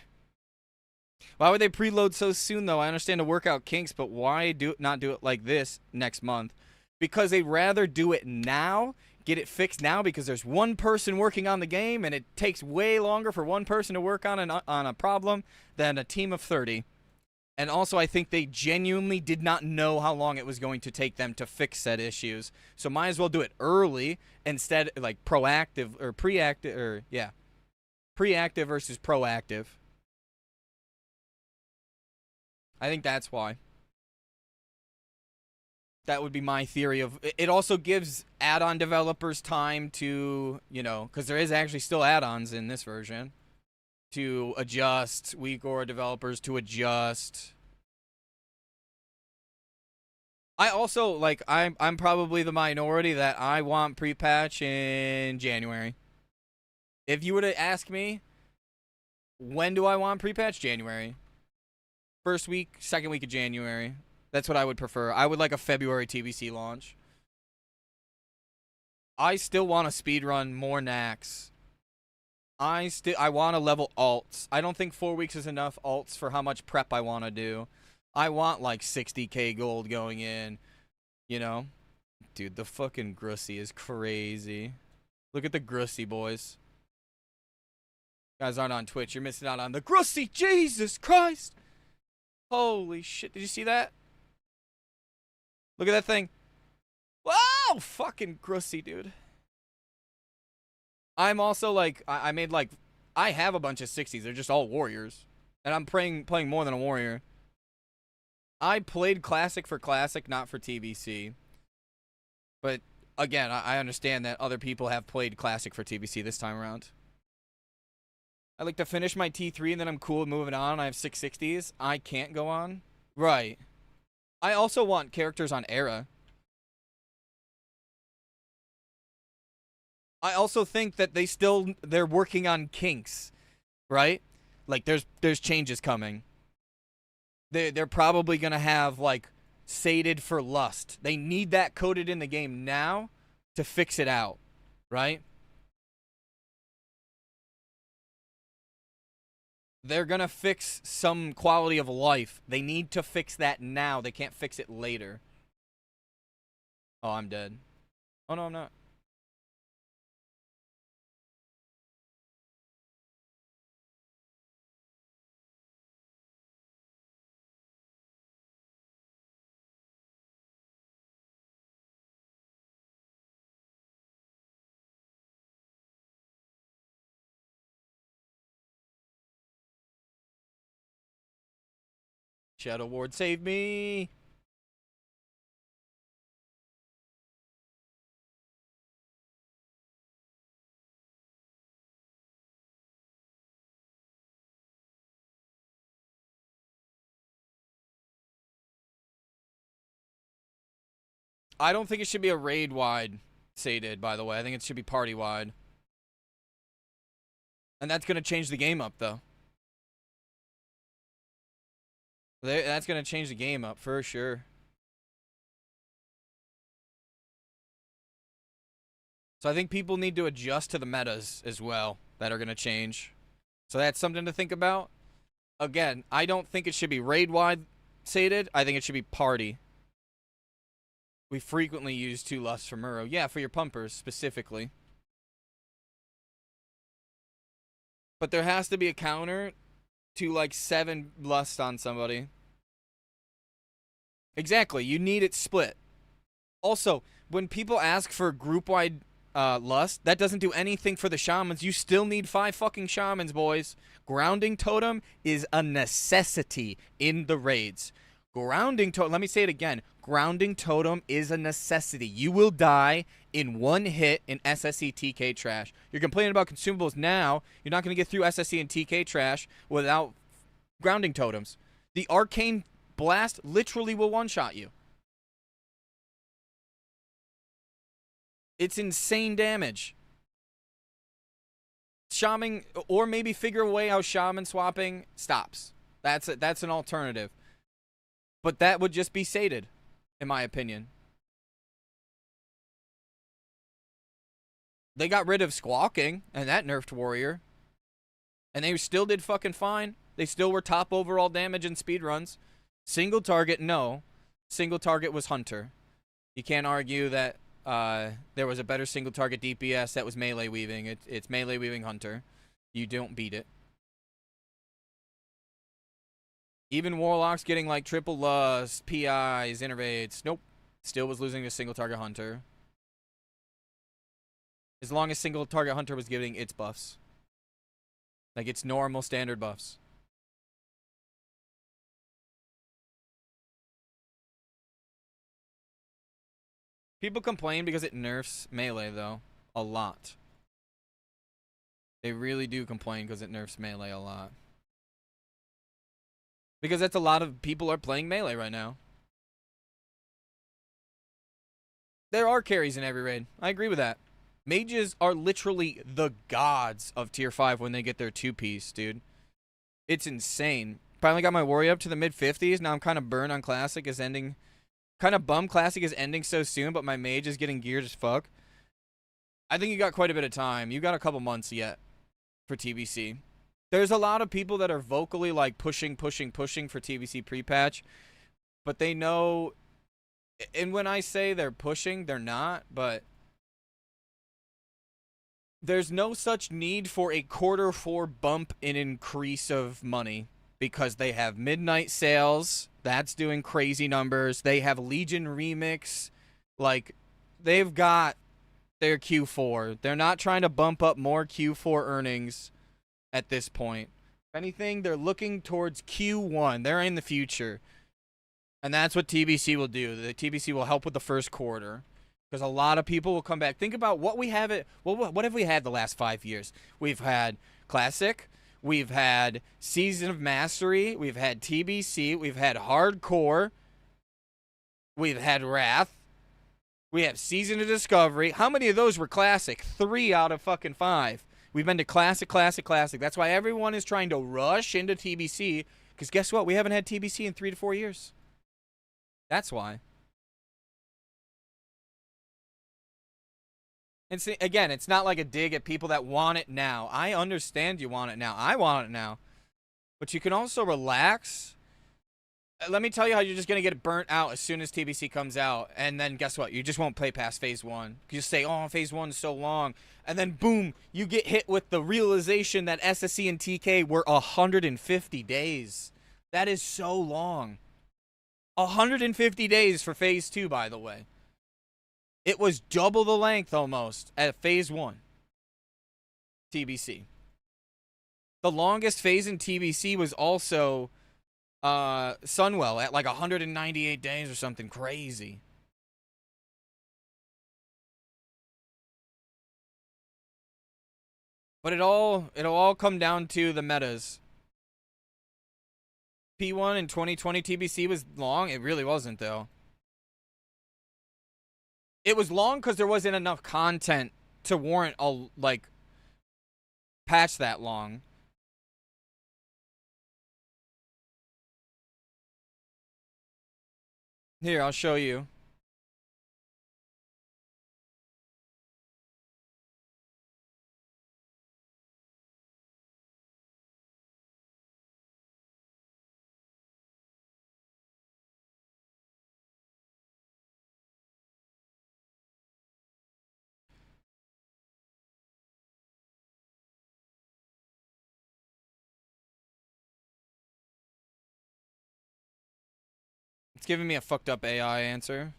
Why would they preload so soon, though? I understand the workout kinks, but why not do it like this next month? Because they'd rather do it now, get it fixed now, because there's one person working on the game, and it takes way longer for one person to work on a problem than a team of 30. And also, I think they genuinely did not know how long it was going to take them to fix said issues. So might as well do it early instead, like proactive or preactive, or yeah, preactive versus proactive. I think that's why. That would be my theory of it. Also gives add-on developers time to, you know, because there is actually still add-ons in this version, to adjust, weak aura developers to adjust. I also, like, I'm probably the minority that I want pre-patch in January. If you were to ask me, when do I want pre-patch? January. First week, second week of January. That's what I would prefer. I would like a February TBC launch. I still want to speedrun more Nax. I want to level alts. I don't think 4 weeks is enough alts for how much prep I want to do. I want like 60k gold going in, you know? Dude, the fucking Grussy is crazy. Look at the Grussy, boys. You guys aren't on Twitch. You're missing out on the Grussy. Jesus Christ. Holy shit. Did you see that? Look at that thing. Wow, fucking Grussy, dude. I'm also like, I made like, I have a bunch of 60s. They're just all warriors. And I'm playing more than a warrior. I played Classic for Classic, not for TBC. But again, I understand that other people have played Classic for TBC this time around. I like to finish my T3 and then I'm cool moving on. I have 660s. I can't go on. Right. I also want characters on Era. I also think that they're working on kinks, right? Like there's changes coming. They're probably gonna have like sated for lust. They need that coded in the game now to fix it out, right? They're gonna fix some quality of life. They need to fix that now. They can't fix it later. Oh, I'm dead. Oh no, I'm not. Shadow Ward, save me! I don't think it should be a raid-wide sated, by the way. I think it should be party-wide. And that's going to change the game up, though. That's going to change the game up, for sure. So I think people need to adjust to the metas as well that are going to change. So that's something to think about. Again, I don't think it should be raid-wide sated. I think it should be party. We frequently use 2 lusts for Muro. Yeah, for your pumpers, specifically. But there has to be a counter to, like, 7 lusts on somebody. Exactly. You need it split. Also, when people ask for group-wide lust, that doesn't do anything for the shamans. You still need 5 fucking shamans, boys. Grounding totem is a necessity in the raids. Grounding totem, let me say it again. Grounding totem is a necessity. You will die in 1 hit in SSE TK trash. You're complaining about consumables now. You're not going to get through SSE and TK trash without grounding totems. The arcane blast literally will one-shot you. It's insane damage. Shaman, or maybe figure a way how shaman swapping stops. That's an alternative. But that would just be sated, in my opinion. They got rid of squawking, and that nerfed warrior. And they still did fucking fine. They still were top overall damage in speedruns. Single target, no. Single target was hunter. You can't argue that there was a better single target DPS that was melee weaving. It's melee weaving hunter. You don't beat it. Even warlocks getting like triple lust, PIs, innervates. Nope. Still was losing to single target hunter. As long as single target hunter was getting its buffs. Like its normal standard buffs. People complain because it nerfs melee, though, a lot. They really do complain because it nerfs melee a lot. Because that's a lot of people are playing melee right now. There are carries in every raid. I agree with that. Mages are literally the gods of tier 5 when they get their 2-piece, dude. It's insane. Finally got my warrior up to the mid-50s. Now I'm kind of burned on Classic is ending. Kind of bummed Classic is ending so soon, but my mage is getting geared as fuck. I think you got quite a bit of time. You got a couple months yet for TBC. There's a lot of people that are vocally like pushing for TBC pre-patch, but they know, and when I say they're pushing, they're not, but there's no such need for a Q4 bump in increase of money because they have midnight sales. That's doing crazy numbers. They have Legion Remix. Like, they've got their Q4. They're not trying to bump up more Q4 earnings at this point. If anything, they're looking towards Q1. They're in the future. And that's what TBC will do. The TBC will help with the first quarter. Because a lot of people will come back. Think about what we have. What have we had the last 5 years? We've had Classic. We've had Season of Mastery. We've had TBC. We've had Hardcore. We've had Wrath. We have Season of Discovery. How many of those were Classic? 3 out of fucking 5. We've been to Classic. That's why everyone is trying to rush into TBC. Because guess what? We haven't had TBC in 3 to 4 years. That's why. And see, again, it's not like a dig at people that want it now. I understand you want it now. I want it now. But you can also relax. Let me tell you how you're just going to get burnt out as soon as TBC comes out. And then guess what? You just won't play past Phase 1. You just say, oh, Phase 1 is so long. And then boom, you get hit with the realization that SSC and TK were 150 days. That is so long. 150 days for Phase 2, by the way. It was double the length almost at Phase 1. TBC. The longest phase in TBC was also Sunwell at like 198 days or something crazy. But it'll all come down to the metas. P1 in 2020 TBC was long. It really wasn't, though. It was long because there wasn't enough content to warrant a, like, patch that long. Here, I'll show you. It's giving me a fucked up AI answer.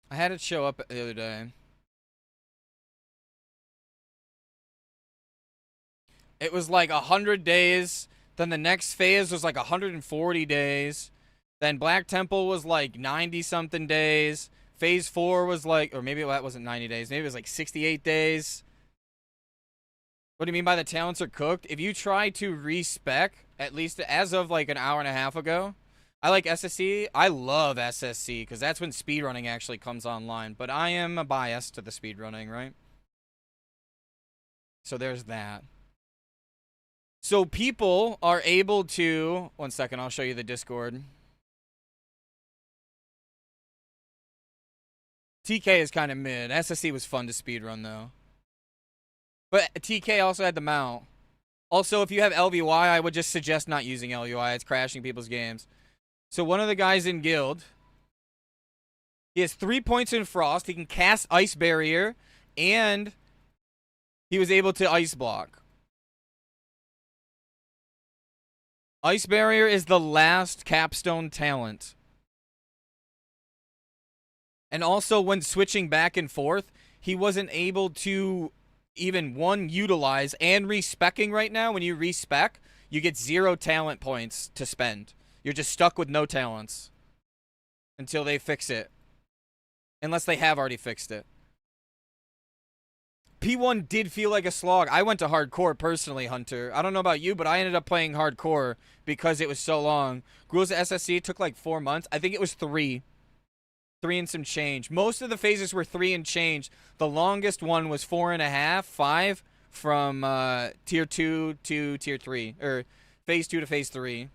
I had it show up the other day. It was like 100 days. Then the next phase was like 140 days. Then Black Temple was like 90-something days. Phase 4 was like, or maybe that wasn't 90 days. Maybe it was like 68 days. What do you mean by the talents are cooked? If you try to respec, at least as of like an hour and a half ago, I like SSC. I love SSC because that's when speedrunning actually comes online. But I am a bias to the speedrunning, right? So there's that. So people are able to... One second, I'll show you the Discord. TK is kind of mid. SSC was fun to speedrun, though. But TK also had the mount. Also, if you have LVY, I would just suggest not using LVY. It's crashing people's games. So one of the guys in guild, he has 3 points in Frost. He can cast Ice Barrier, and he was able to Ice Block. Ice Barrier is the last capstone talent And also, when switching back and forth, he wasn't able to even, one, utilize, and respecking right now. When you respec, you get 0 talent points to spend. You're just stuck with no talents until they fix it. Unless they have already fixed it. P1 did feel like a slog. I went to hardcore personally, Hunter. I don't know about you, but I ended up playing hardcore because it was so long. Gruel's SSC took like 4 months. I think it was 3. 3 and some change. Most of the phases were 3 and change. The longest one was 4.5, 5 from tier 2 to tier 3, or phase 2 to phase 3.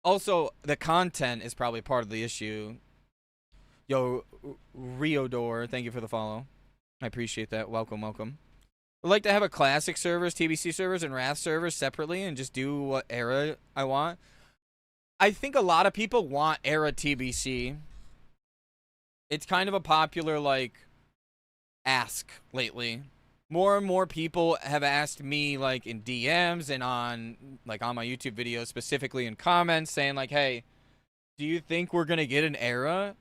Also, the content is probably part of the issue. Yo, Riodor, thank you for the follow. I appreciate that. Welcome, welcome. I'd like to have a classic servers, TBC servers, and Wrath servers separately and just do what era I want. I think a lot of people want era TBC. It's kind of a popular, like, ask lately. More and more people have asked me, like, in DMs and on my YouTube videos, specifically in comments, saying, like, hey, do you think we're going to get an era?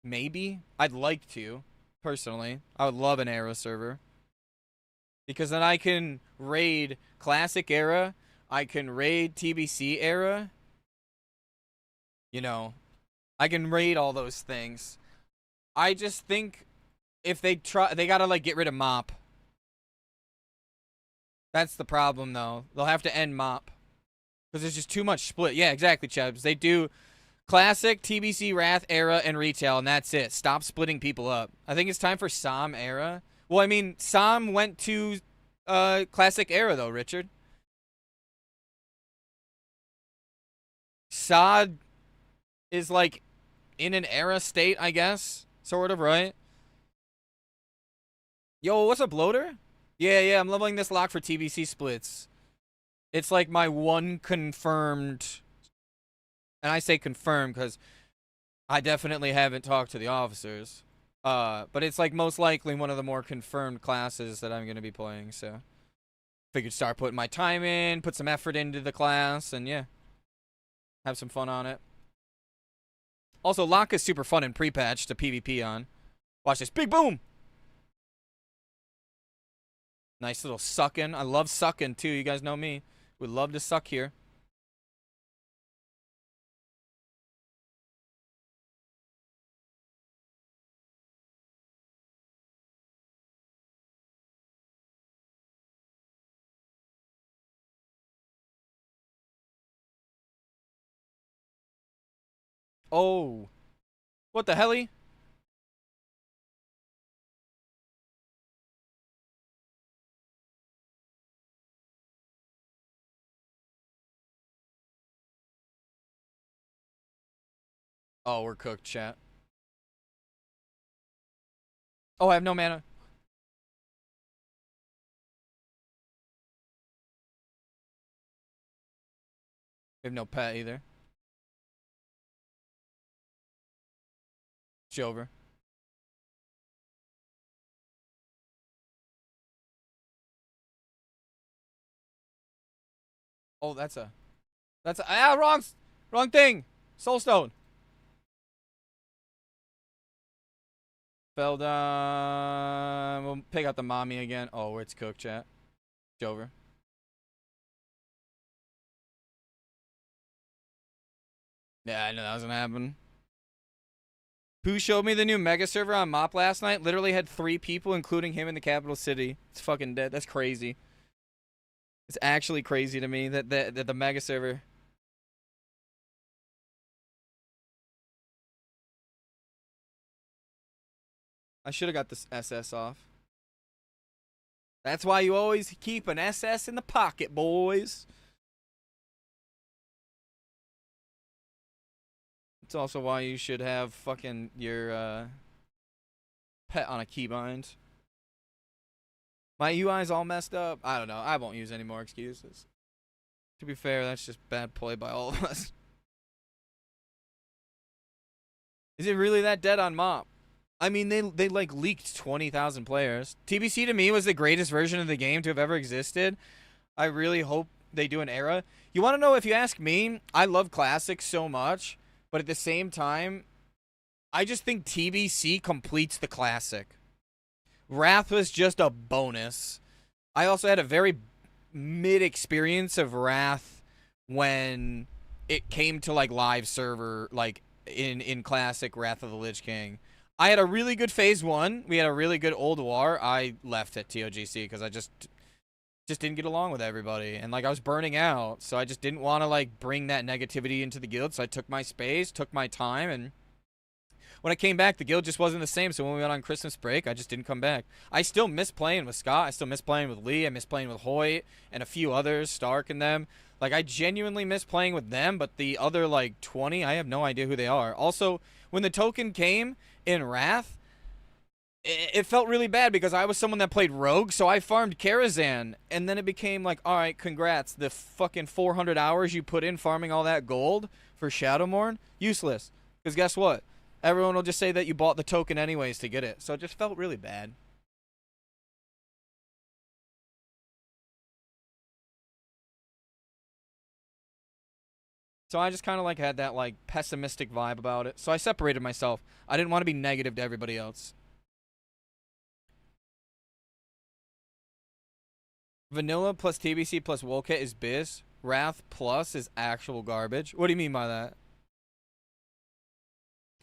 Maybe. I'd like to, personally. I would love an era server. Because then I can raid classic era. I can raid TBC era. You know, I can raid all those things. I just think if they try, they gotta, like, get rid of MOP. That's the problem, though. They'll have to end MOP. Because there's just too much split. Yeah, exactly, Chubbs. They do classic, TBC, Wrath, era, and retail, and that's it. Stop splitting people up. I think it's time for SOM era. Well, I mean, SOM went to classic era, though, Richard. SOD is, like, in an era state, I guess. Sort of, right? Yo, what's up, Bloater? Yeah, I'm leveling this lock for TBC splits. It's like my one confirmed... And I say confirmed because I definitely haven't talked to the officers. But it's like most likely one of the more confirmed classes that I'm going to be playing, so... Figured start putting my time in, put some effort into the class, and yeah. Have some fun on it. Also, lock is super fun in pre-patch to PvP on. Watch this. Big boom! Nice little sucking. I love sucking, too. You guys know me. We love to suck here. Oh. What the helly? Oh, we're cooked, chat. Oh, I have no mana. We have no pet either. It's over. Oh, that's a wrong thing. Soulstone. Fell down. We'll pick out the mommy again. Oh, it's cooked, chat. It's over. Yeah, I know that was gonna happen. Who showed me the new mega server on MOP last night? Literally had 3 people, including him, in the capital city. It's fucking dead. That's crazy. It's actually crazy to me that the mega server. I should have got this SS off. That's why you always keep an SS in the pocket, boys. It's also why you should have fucking your pet on a keybind. My UI's all messed up. I don't know. I won't use any more excuses. To be fair, that's just bad play by all of us. Is it really that dead on MOP? I mean, they like leaked 20,000 players. TBC to me was the greatest version of the game to have ever existed. I really hope they do an era. You want to know, if you ask me, I love Classic so much, but at the same time, I just think TBC completes the classic. Wrath was just a bonus. I also had a very mid experience of Wrath when it came to like live server, like in classic Wrath of the Lich King. I had a really good phase 1. We had a really good old war. I left at TOGC because I just didn't get along with everybody, and like I was burning out, so I just didn't want to like bring that negativity into the guild. So I took my space, took my time, and when I came back, the guild just wasn't the same. So when we went on Christmas break, I just didn't come back. I still miss playing with Scott. I still miss playing with Lee. I miss playing with Hoyt and a few others, Stark and them. Like, I genuinely miss playing with them, but the other, like, 20, I have no idea who they are. Also, when the token came in Wrath, it felt really bad because I was someone that played Rogue, so I farmed Karazhan, and then it became like, all right, congrats. The fucking 400 hours you put in farming all that gold for Shadowmourne, useless. Because guess what? Everyone will just say that you bought the token anyways to get it. So it just felt really bad. So I just kind of like had that like pessimistic vibe about it. So I separated myself. I didn't want to be negative to everybody else. Vanilla plus TBC plus Wolkit is biz. Wrath plus is actual garbage. What do you mean by that?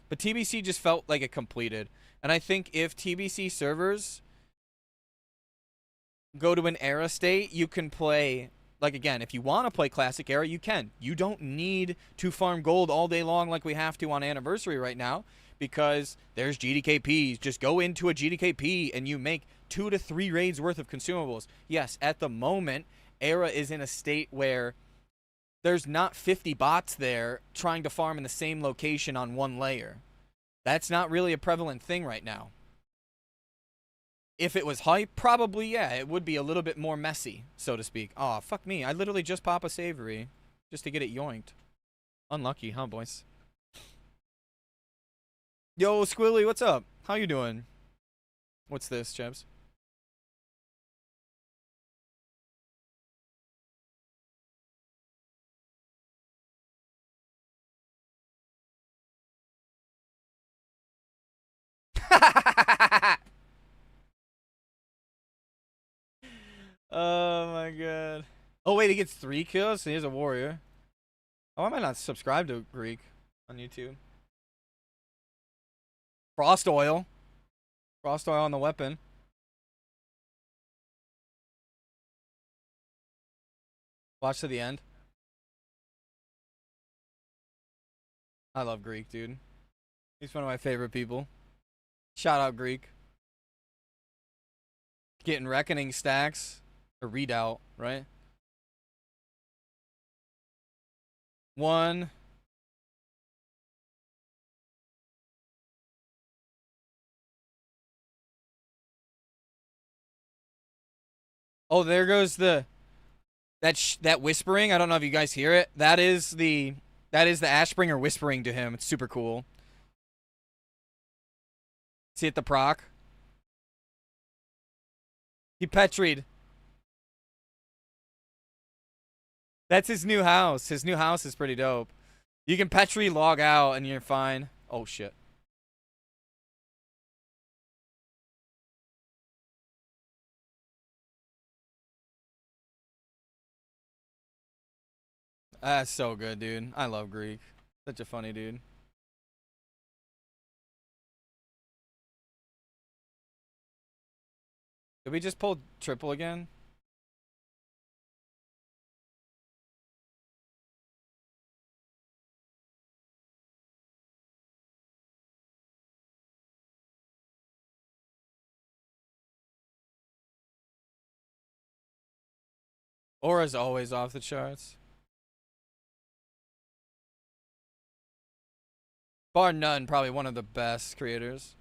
But TBC just felt like it completed. And I think if TBC servers go to an era state, you can play, like, again, if you want to play classic era, you can. You don't need to farm gold all day long like we have to on anniversary right now, because there's GDKPs. Just go into a GDKP and you make 2 to 3 raids worth of consumables. Yes, at the moment, era is in a state where there's not 50 bots there trying to farm in the same location on one layer. That's not really a prevalent thing right now. If it was hype, probably, yeah, it would be a little bit more messy, so to speak. Aw, fuck me. I literally just pop a savory just to get it yoinked. Unlucky, huh, boys? Yo, Squilly, what's up? How you doing? What's this, Chebs? Oh my god. Oh wait, he gets 3 kills? So he's a warrior. Oh, why am I not subscribed to Greek on YouTube? Frost oil. Frost oil on the weapon. Watch to the end. I love Greek, dude. He's one of my favorite people. Shout out Greek. Getting reckoning stacks. Or readout, right? 1. Oh, there goes the that whispering. I don't know if you guys hear it. That is the Ashbringer whispering to him. It's super cool. See it, the proc. He petried. That's his new house. His new house is pretty dope. You can petri log out and you're fine. Oh shit. That's so good, dude. I love Greek. Such a funny dude. Did we just pull triple again? Aura's always off the charts. Bar none, probably one of the best creators.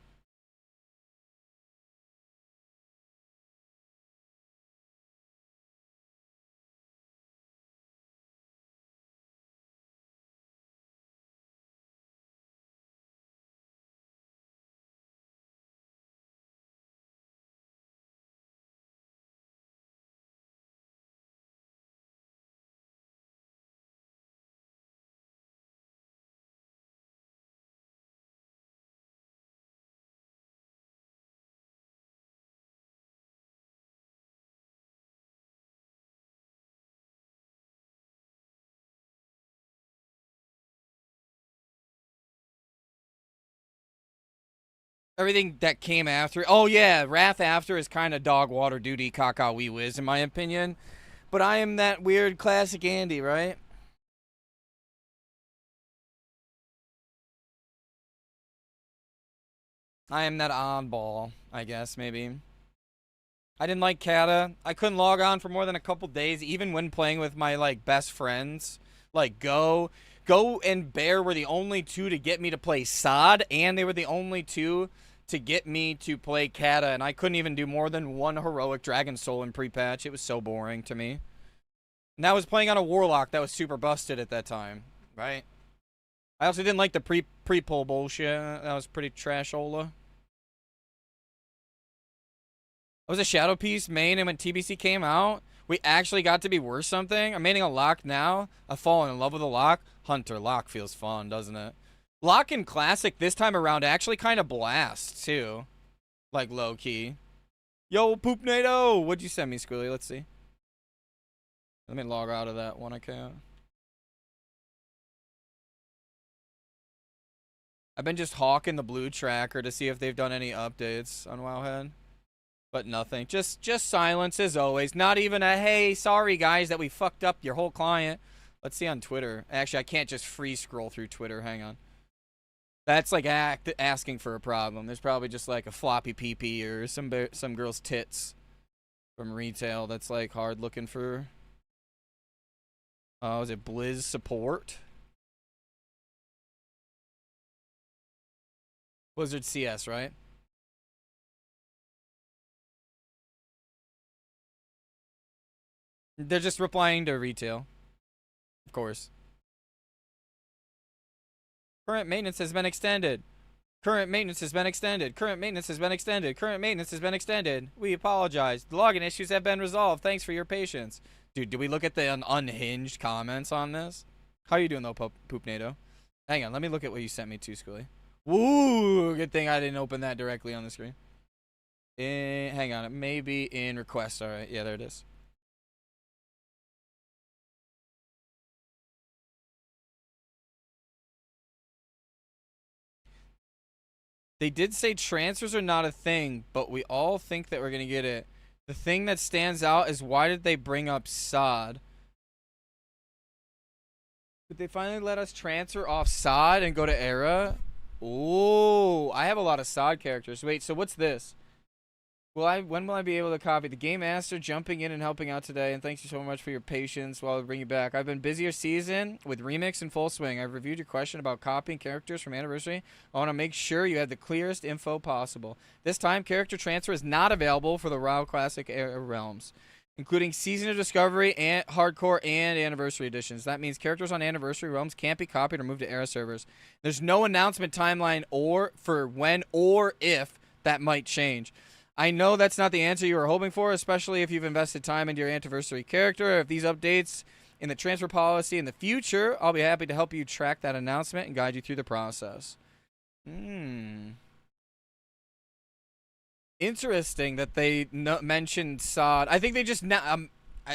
Everything that came after. Oh, yeah. Wrath After is kind of dog water duty caca wee whiz, in my opinion. But I am that weird classic Andy, right? I am that oddball, I guess, maybe. I didn't like Kata. I couldn't log on for more than a couple days, even when playing with my, like, best friends. Like, Go and Bear were the only two to get me to play Sod, and they were the only two to get me to play Kata, and I couldn't even do more than one heroic Dragon Soul in pre-patch. It was so boring to me. And I was playing on a Warlock that was super busted at that time, right? I also didn't like the pre-pull bullshit. That was pretty trashola. I was a Shadow Piece main, and when TBC came out, we actually got to be worth something. I'm maining a Lock now. I've fallen in love with a Lock. Hunter, Lock feels fun, doesn't it? Lock in Classic this time around actually kind of blasts, too. Like, low-key. Yo, Poopnado! What'd you send me, Squilly? Let's see. Let me log out of that one account. I've been just hawking the blue tracker to see if they've done any updates on Wowhead. But nothing. Just silence as always. Not even a, hey, sorry guys that we fucked up your whole client. Let's see on Twitter. Actually, I can't just free scroll through Twitter. Hang on. That's like asking for a problem. There's probably just like a floppy PP or some girl's tits from retail that's like hard looking for. Oh, is it Blizz support? Blizzard CS, right? They're just replying to retail. Of course. Current maintenance has been extended. Current maintenance has been extended. Current maintenance has been extended. Current maintenance has been extended. We apologize. The login issues have been resolved. Thanks for your patience. Dude, did we look at the unhinged comments on this? How you doing, though, Poopnado? Hang on, let me look at what you sent me to, Schooly. Woo! Good thing I didn't open that directly on the screen. Hang on, it may be in request. All right, yeah, there it is. They did say transfers are not a thing, but we all think that we're going to get it. The thing that stands out is why did they bring up Sod? Did they finally let us transfer off Sod and go to Era? Oh, I have a lot of Sod characters. Wait, so what's this? When will I be able to copy? The Game Master jumping in and helping out today, and thanks you so much for your patience while I bring you back. I've been busier season with Remix in full swing. I've reviewed your question about copying characters from Anniversary. I want to make sure you have the clearest info possible. This time, character transfer is not available for the WoW Classic realms, including Season of Discovery, and Hardcore, and Anniversary editions. That means characters on Anniversary realms can't be copied or moved to Era servers. There's no announcement timeline or for when or if that might change. I know that's not the answer you were hoping for, especially if you've invested time into your Anniversary character. If these updates in the transfer policy in the future, I'll be happy to help you track that announcement and guide you through the process. Interesting that they mentioned Sod. I think they just I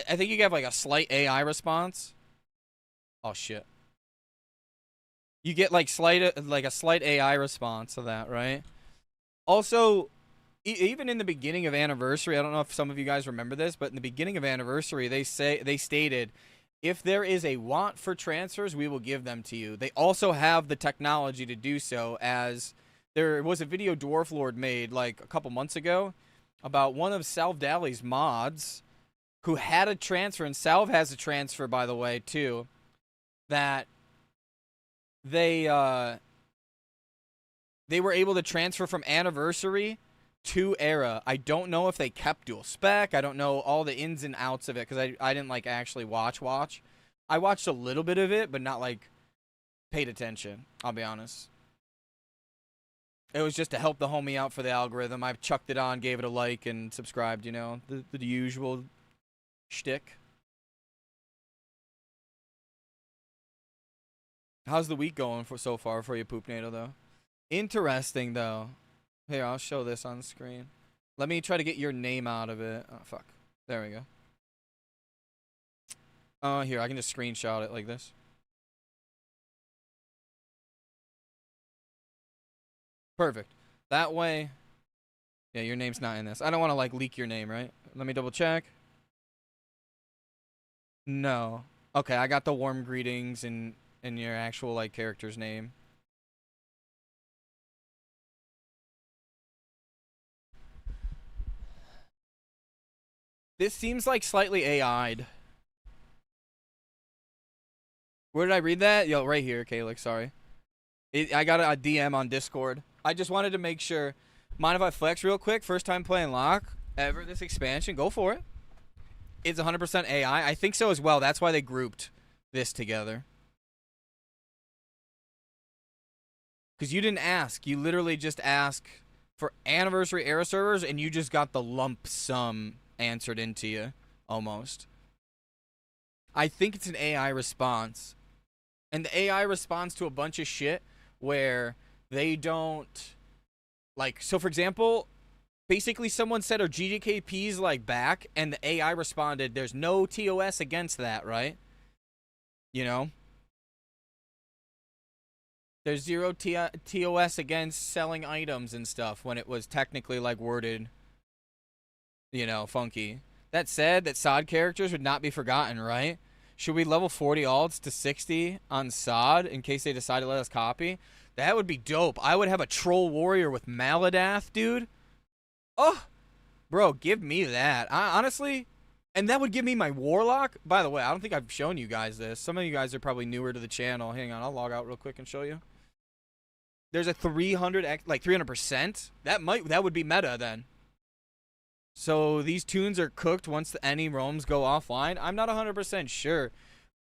think you have like a slight AI response. Oh shit. You get like a slight AI response to that, right? Also, even in the beginning of Anniversary, I don't know if some of you guys remember this, but in the beginning of Anniversary, they stated, if there is a want for transfers, we will give them to you. They also have the technology to do so, as there was a video Dwarf Lord made like a couple months ago about one of Salve Daly's mods who had a transfer, and Salve has a transfer, by the way, too, that they were able to transfer from Anniversary to Era. I don't know if they kept dual spec. I don't know all the ins and outs of it because I didn't like actually watch. I watched a little bit of it, but not like paid attention. I'll be honest. It was just to help the homie out for the algorithm. I chucked it on, gave it a like, and subscribed. You know, the usual shtick. How's the week going so far for you, Poopnado, though? Interesting, though. Here, I'll show this on screen. Let me try to get your name out of it. Oh, fuck. There we go. Oh, here, I can just screenshot it like this. Perfect. That way. Yeah, your name's not in this. I don't want to, like, leak your name, right? Let me double check. No. Okay, I got the warm greetings and your actual, like, character's name. This seems like slightly AI'd. Where did I read that? Yo, right here, Kalix, sorry. I got a DM on Discord. I just wanted to make sure. Mind if I flex real quick? First time playing Lock ever this expansion. Go for it. It's 100% AI. I think so as well. That's why they grouped this together. Because you didn't ask. You literally just asked for Anniversary Era servers, and you just got the lump sum answered into you, almost. I think it's an AI response. And the AI responds to a bunch of shit where they don't... Like, so for example, basically someone said, are GGKPs, like, back? And the AI responded, there's no TOS against that, right? You know? There's zero TOS against selling items and stuff when it was technically, like, worded, you know, funky. That said, that SOD characters would not be forgotten, right? Should we level 40 alts to 60 on SOD in case they decide to let us copy? That would be dope. I would have a troll warrior with Maladath, dude. Oh, bro, give me that. Honestly, and that would give me my warlock. By the way, I don't think I've shown you guys this. Some of you guys are probably newer to the channel. Hang on, I'll log out real quick and show you. There's a 300%. That would be meta then. So these tunes are cooked once the Anni roams go offline. I'm not 100% sure.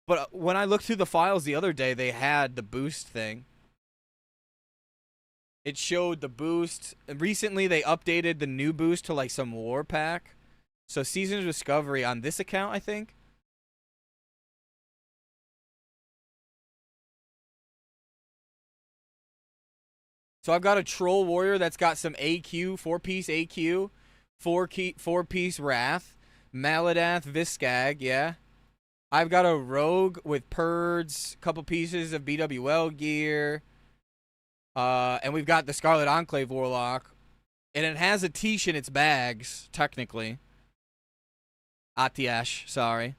But when I looked through the files the other day, they had the boost thing. It showed the boost. Recently, they updated the new boost to, like, some war pack. So Season of Discovery on this account, I think. So I've got a troll warrior that's got some AQ, 4-piece AQ, 4-piece Wrath, Maladath, Viscag, yeah. I've got a rogue with Purds, couple pieces of BWL gear, and we've got the Scarlet Enclave Warlock, and it has a Tish in its bags, technically. Atiash, sorry.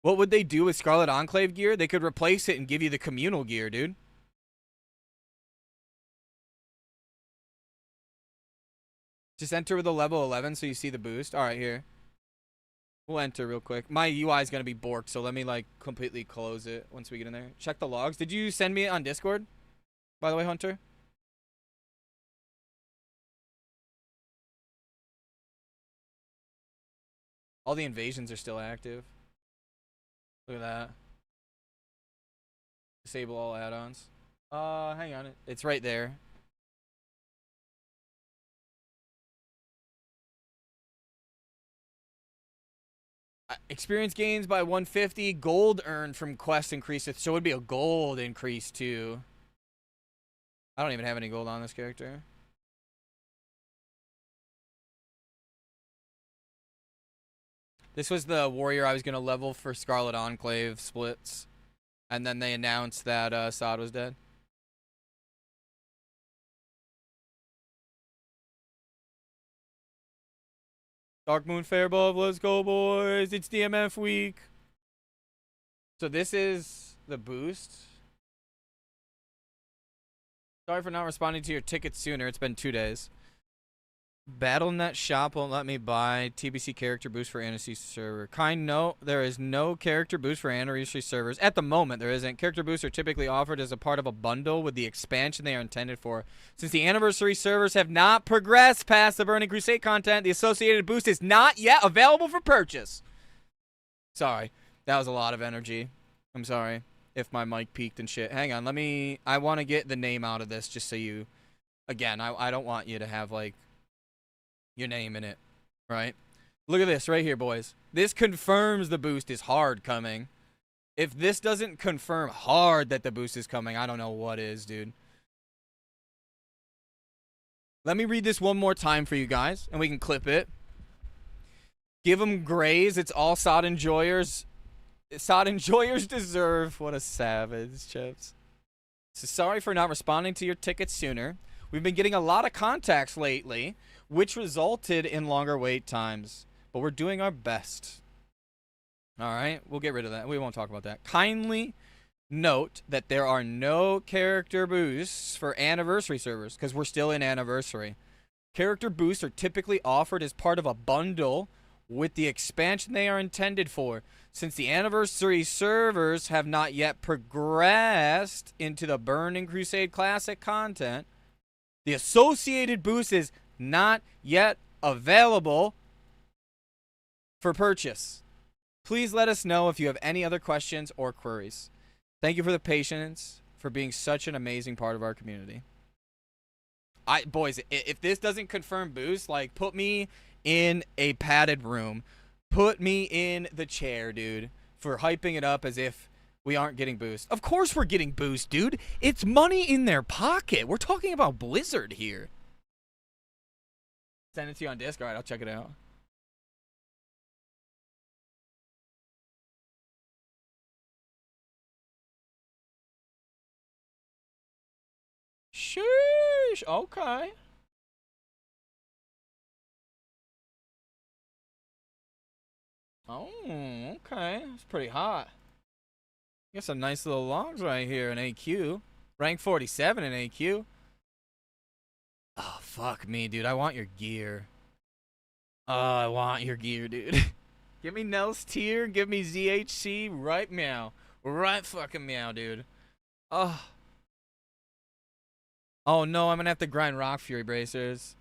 What would they do with Scarlet Enclave gear? They could replace it and give you the communal gear, dude. Just enter with a level 11 so you see the boost. All right, here. We'll enter real quick. My UI is going to be borked, so let me, like, completely close it once we get in there. Check the logs. Did you send me it on Discord, by the way, Hunter? All the invasions are still active. Look at that. Disable all add-ons. Hang on. It's right there. Experience gains by 150. Gold earned from quest increases. So it would be a gold increase too. I don't even have any gold on this character. This was the warrior I was going to level for Scarlet Enclave splits. And then they announced that Sod was dead. Dark Moon Fairbulb, let's go, boys. It's DMF week. So this is the boost. Sorry for not responding to your ticket sooner. It's been 2 days. BattleNet shop won't let me buy TBC character boost for Anniversary server. Kind note, there is no character boost for Anniversary servers. At the moment, there isn't. Character boosts are typically offered as a part of a bundle with the expansion they are intended for. Since the Anniversary servers have not progressed past the Burning Crusade content, the associated boost is not yet available for purchase. Sorry. That was a lot of energy. I'm sorry if my mic peaked and shit. Hang on. I want to get the name out of this just so you... Again, I don't want you to have, like, your name in it, right? Look at this right here, boys. This confirms the boost is hard coming. If this doesn't confirm hard that the boost is coming, I don't know what is, dude. Let me read this one more time for you guys, and we can clip it. Give them grays. It's all SOD enjoyers. SOD enjoyers deserve. What a savage, Chips. So sorry for not responding to your tickets sooner. We've been getting a lot of contacts lately, which resulted in longer wait times. But we're doing our best. All right, we'll get rid of that. We won't talk about that. Kindly note that there are no character boosts for anniversary servers because we're still in anniversary. Character boosts are typically offered as part of a bundle with the expansion they are intended for. Since the anniversary servers have not yet progressed into the Burning Crusade Classic content, the associated boost is not yet available for purchase. Please let us know if you have any other questions or queries. Thank you for the patience, for being such an amazing part of our community. Boys, if this doesn't confirm boost, like, put me in a padded room. Put me in the chair, dude, for hyping it up as if we aren't getting boost. Of course we're getting boost, dude. It's money in their pocket. We're talking about Blizzard here. Send it to you on Disc. All right, I'll check it out. Sheesh. Okay. Oh, okay. It's pretty hot. Got some nice little logs right here in AQ. Rank 47 in AQ. Oh, fuck me, dude. I want your gear. Oh, I want your gear, dude. Give me Nels tier. Give me ZHC. Right meow. Right fucking meow, dude. Oh. Oh, no. I'm going to have to grind Rock Fury Bracers.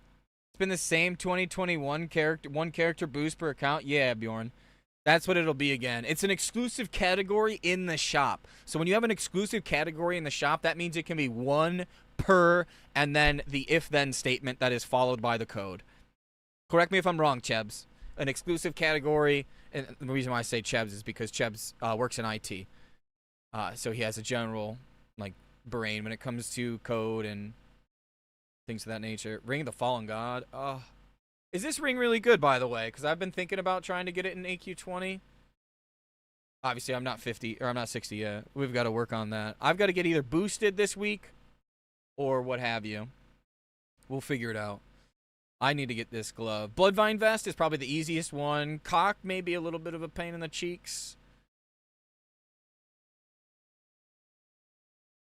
It's been the same 2021 one character boost per account. Yeah, Bjorn. That's what it'll be again. It's an exclusive category in the shop. So when you have an exclusive category in the shop, that means it can be one per and then the if-then statement that is followed by the code. Correct me if I'm wrong, Chebs. An exclusive category, and the reason why I say Chebs is because Chebs works in IT. So he has a general, like, brain when it comes to code and things of that nature. Ring of the Fallen God. Oh. Is this ring really good, by the way? Because I've been thinking about trying to get it in AQ20. Obviously, I'm not 50, or I'm not 60 yet. We've got to work on that. I've got to get either boosted this week or what have you. We'll figure it out. I need to get this glove. Bloodvine Vest is probably the easiest one. Cock may be a little bit of a pain in the cheeks.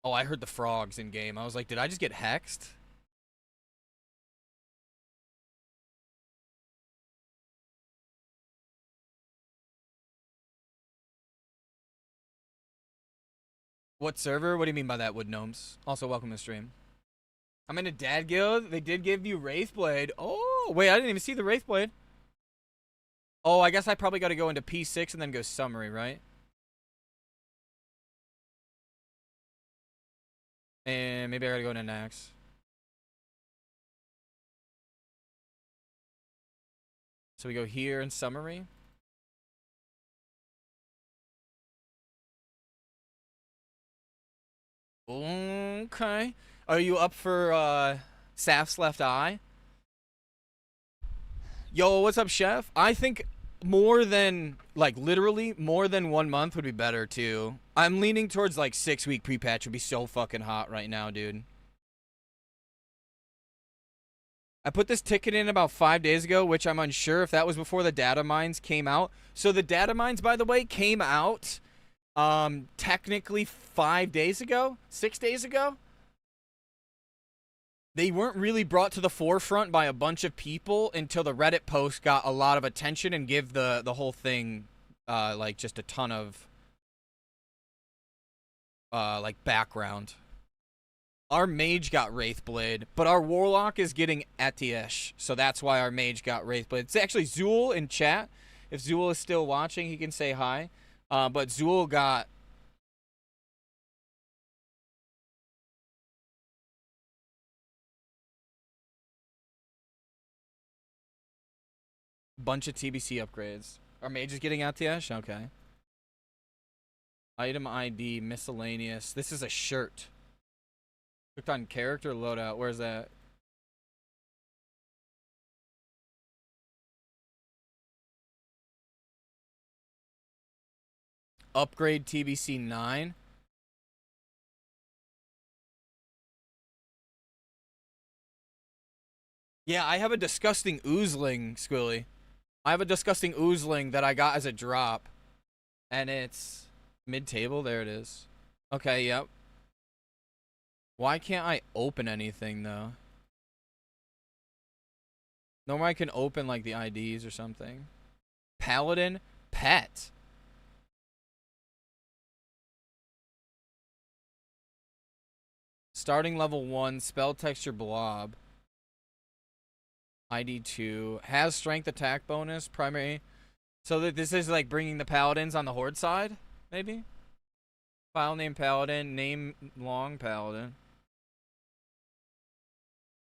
Oh, I heard the frogs in game. I was like, did I just get hexed? What server? What do you mean by that, Wood Gnomes? Also, welcome to the stream. I'm in a dad guild. They did give you Wraithblade. Oh, wait, I didn't even see the Wraithblade. Oh, I guess I probably got to go into P6 and then go summary, right? And maybe I got to go into Nax. So we go here in summary. Okay. Are you up for Saf's Left Eye? Yo, what's up, Chef? I think more than, like, literally more than 1 month would be better, too. I'm leaning towards, like, 6-week pre-patch would be so fucking hot right now, dude. I put this ticket in about 5 days ago, which I'm unsure if that was before the data mines came out. So the data mines, by the way, came out technically 5 days ago, 6 days ago. They weren't really brought to the forefront by a bunch of people until the Reddit post got a lot of attention and give the whole thing like just a ton of like background. Our mage got Wraithblade, but our warlock is getting Atiesh, so that's why our mage got Wraithblade. It's actually Zool in chat. If Zool is still watching, he can say hi. But Zool got a bunch of TBC upgrades. Our mage is getting Atiesh? Okay. Item ID, miscellaneous. This is a shirt. Clicked on character loadout. Where's that? Upgrade TBC 9. Yeah, I have a disgusting oozling, Squilly. I have a disgusting oozling that I got as a drop. And it's mid-table. There it is. Okay, yep. Why can't I open anything, though? Normally I can open, like, the IDs or something. Paladin pet. Starting level 1, spell texture blob. ID 2. Has strength attack bonus, primary. So that this is like bringing the paladins on the horde side, maybe? File name paladin, name long paladin.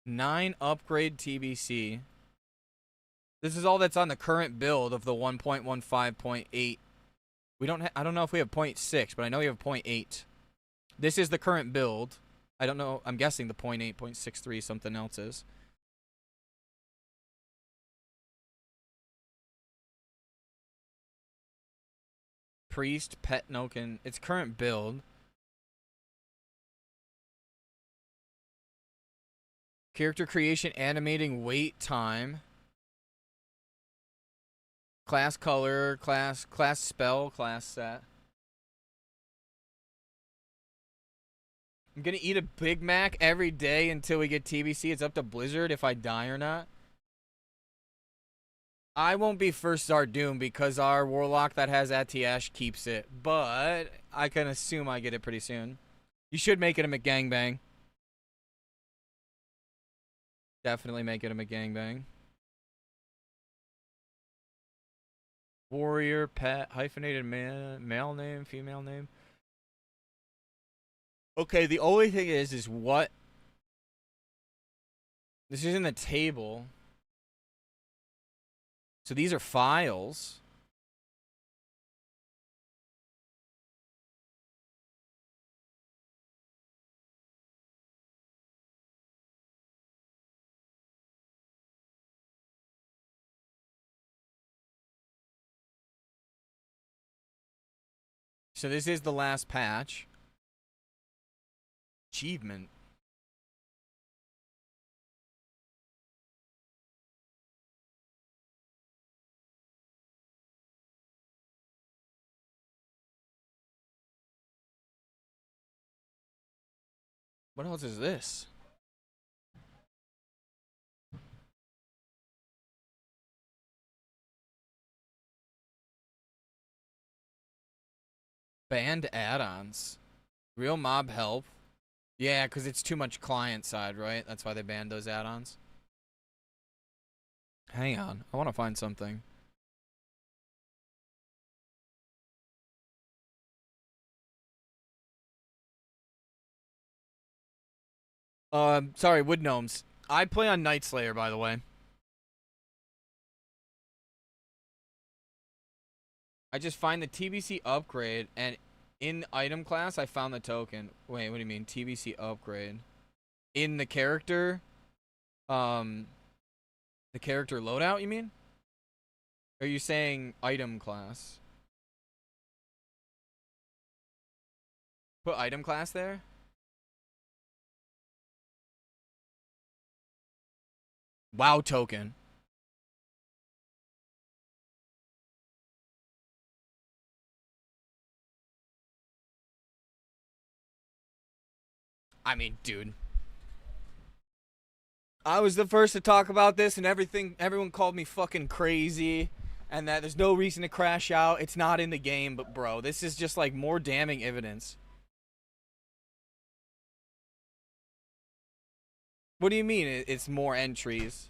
9 upgrade TBC. This is all that's on the current build of the 1.15.8. We don't I don't know if we have 0.6, but I know we have 0.8. This is the current build. I don't know. I'm guessing the 0.8, 0.63 something else is. Priest, pet Noken. Its current build. Character creation, animating, wait time. Class color, class spell, class set. I'm gonna eat a Big Mac every day until we get TBC. It's up to Blizzard if I die or not. I won't be first start Doom because our Warlock that has Atiash keeps it. But I can assume I get it pretty soon. You should make it a McGangbang. Definitely make it a McGangbang. Warrior, pet, hyphenated man, male name, female name. Okay, the only thing is what? This is in the table. So these are files. So this is the last patch. Achievement. What else is this? Banned add-ons. Real mob help. Yeah, because it's too much client side, right? That's why they banned those add-ons. Hang on. I want to find something. Sorry, Wood Gnomes. I play on Night Slayer, by the way. I just find the TBC upgrade, and in item class, I found the token. Wait, what do you mean? TBC upgrade. In the character, the character loadout, you mean? Or are you saying item class? Put item class there? WoW token. I mean, dude. I was the first to talk about this and everyone called me fucking crazy and that there's no reason to crash out. It's not in the game, but bro, this is just like more damning evidence. What do you mean it's more entries?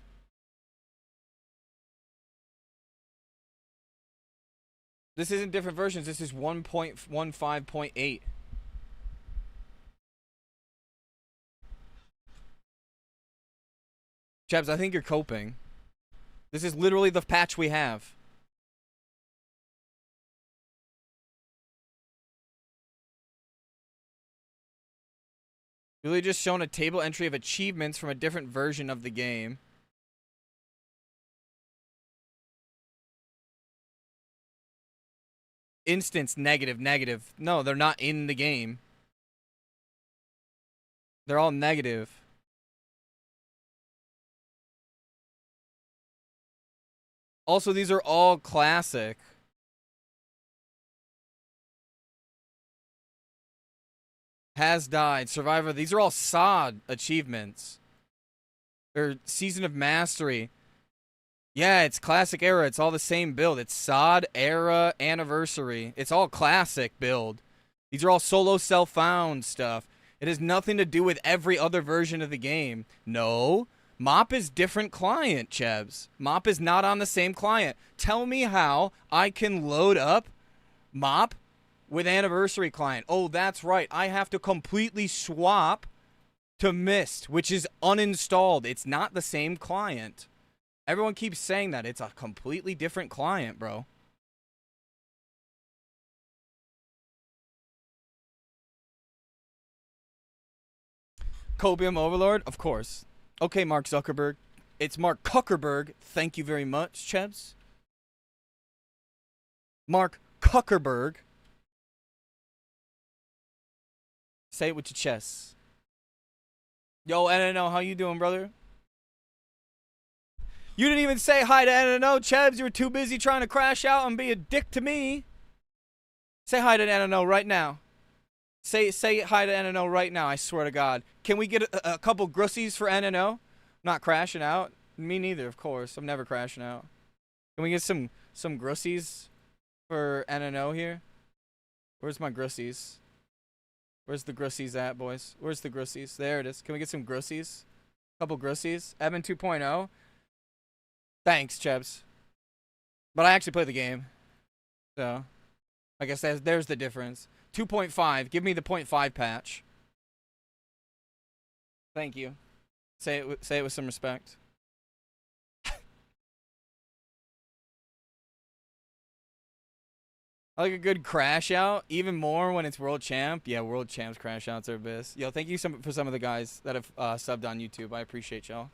This isn't different versions. This is 1.15.8. Jebs, I think you're coping. This is literally the patch we have. Really just shown a table entry of achievements from a different version of the game. Instance negative, negative. No, they're not in the game. They're all negative. Also, these are all classic. Has died. Survivor. These are all SOD achievements. Or Season of Mastery. Yeah, it's classic era. It's all the same build. It's SOD, era, anniversary. It's all classic build. These are all solo self-found stuff. It has nothing to do with every other version of the game. No. Mop is different client, Chebs. Mop is not on the same client. Tell me how I can load up Mop with anniversary client. Oh, that's right. I have to completely swap to Mist, which is uninstalled. It's not the same client. Everyone keeps saying that. It's a completely different client, bro. Copium Overlord? Of course. Okay, Mark Zuckerberg. It's Mark Zuckerberg. Thank you very much, Chebs. Mark Zuckerberg. Say it with your chest. Yo, NNO, how you doing, brother? You didn't even say hi to NNO, Chebs. You were too busy trying to crash out and be a dick to me. Say hi to NNO right now. Say hi to NNO right now, I swear to God. Can we get a couple grussies for NNO? Not crashing out. Me neither, of course. I'm never crashing out. Can we get some grussies for NNO here? Where's my grussies? Where's the grussies at, boys? Where's the grussies? There it is. Can we get some grussies? Couple grussies. Evan 2.0. Thanks, Chebs. But I actually play the game. So, I guess there's the difference. 2.5. Give me the 0.5 patch. Thank you. Say it with some respect. I like a good crash out, even more when it's world champ. Yeah, world champs crash outs are best. Yo, thank you for some of the guys that have subbed on YouTube. I appreciate y'all.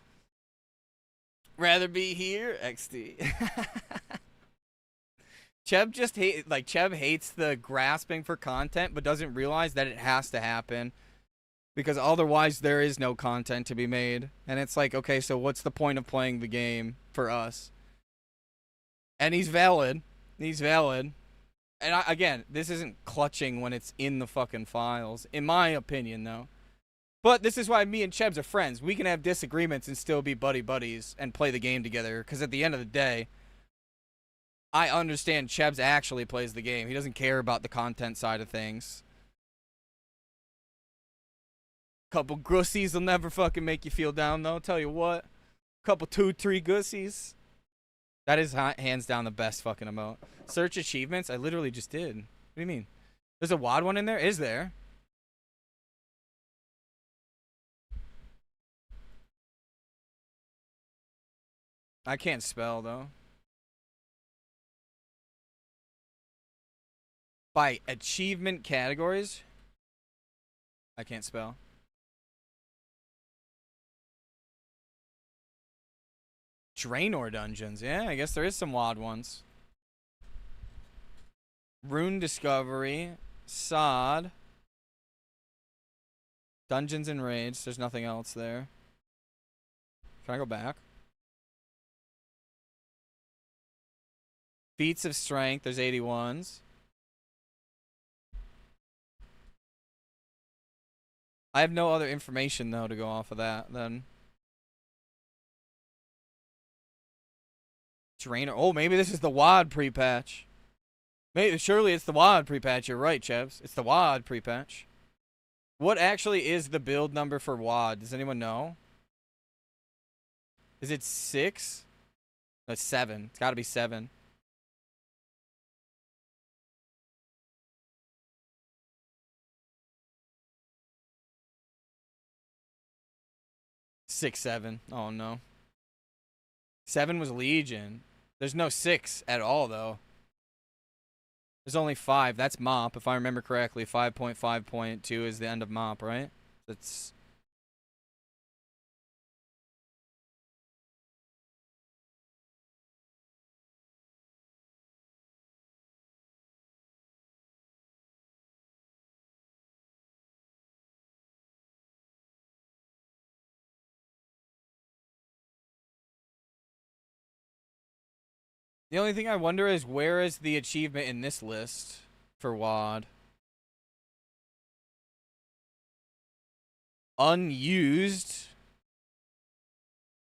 Rather be here, XD. Cheb hates the grasping for content, but doesn't realize that it has to happen because otherwise there is no content to be made. And it's like, okay, so what's the point of playing the game for us? And he's valid. He's valid. And again, this isn't clutching when it's in the fucking files, in my opinion, though. But this is why me and Chebs are friends. We can have disagreements and still be buddies and play the game together. Because at the end of the day, I understand Chebs actually plays the game. He doesn't care about the content side of things. Couple grussies will never fucking make you feel down, though. Tell you what. Couple 2-3 gussies. That is hands down the best fucking emote. Search achievements? I literally just did. What do you mean? There's a WOD one in there? Is there? I can't spell, though. By achievement categories? I can't spell. Draenor dungeons. Yeah, I guess there is some WOD ones. Rune Discovery. Sod. Dungeons and Raids. There's nothing else there. Can I go back? Feats of Strength. There's 81s. I have no other information, though, to go off of that, then. Draenor. Oh, maybe this is the WOD pre-patch. Surely it's the WOD pre-patch. You're right, Chebs. It's the WOD pre-patch. What actually is the build number for WOD? Does anyone know? Is it 6? That's 7. It's got to be 7. Six, 7. Oh, no. 7 was Legion. There's no 6 at all, though. There's only 5. That's MOP, if I remember correctly. 5.5.2 is the end of MOP, right? That's The only thing I wonder is where is the achievement in this list for WAD? Unused.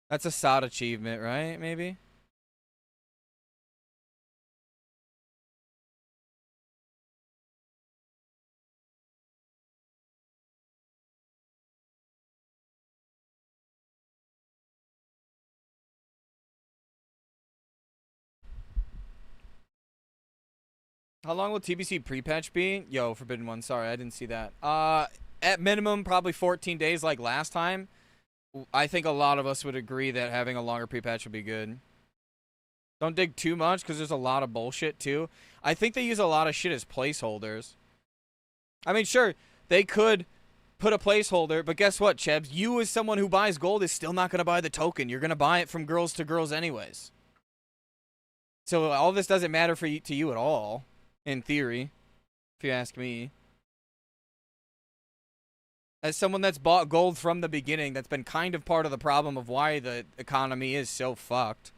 That's a SOD achievement, right? Maybe? How long will TBC pre-patch be? Yo, Forbidden One, sorry, I didn't see that. At minimum, probably 14 days like last time. I think a lot of us would agree that having a longer pre-patch would be good. Don't dig too much, because there's a lot of bullshit, too. I think they use a lot of shit as placeholders. I mean, sure, they could put a placeholder, but guess what, Chebs? You as someone who buys gold is still not going to buy the token. You're going to buy it from girls to girls anyways. So all this doesn't matter for you, to you at all, in theory, if you ask me. As someone that's bought gold from the beginning, that's been kind of part of the problem of why the economy is so fucked.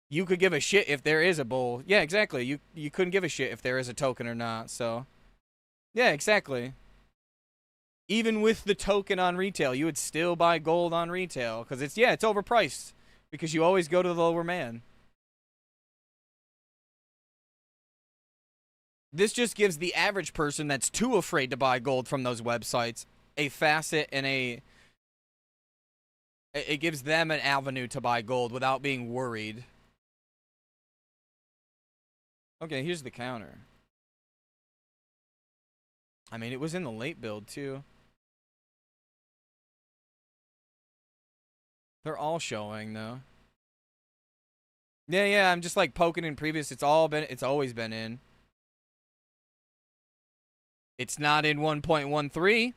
You could give a shit if there is a bull. Yeah, exactly. You couldn't give a shit if there is a token or not, so. Yeah, exactly. Even with the token on retail, you would still buy gold on retail. Because it's overpriced. Because you always go to the lower man. This just gives the average person that's too afraid to buy gold from those websites a facet and it gives them an avenue to buy gold without being worried. Okay, here's the counter. I mean, it was in the late build, too. They're all showing, though. Yeah, I'm just, like, poking in previous. It's always been in. It's not in 1.13.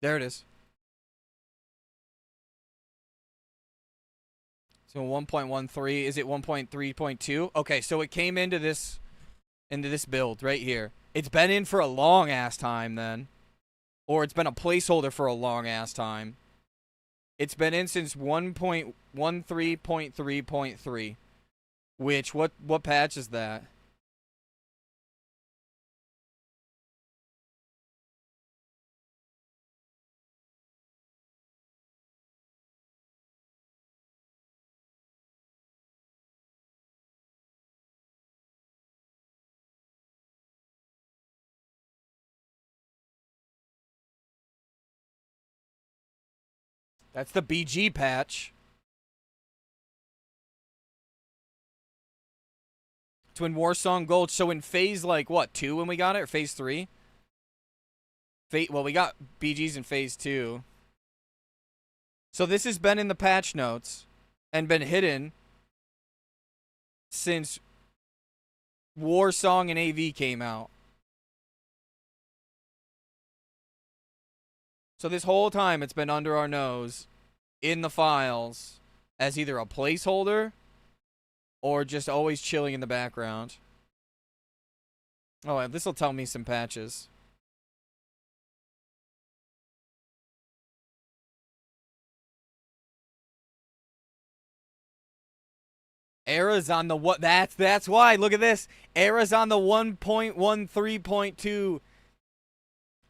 There it is. So 1.13, is it 1.3.2? Okay, so it came into this build right here. It's been in for a long ass time then. Or it's been a placeholder for a long ass time. It's been in since 1.13.3.3. Which what patch is that? That's the BG patch. Twin War Song Gold. So in phase, like, what, 2 when we got it? Or phase 3? Well, we got BGs in phase 2. So this has been in the patch notes and been hidden since War Song and AV came out. So this whole time it's been under our nose in the files as either a placeholder or just always chilling in the background. Oh, this will tell me some patches. Era's on the what? That's why. Look at this. Era's on the 1.13.2.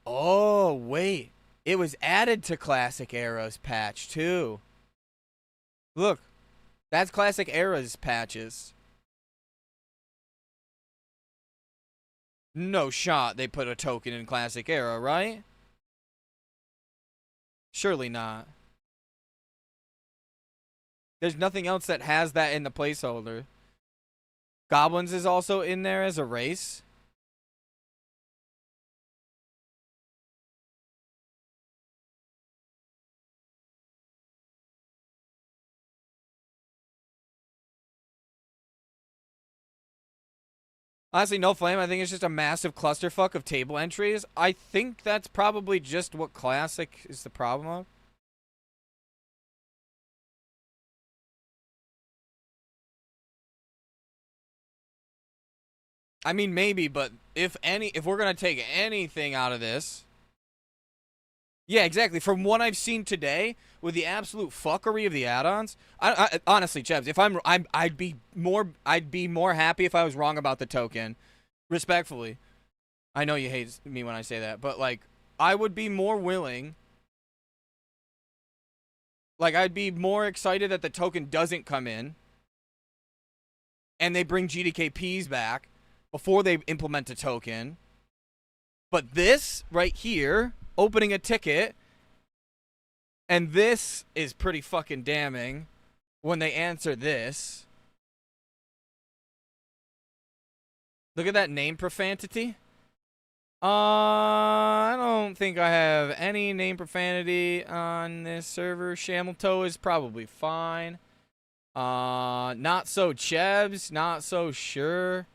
Oh, wait. It was added to Classic Era's patch, too. Look. That's Classic Era's patches. No shot they put a token in Classic Era, right? Surely not. There's nothing else that has that in the placeholder. Goblins is also in there as a race. Honestly, no flame. I think it's just a massive clusterfuck of table entries. I think that's probably just what Classic is the problem of. I mean, maybe, but if we're gonna take anything out of this, yeah, exactly. From what I've seen today, with the absolute fuckery of the add-ons, honestly, Chebs, if I'd be more happy if I was wrong about the token. Respectfully, I know you hate me when I say that, but like, I would be more willing. Like, I'd be more excited that the token doesn't come in, and they bring GDKPs back before they implement a token. But this right here, opening a ticket, and this is pretty fucking damning when they answer this. Look at that name profanity. I don't think I have any name profanity on this server. Shameltoe is probably fine. Not so Chebs, not so sure.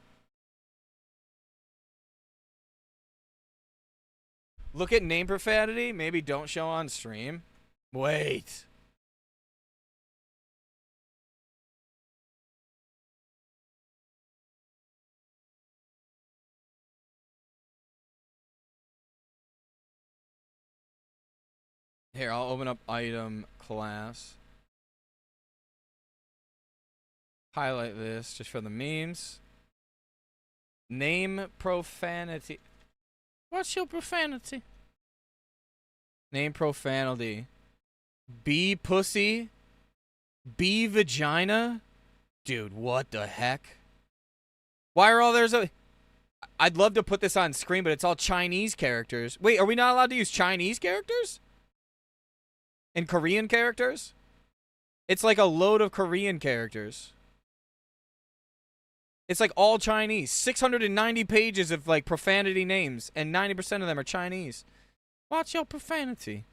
Look at name profanity. Maybe don't show on stream. Wait. Here, I'll open up item class. Highlight this just for the memes. Name profanity. What's your profanity? Name profanity. B pussy. B vagina. Dude, what the heck? Why are all there's a... I'd love to put this on screen, but it's all Chinese characters. Wait, are we not allowed to use Chinese characters? And Korean characters? It's like a load of Korean characters. It's like all Chinese. 690 pages of like profanity names, and 90% of them are Chinese. Watch your profanity.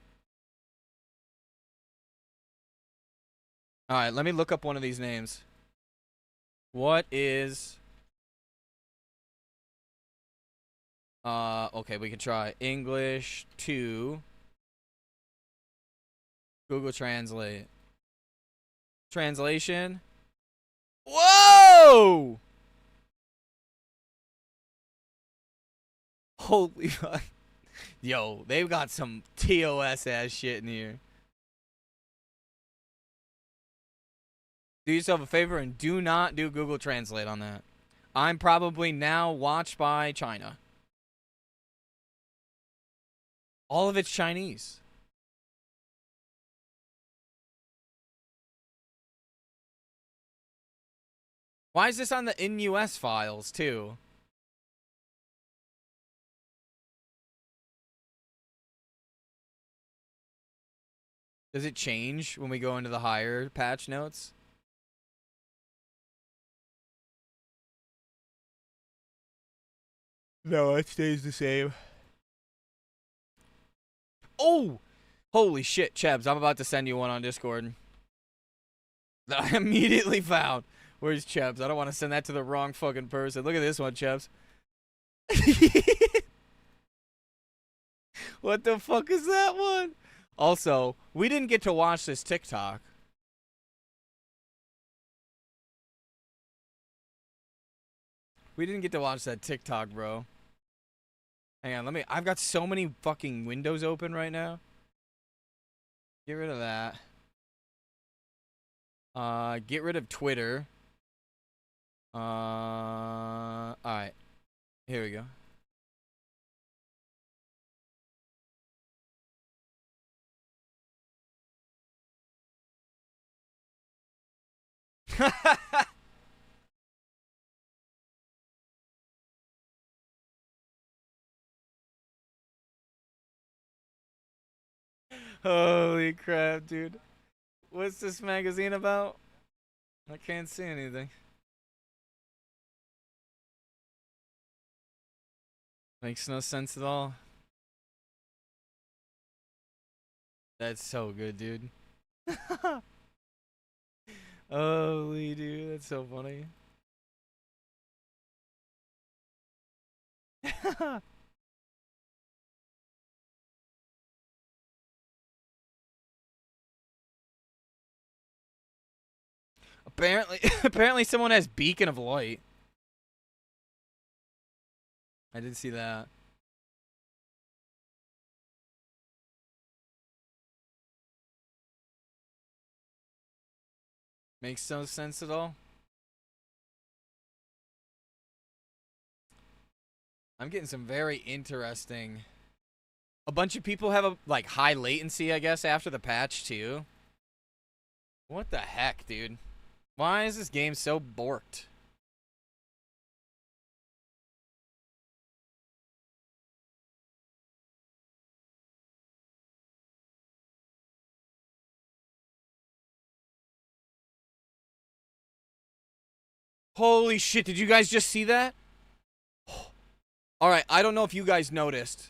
Alright, let me look up one of these names. What is... okay, we can try English to Google Translate. Translation. Whoa! Holy fuck. Yo, they've got some TOS ass shit in here. Do yourself a favor and do not do Google Translate on that. I'm probably now watched by China. All of it's Chinese. Why is this on the in-US files, too? Does it change when we go into the higher patch notes? No, it stays the same. Oh! Holy shit, Chebs, I'm about to send you one on Discord that I immediately found. Where's Chebs? I don't want to send that to the wrong fucking person. Look at this one, Chebs. What the fuck is that one? Also, we didn't get to watch this TikTok. We didn't get to watch that TikTok, bro. Hang on, I've got so many fucking windows open right now. Get rid of that. Get rid of Twitter. Alright. Here we go. Holy crap, dude. What's this magazine about? I can't see anything. Makes no sense at all. That's so good, dude. Holy dude, that's so funny. Apparently someone has Beacon of Light. I did see that. Makes no sense at all. I'm getting some very interesting. A bunch of people have a like high latency, I guess, after the patch too. What the heck, dude? Why is this game so borked? Holy shit, did you guys just see that? Alright, I don't know if you guys noticed.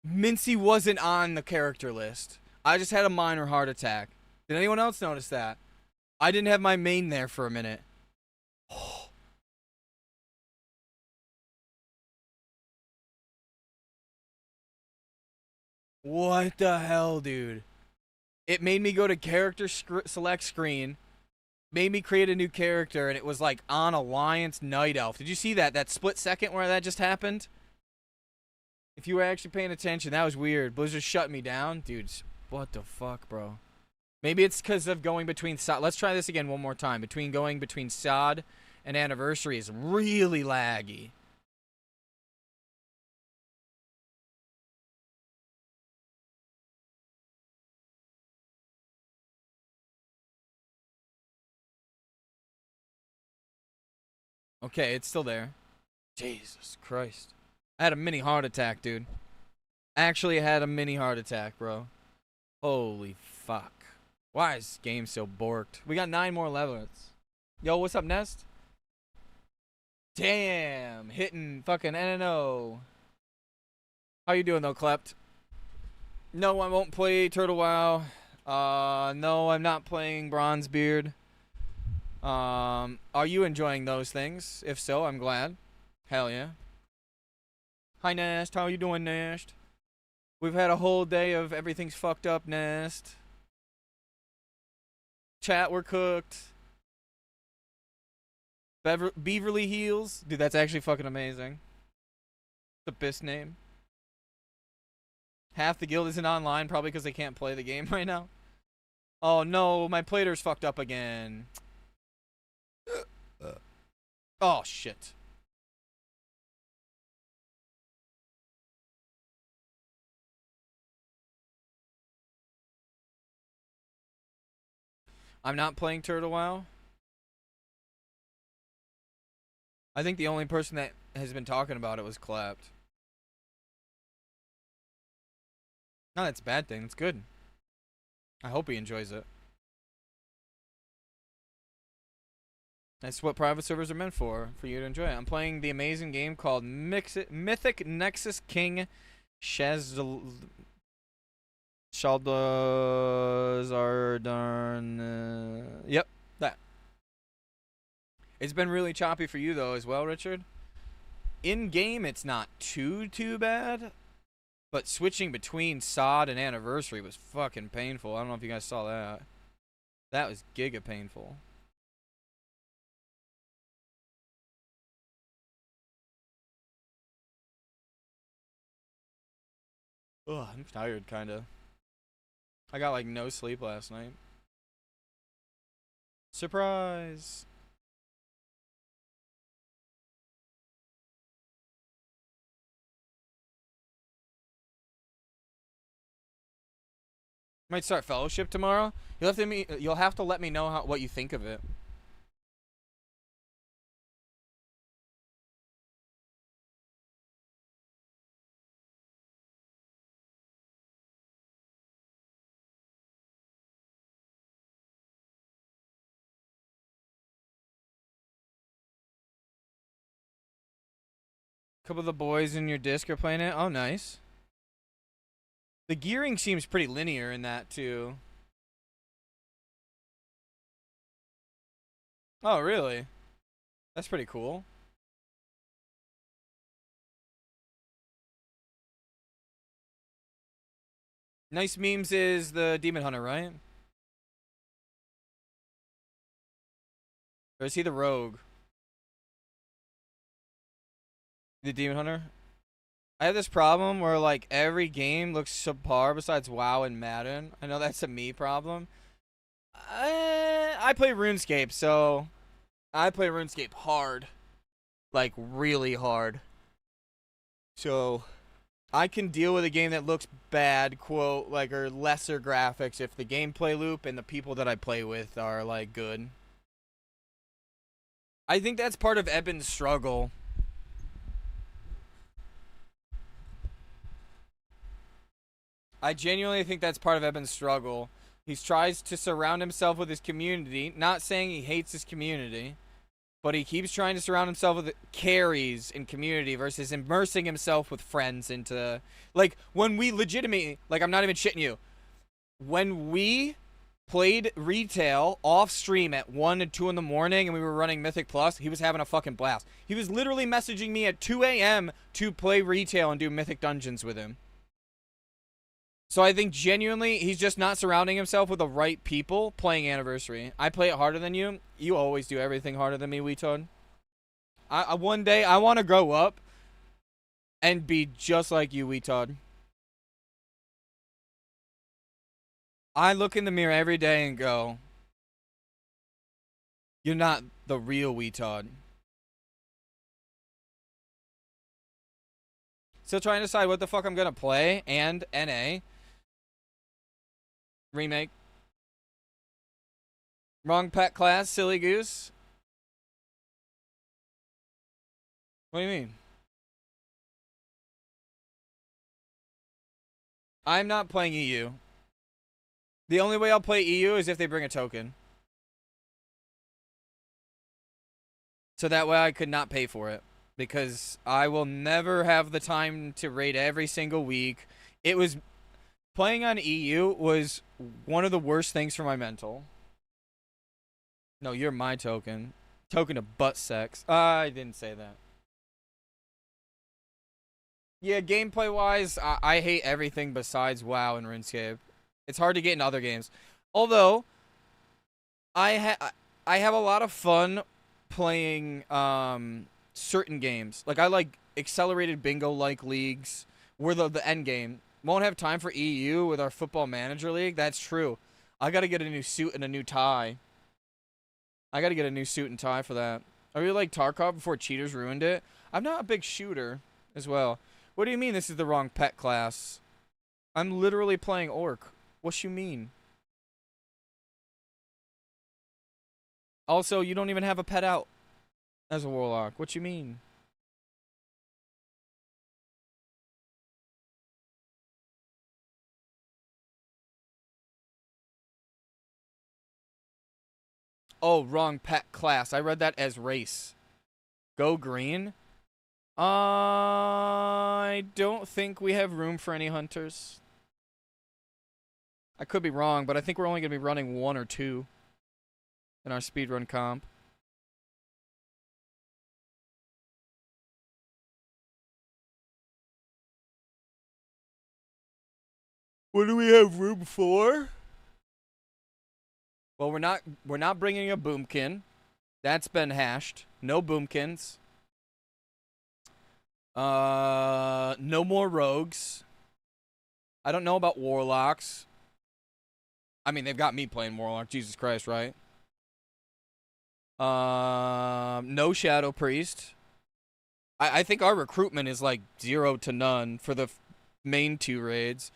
Mintzy wasn't on the character list. I just had a minor heart attack. Did anyone else notice that? I didn't have my main there for a minute. What the hell, dude? It made me go to character select screen, made me create a new character, and it was like on Alliance Night Elf. Did you see that? That split second where that just happened? If you were actually paying attention, that was weird. Blizzard shut me down. Dude, what the fuck, bro? Maybe it's because of going between SOD. Let's try this again one more time. Going between SOD and Anniversary is really laggy. Okay, it's still there. Jesus Christ. I had a mini heart attack, dude. Actually had a mini heart attack, bro. Holy fuck. Why is this game so borked? We got 9 more levels. Yo, what's up, Nest? Damn, hitting fucking NNO. How you doing, though, Klept? No, I won't play Turtle WoW. No, I'm not playing Bronzebeard. Are you enjoying those things? If so, I'm glad. Hell yeah. Hi, Nest. How you doing, Nest? We've had a whole day of everything's fucked up, Nest. Chat, we're cooked. Beaverly Heels. Dude, that's actually fucking amazing. The best name. Half the guild isn't online, probably because they can't play the game right now. Oh no, my player's fucked up again. Oh shit. I'm not playing Turtle WoW. I think the only person that has been talking about it was Clapped. No, that's a bad thing. It's good. I hope he enjoys it. That's what private servers are meant for you to enjoy it. I'm playing the amazing game called Mythic Nexus King Shaldazardarn. Yep, that. It's been really choppy for you, though, as well, Richard. In-game, it's not too bad. But switching between SOD and Anniversary was fucking painful. I don't know if you guys saw that. That was giga painful. Ugh, I'm tired, kinda. I got like no sleep last night. Surprise! Might start Fellowship tomorrow. You'll have to let me know what you think of it. A couple of the boys in your disc are playing it. Oh, nice. The gearing seems pretty linear in that too. Oh, really? That's pretty cool. Nice Memes is the Demon Hunter, right? Or is he the Rogue? The Demon Hunter. I have this problem where like every game looks subpar besides WoW and Madden. I know that's a me problem. I play RuneScape, so I play RuneScape hard, like really hard. So I can deal with a game that looks bad, quote, like, or lesser graphics if the gameplay loop and the people that I play with are like good. I think that's part of Eben's struggle. I genuinely think that's part of Eben's struggle. He tries to surround himself with his community, not saying he hates his community, but he keeps trying to surround himself with carries in community versus immersing himself with friends into, like, when we legitimately, like, I'm not even shitting you, when we played retail off stream at 1 and 2 in the morning and we were running Mythic Plus, he was having a fucking blast. He was literally messaging me at 2 a.m. to play retail and do Mythic Dungeons with him. So I think genuinely he's just not surrounding himself with the right people playing Anniversary. I play it harder than you. You always do everything harder than me, Weetoad. One day I want to grow up and be just like you, Weetoad. I look in the mirror every day and go, you're not the real Weetoad. Still trying to decide what the fuck I'm going to play, and NA. Remake. Wrong pet class, silly goose. What do you mean? I'm not playing EU. The only way I'll play EU is if they bring a token. So that way I could not pay for it. Because I will never have the time to raid every single week. It was... Playing on EU was one of the worst things for my mental. No, you're my token. Token of butt sex. I didn't say that. Yeah, gameplay-wise, I hate everything besides WoW and RuneScape. It's hard to get in other games. Although, I have a lot of fun playing certain games. Like, I like accelerated bingo-like leagues. We're the end game. Won't have time for EU with our football manager league. That's true. I gotta get a new suit and a new tie. I gotta get a new suit and tie for that. I really like Tarkov before cheaters ruined it. I'm not a big shooter as well. What do you mean this is the wrong pet class? I'm literally playing Orc. What you mean? Also, you don't even have a pet out as a Warlock. What you mean? Oh, wrong pet class. I read that as race. Go green? I don't think we have room for any hunters. I could be wrong, but I think we're only going to be running 1 or 2 in our speedrun comp. What do we have room for? Well, we're not bringing a boomkin. That's been hashed. No boomkins. No more rogues. I don't know about warlocks. I mean, they've got me playing warlock. Jesus Christ, right? No shadow priest. I think our recruitment is like 0 to none for the main 2 raids.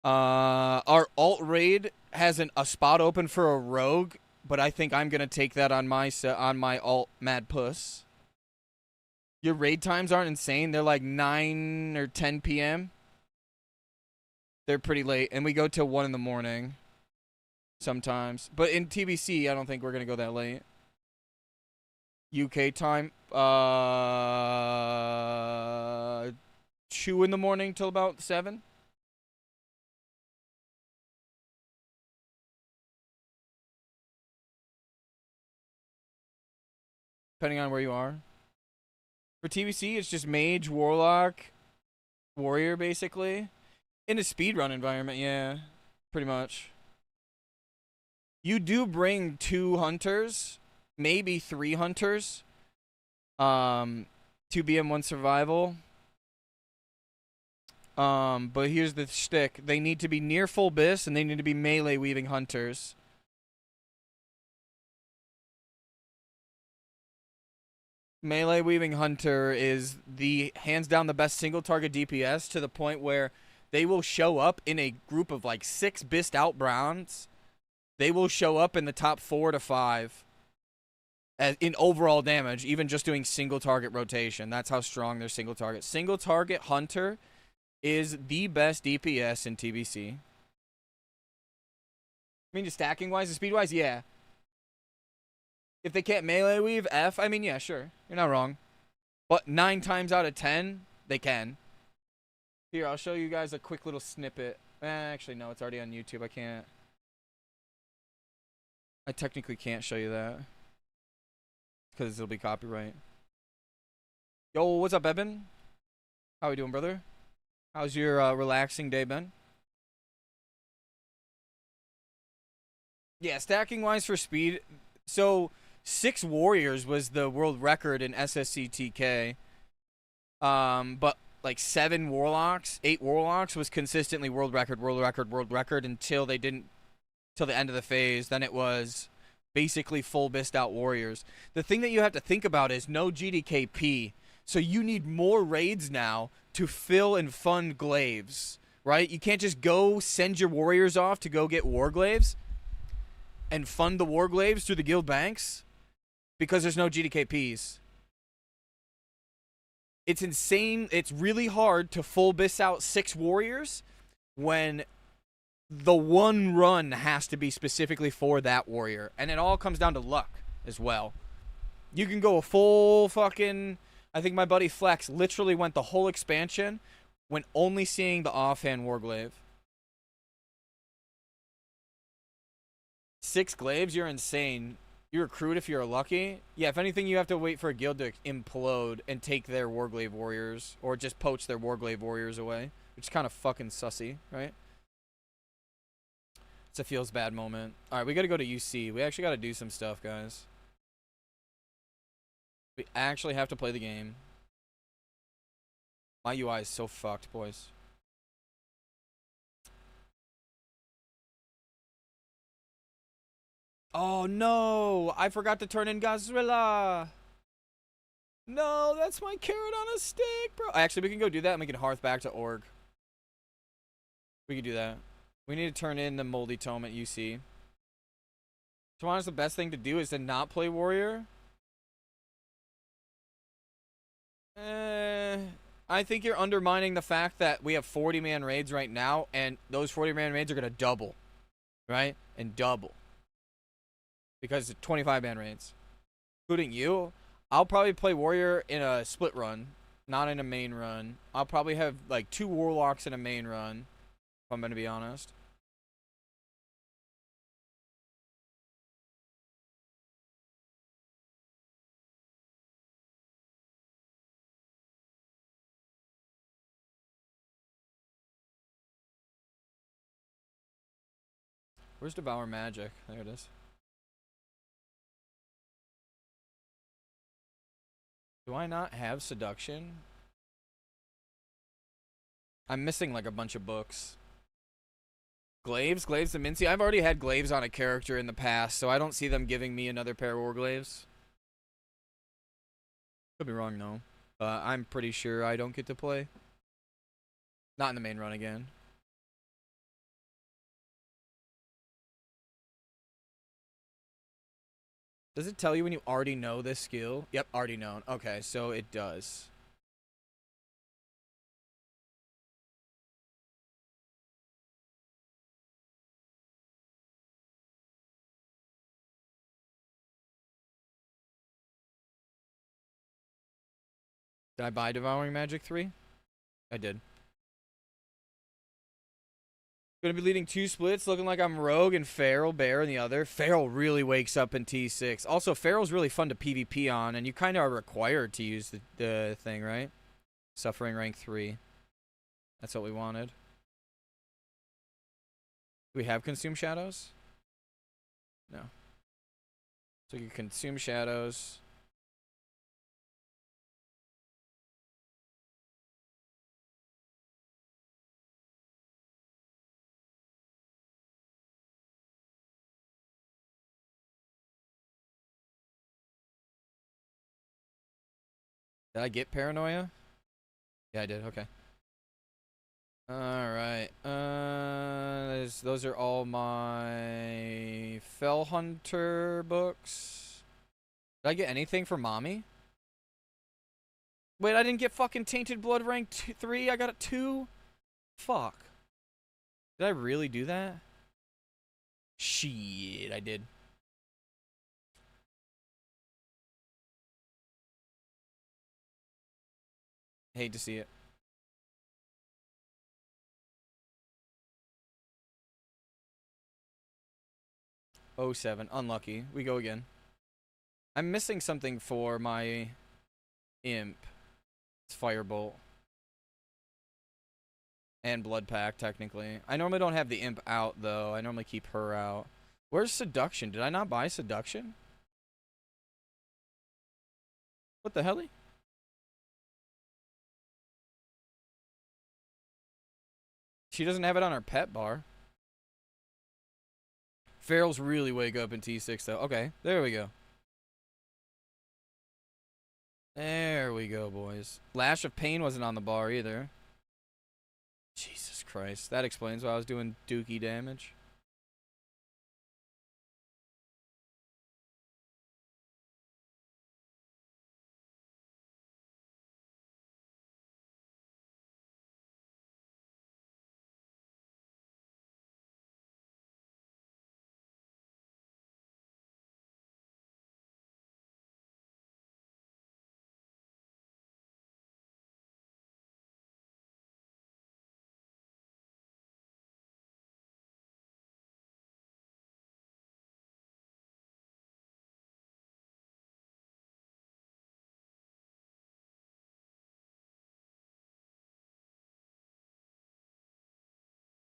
Our alt raid has a spot open for a rogue, but I think I'm gonna take that on my alt Mad Puss. Your raid times aren't insane. They're like 9 or 10 p.m. They're pretty late, and we go till 1 in the morning sometimes. But in TBC, I don't think we're gonna go that late. UK time, 2 in the morning till about 7. Depending on where you are. For TBC, it's just mage, warlock, warrior, basically. In a speedrun environment, yeah. Pretty much. You do bring 2 hunters, maybe 3 hunters, to 2BM, 1 survival. But here's the shtick. They need to be near full bis, and they need to be melee weaving hunters. Melee weaving hunter is the hands down the best single target DPS, to the point where they will show up in a group of like 6 bist out browns. They will show up in the top 4 to 5 as in overall damage, even just doing single target rotation. That's how strong their single target. Single target hunter is the best DPS in TBC. I mean, just stacking wise and speed wise, yeah. If they can't melee weave F, I mean, yeah, sure. You're not wrong. But 9 times out of 10, they can. Here, I'll show you guys a quick little snippet. Actually, no, it's already on YouTube. I can't. I technically can't show you that, because it'll be copyright. Yo, what's up, Eben? How we doing, brother? How's your relaxing day been? Yeah, stacking wise for speed. So 6 warriors was the world record in SSCTK. But like 7 warlocks, 8 warlocks was consistently world record until they didn't, till the end of the phase. Then it was basically full bist out warriors. The thing that you have to think about is no GDKP. So you need more raids now to fill and fund glaives, right? You can't just go send your warriors off to go get war glaives and fund the war glaives through the guild banks because there's no GDKPs. It's insane. It's really hard to full bis out 6 warriors when the one run has to be specifically for that warrior. And it all comes down to luck as well. You can go a full fucking... I think my buddy Flex literally went the whole expansion when only seeing the offhand warglaive. 6 glaives? You're insane. You recruit if you're lucky. Yeah, if anything, you have to wait for a guild to implode and take their warglaive warriors, or just poach their warglaive warriors away, which is kind of fucking sussy, right? It's a feels bad moment. Alright, we gotta go to UC. We actually gotta do some stuff, guys. We actually have to play the game. My UI is so fucked, boys. Oh no! I forgot to turn in Gazrilla! No, that's my carrot on a stick, bro. Actually, we can go do that and we can hearth back to org. We can do that. We need to turn in the moldy tome at UC. To be honest, the best thing to do is to not play warrior. I think you're undermining the fact that we have 40-man raids right now, and those 40-man raids are going to double, right? And double. Because it's 25-man raids. Including you, I'll probably play warrior in a split run, not in a main run. I'll probably have like 2 warlocks in a main run, if I'm going to be honest. Where's Devour Magic? There it is. Do I not have Seduction? I'm missing like a bunch of books. Glaives? Glaives and Mintzy? I've already had Glaives on a character in the past, so I don't see them giving me another pair of War Glaives. Could be wrong, though. I'm pretty sure I don't get to play. Not in the main run again. Does it tell you when you already know this skill? Yep, already known. Okay, so it does. Did I buy Devouring Magic 3? I did. Gonna be leading 2 splits, looking like I'm Rogue and Feral Bear in the other. Feral really wakes up in T6. Also, Feral's really fun to PvP on, and you kind of are required to use the thing, right? Suffering rank 3. That's what we wanted. Do we have Consume Shadows? No. So you can Consume Shadows. Did I get paranoia? Yeah, I did. Okay. Alright. Those are all my Fell Hunter books. Did I get anything for mommy? Wait, I didn't get fucking Tainted Blood rank 3. I got it 2. Fuck. Did I really do that? Shit, I did. Hate to see it. 07. Unlucky. We go again. I'm missing something for my imp. It's Firebolt. And Blood Pack, technically. I normally don't have the imp out, though. I normally keep her out. Where's Seduction? Did I not buy Seduction? What the hell? She doesn't have it on her pet bar. Ferals really wake up in T6, though. Okay, there we go. There we go, boys. Lash of Pain wasn't on the bar either. Jesus Christ. That explains why I was doing dookie damage.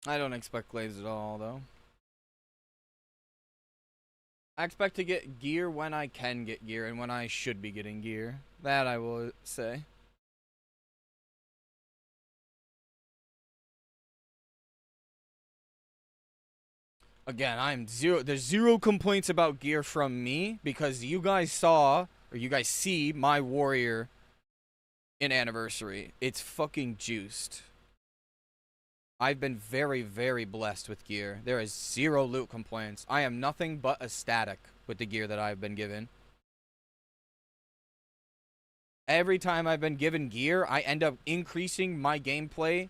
I don't expect Glaze at all, though. I expect to get gear when I can get gear and when I should be getting gear. That I will say. Again, there's zero complaints about gear from me because you guys saw, or you guys see my warrior in Anniversary. It's fucking juiced. I've been very, very blessed with gear. There is zero loot complaints. I am nothing but ecstatic with the gear that I've been given. Every time I've been given gear, I end up increasing my gameplay,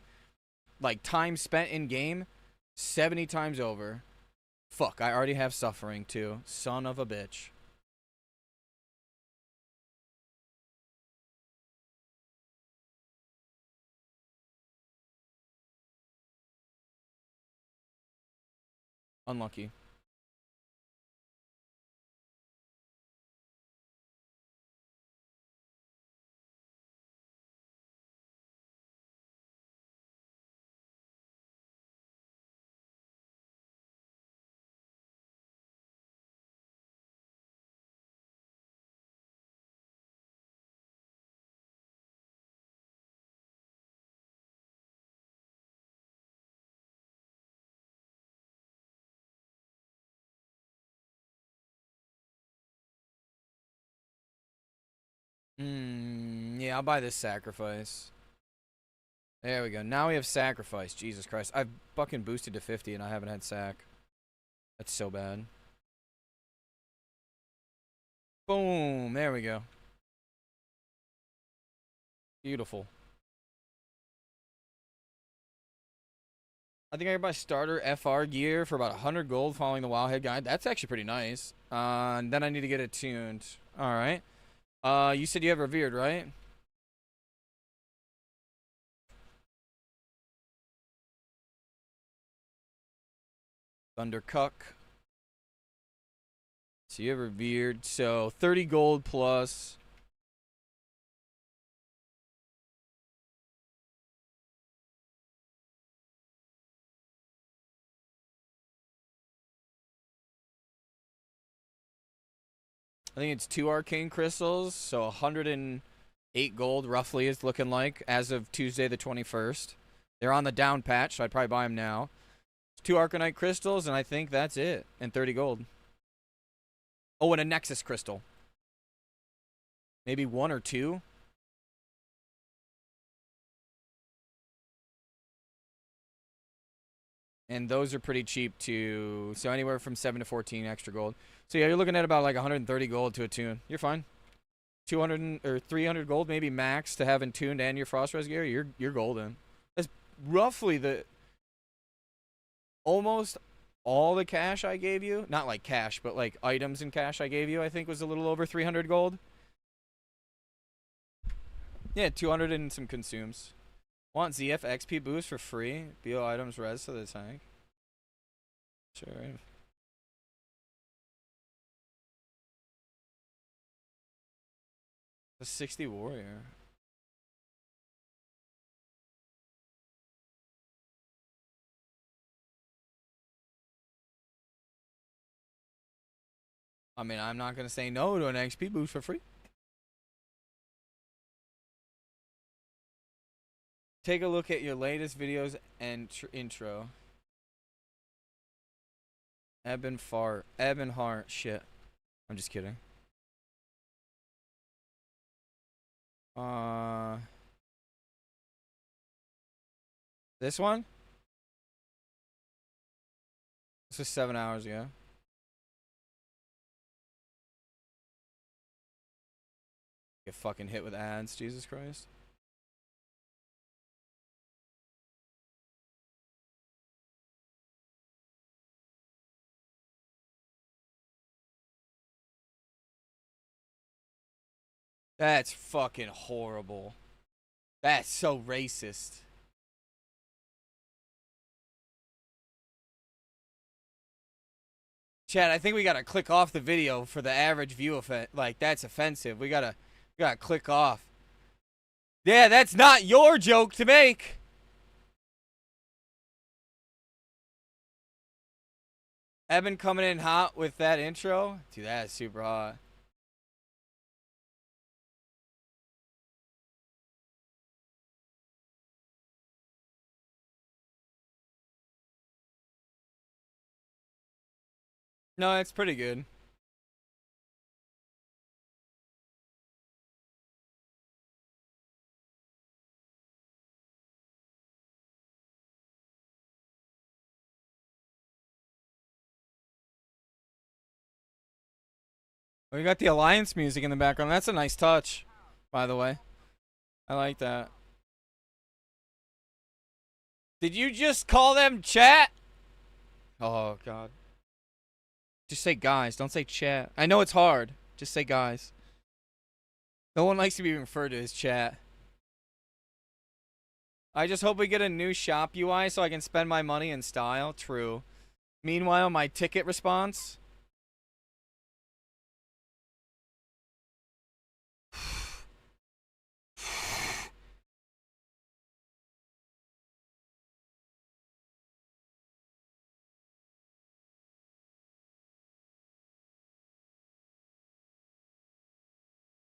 like time spent in game, 70 times over. Fuck, I already have Suffering too. Son of a bitch. Unlucky. Yeah, I'll buy this Sacrifice. There we go. Now we have Sacrifice. Jesus Christ. I've fucking boosted to 50 and I haven't had Sac. That's so bad. Boom. There we go. Beautiful. I think I could buy starter FR gear for about 100 gold following the Wildhead guide. That's actually pretty nice. And then I need to get it tuned. Alright. You said you have Revered, right? Thundercuck. So you have Revered. So 30 gold plus. I think it's 2 arcane crystals, so 108 gold roughly is looking like as of Tuesday the 21st. They're on the down patch, so I'd probably buy them now. 2 arcanite crystals, and I think that's it. And 30 gold. Oh, and a nexus crystal. Maybe 1 or 2. And those are pretty cheap too. So anywhere from 7 to 14 extra gold. So yeah, you're looking at about like 130 gold to attune. You're fine. 200 or 300 gold maybe max to have tuned and your frost res gear. You're golden. That's roughly the almost all the cash I gave you. Not like cash, but like items and cash I gave you. I think was a little over 300 gold. Yeah, 200 and some consumes. Want ZF XP boost for free? BO items res to the tank. Sure. A 60 warrior. I mean, I'm not going to say no to an XP boost for free. Take a look at your latest videos and intro. Eben Hart. Shit. I'm just kidding. This one? This was 7 hours ago. Get fucking hit with ads, Jesus Christ. That's fucking horrible. That's so racist. Chad, I think we gotta click off the video for the average view effect. Like, that's offensive. We gotta click off. Yeah, that's not your joke to make. Evan coming in hot with that intro. Dude, that is super hot. No, it's pretty good. We got the Alliance music in the background. That's a nice touch, by the way. I like that. Did you just call them chat? Oh, God. Just say guys. Don't say chat. I know it's hard. Just say guys. No one likes to be referred to as chat. I just hope we get a new shop UI so I can spend my money in style. True. Meanwhile, my ticket response.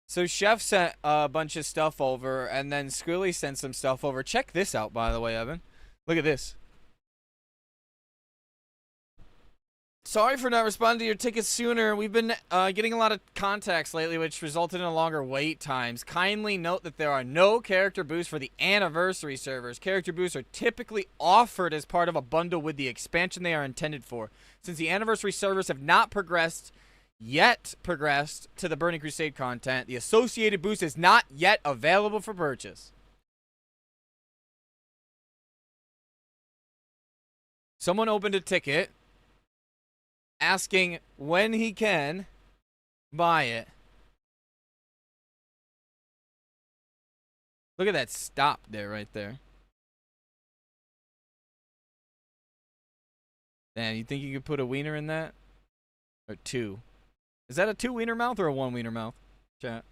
So Chef sent a bunch of stuff over, and then Squilly sent some stuff over. Check this out, by the way, Evan. Look at this. Sorry for not responding to your tickets sooner. We've been getting a lot of contacts lately, which resulted in longer wait times. Kindly note that there are no character boosts for the anniversary servers. Character boosts are typically offered as part of a bundle with the expansion they are intended for. Since the anniversary servers have not progressed to the Burning Crusade content, the associated boost is not yet available for purchase. Someone opened a ticket asking when he can buy it. Look at that stop there, right there. Man, you think you could put a wiener in that? Or two? Is that a 2 wiener mouth or a 1 wiener mouth? Chat.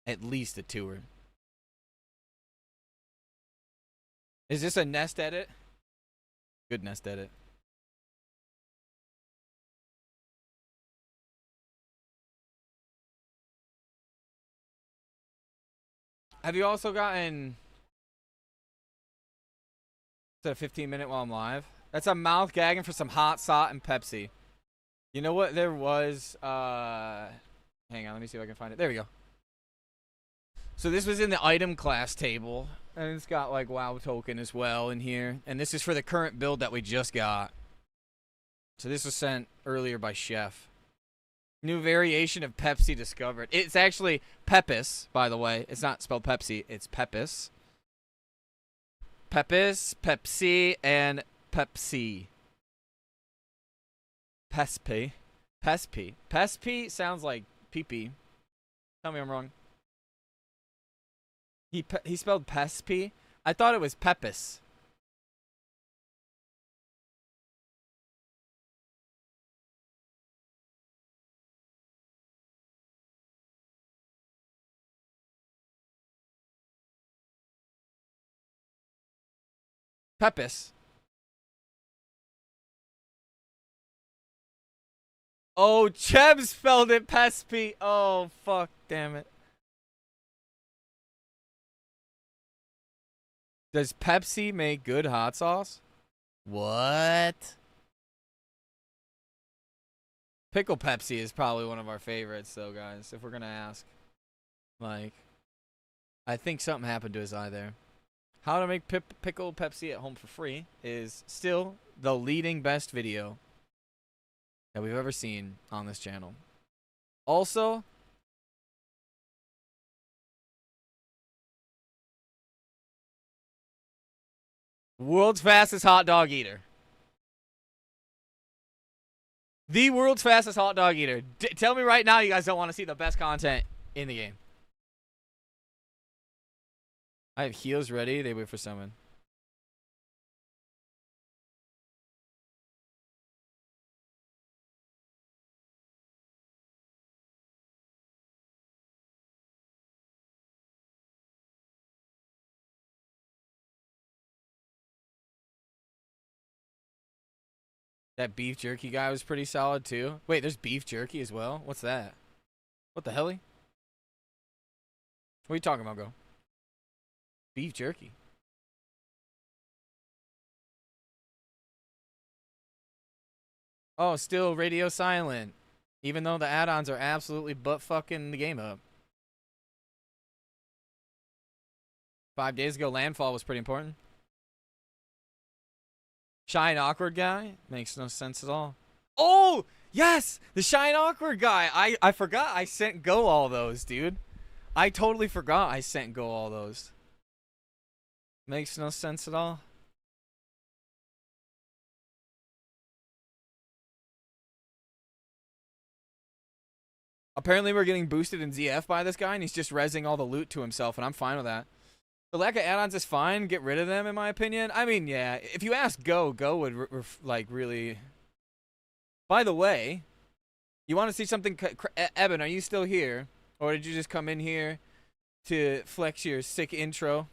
At least a 2er. Is this a nest edit? Good nest edit. Have you also gotten... Is that a 15-minute while I'm live? That's a mouth gagging for some hot sauce and Pepsi. You know what there was? Hang on, let me see if I can find it. There we go. So this was in the item class table. And it's got like WoW token as well in here. And this is for the current build that we just got. So this was sent earlier by Chef. New variation of Pepsi discovered. It's actually Pepis, by the way. It's not spelled Pepsi. It's Pepis. Pepis, Pepsi, and Pepsi. Pespi. Pespi. Pespi sounds like pee-pee. Tell me I'm wrong. He spelled Pespi. I thought it was Pepis. Pepis. Oh, Cheb spelled it Pespi. Oh, fuck. Damn it. Does Pepsi make good hot sauce? What? Pickle Pepsi is probably one of our favorites, though, guys, if we're going to ask. Like, I think something happened to his eye there. How to make pickle Pepsi at home for free is still the leading best video that we've ever seen on this channel. Also, world's fastest hot dog eater. The world's fastest hot dog eater. Tell me right now you guys don't want to see the best content in the game. I have heals ready. They wait for someone. That beef jerky guy was pretty solid too. Wait, there's beef jerky as well? What's that? What the hell? What are you talking about, Go? Beef jerky. Oh, still radio silent. Even though the add-ons are absolutely butt fucking the game up. 5 days ago, Landfall was pretty important. Shy and awkward guy? Makes no sense at all. Oh! Yes! The shy and awkward guy. I forgot I sent Go all those, dude. I totally forgot I sent Go all those. Makes no sense at all. Apparently we're getting boosted in ZF by this guy, and he's just rezzing all the loot to himself, and I'm fine with that. The lack of add-ons is fine. Get rid of them, in my opinion. I mean, yeah. If you ask Go would like really. By the way, you want to see something? Eben, are you still here, or did you just come in here to flex your sick intro?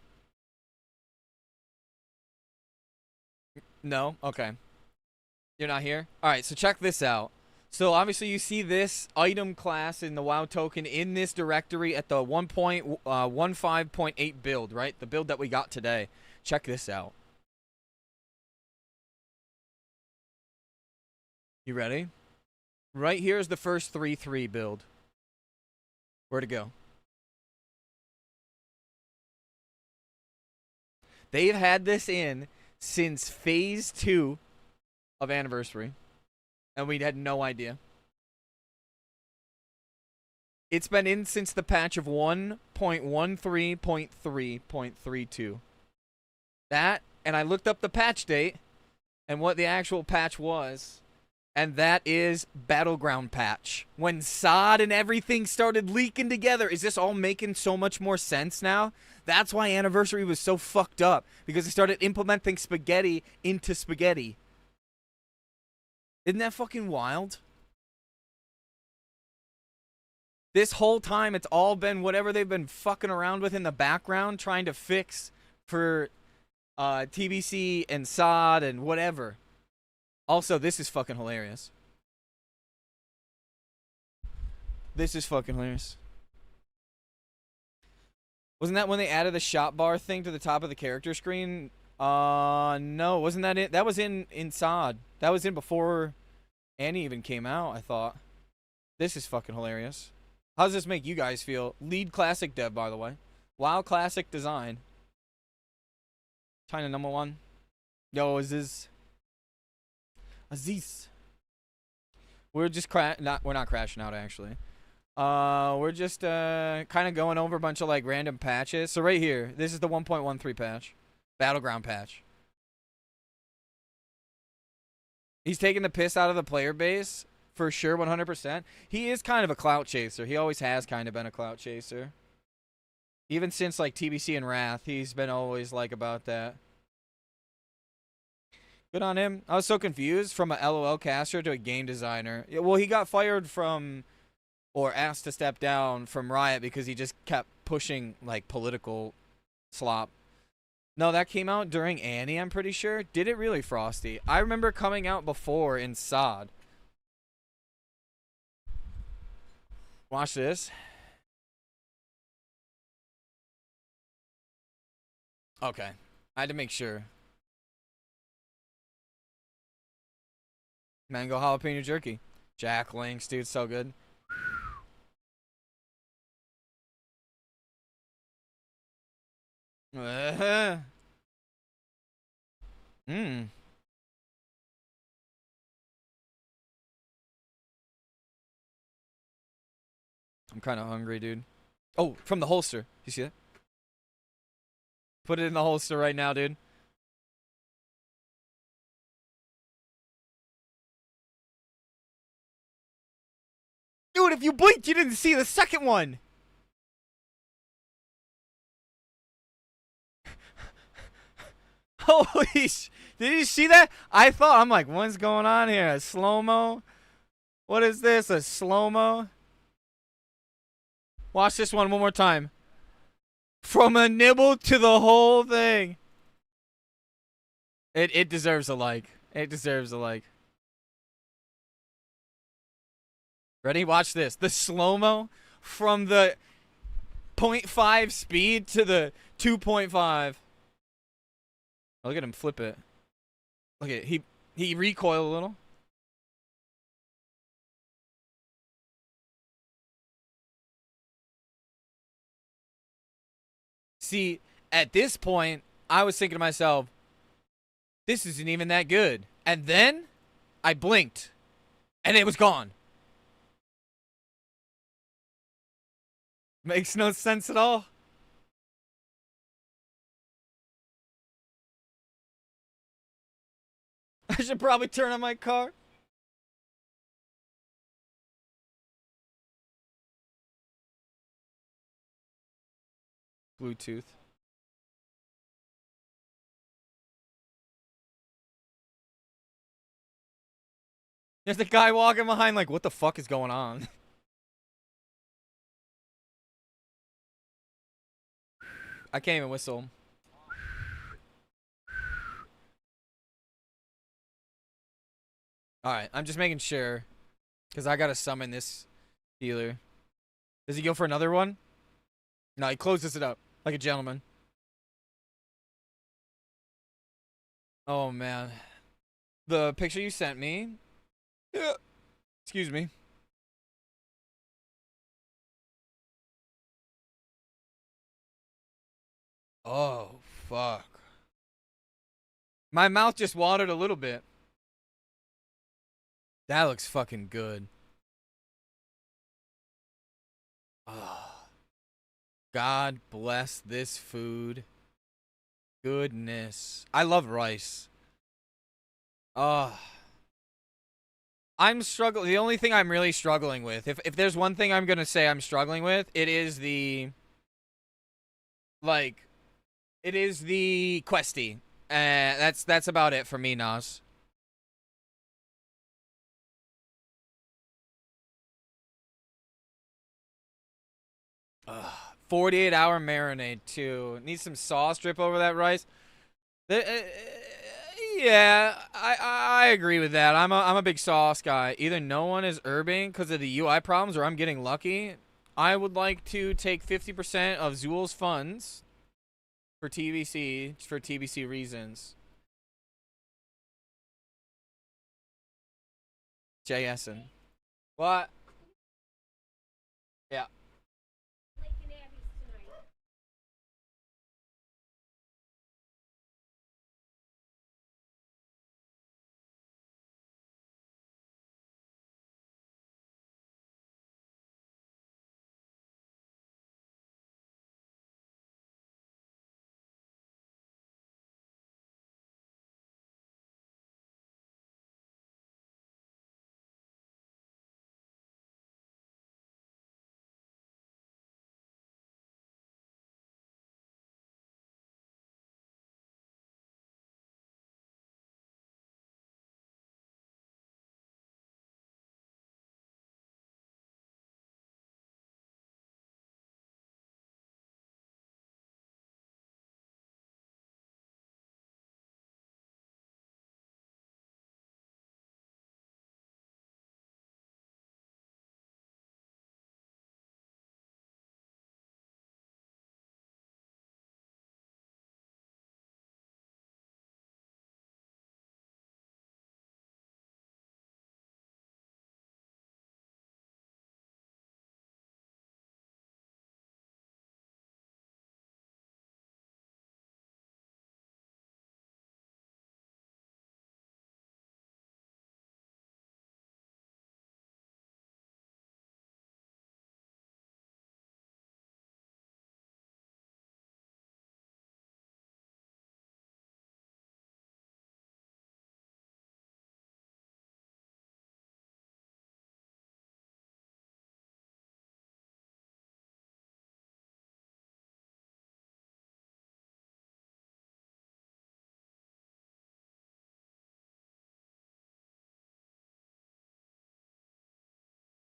No. Okay. You're not here. All right. So check this out. So obviously you see this item class in the WoW token in this directory at the 1.15.8 build, right? The build that we got today. Check this out. You ready? Right here is the first 3.3 build. Where'd it go? They've had this in since phase 2 of Anniversary. And we had no idea. It's been in since the patch of 1.13.3.32. That, and I looked up the patch date and what the actual patch was, and that is Battleground patch. When SOD and everything started leaking together. Is this all making so much more sense now? That's why Anniversary was so fucked up, because they started implementing spaghetti into spaghetti. Isn't that fucking wild? This whole time, it's all been whatever they've been fucking around with in the background, trying to fix for TBC and SOD and whatever. Also, this is fucking hilarious. This is fucking hilarious. Wasn't that when they added the shot bar thing to the top of the character screen? No, wasn't that it? That was in SOD. That was in before Anni even came out, I thought. This is fucking hilarious. How does this make you guys feel? Lead classic dev, by the way. WoW classic design. China #1. Yo, Aziz. We're just we're not crashing out actually. We're just kind of going over a bunch of like random patches. So right here, this is the 1.13 patch, battleground patch. He's taking the piss out of the player base for sure, 100%. He is kind of a clout chaser. He always has kind of been a clout chaser. Even since like TBC and Wrath, he's been always like about that. Good on him. I was so confused from a LOL caster to a game designer. Well, he got fired from or asked to step down from Riot because he just kept pushing like political slop. No, that came out during Anni, I'm pretty sure. Did it really, Frosty? I remember coming out before in SOD. Watch this. Okay. I had to make sure. Mango jalapeno jerky. Jack Links, dude, so good. Mmm. I'm kind of hungry, dude. Oh, from the holster. You see that? Put it in the holster right now, dude. Dude, if you blinked, you didn't see the second one. Holy sh... Did you see that? I'm like, what's going on here? A slow-mo? What is this? A slow-mo? Watch this one more time. From a nibble to the whole thing. It deserves a like. It deserves a like. Ready? Watch this. The slow-mo from the 0.5 speed to the 2.5. Oh, look at him flip it. Look at it. He recoiled a little. See, at this point, I was thinking to myself, this isn't even that good. And then I blinked and it was gone. Makes no sense at all. I should probably turn on my car. Bluetooth. There's a guy walking behind like, what the fuck is going on? I can't even whistle. Alright, I'm just making sure. Because I gotta summon this healer. Does he go for another one? No, he closes it up. Like a gentleman. Oh, man. The picture you sent me. Excuse me. Oh, fuck. My mouth just watered a little bit. That looks fucking good. Oh. God bless this food. Goodness. I love rice. Oh. I'm struggling. The only thing I'm really struggling with, if there's one thing I'm going to say I'm struggling with, it is the, like, it is the questy. That's about it for me, Nas. 48-hour marinade too. Need some sauce drip over that rice. Yeah, I agree with that. I'm a big sauce guy. Either no one is herbing because of the UI problems, or I'm getting lucky. I would like to take 50% of Zool's funds for TBC reasons. JSN. What? Yeah.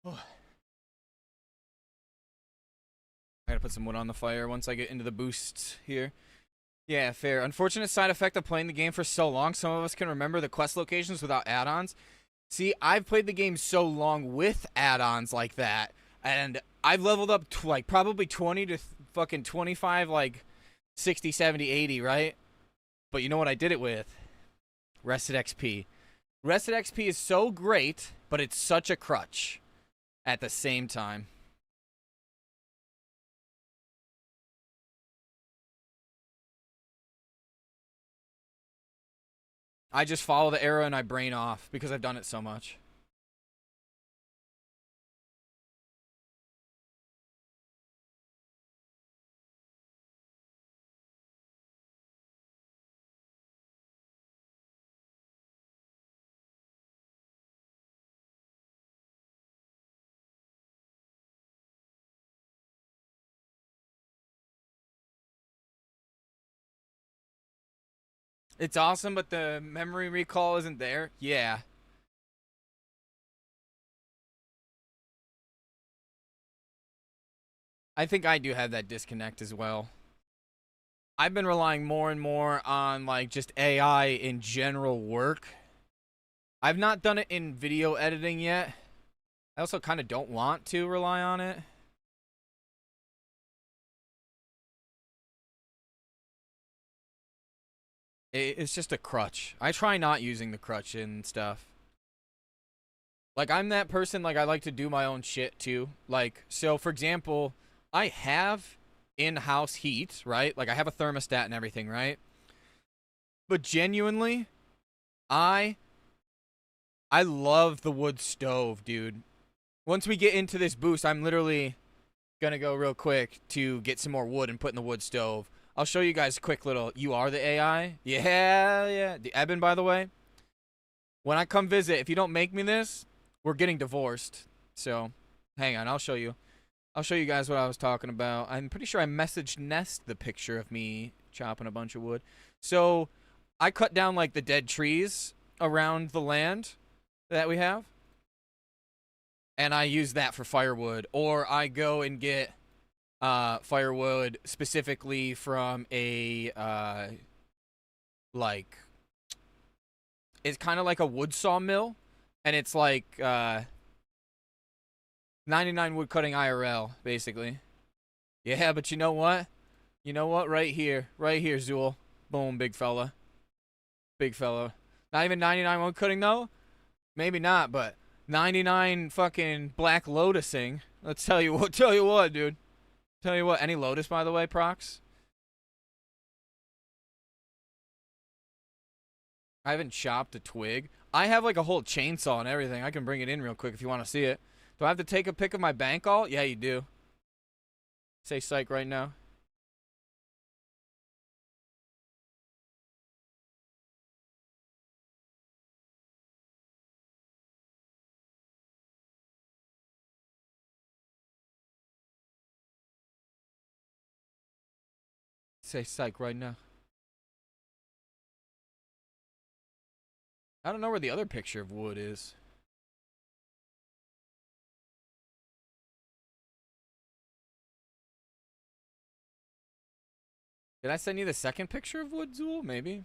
I gotta put some wood on the fire once I get into the boosts here. Yeah, fair. Unfortunate side effect of playing the game for so long, some of us can remember the quest locations without add-ons. See, I've played the game so long with add-ons like that, and I've leveled up to like probably 20 to fucking 25, like 60, 70, 80, right? But you know what I did it with? Rested XP. Rested XP is so great, but it's such a crutch at the same time. I just follow the arrow and I brain off because I've done it so much. It's awesome, but the memory recall isn't there. Yeah. I think I do have that disconnect as well. I've been relying more and more on like just AI in general work. I've not done it in video editing yet. I also kind of don't want to rely on it. It's just a crutch. I try not using the crutch and stuff. Like, I'm that person, like, I like to do my own shit, too. Like, so, for example, I have in-house heat, right? Like, I have a thermostat and everything, right? But genuinely, I love the wood stove, dude. Once we get into this boost, I'm literally gonna go real quick to get some more wood and put in the wood stove. I'll show you guys a quick little, you are the AI? Yeah, yeah. The Eben, by the way. When I come visit, if you don't make me this, we're getting divorced. So, hang on, I'll show you. I'll show you guys what I was talking about. I'm pretty sure I messaged Nest the picture of me chopping a bunch of wood. So, I cut down, like, the dead trees around the land that we have. And I use that for firewood. Or I go and get firewood specifically from a, like, it's kind of like a wood sawmill. And it's like, 99 wood cutting IRL, basically. Yeah, but you know what? You know what? Right here, Zool. Boom, big fella. Big fella. Not even 99 wood cutting, though? Maybe not, but 99 fucking black lotusing. Let's tell you what, dude. Tell you what, any lotus, by the way, Prox? I haven't chopped a twig. I have like a whole chainsaw and everything. I can bring it in real quick if you want to see it. Do I have to take a pic of my bank alt? Yeah, you do. Say psych right now. Say psych right now. I don't know where the other picture of wood is. Did I send you the second picture of wood, Zool? Maybe.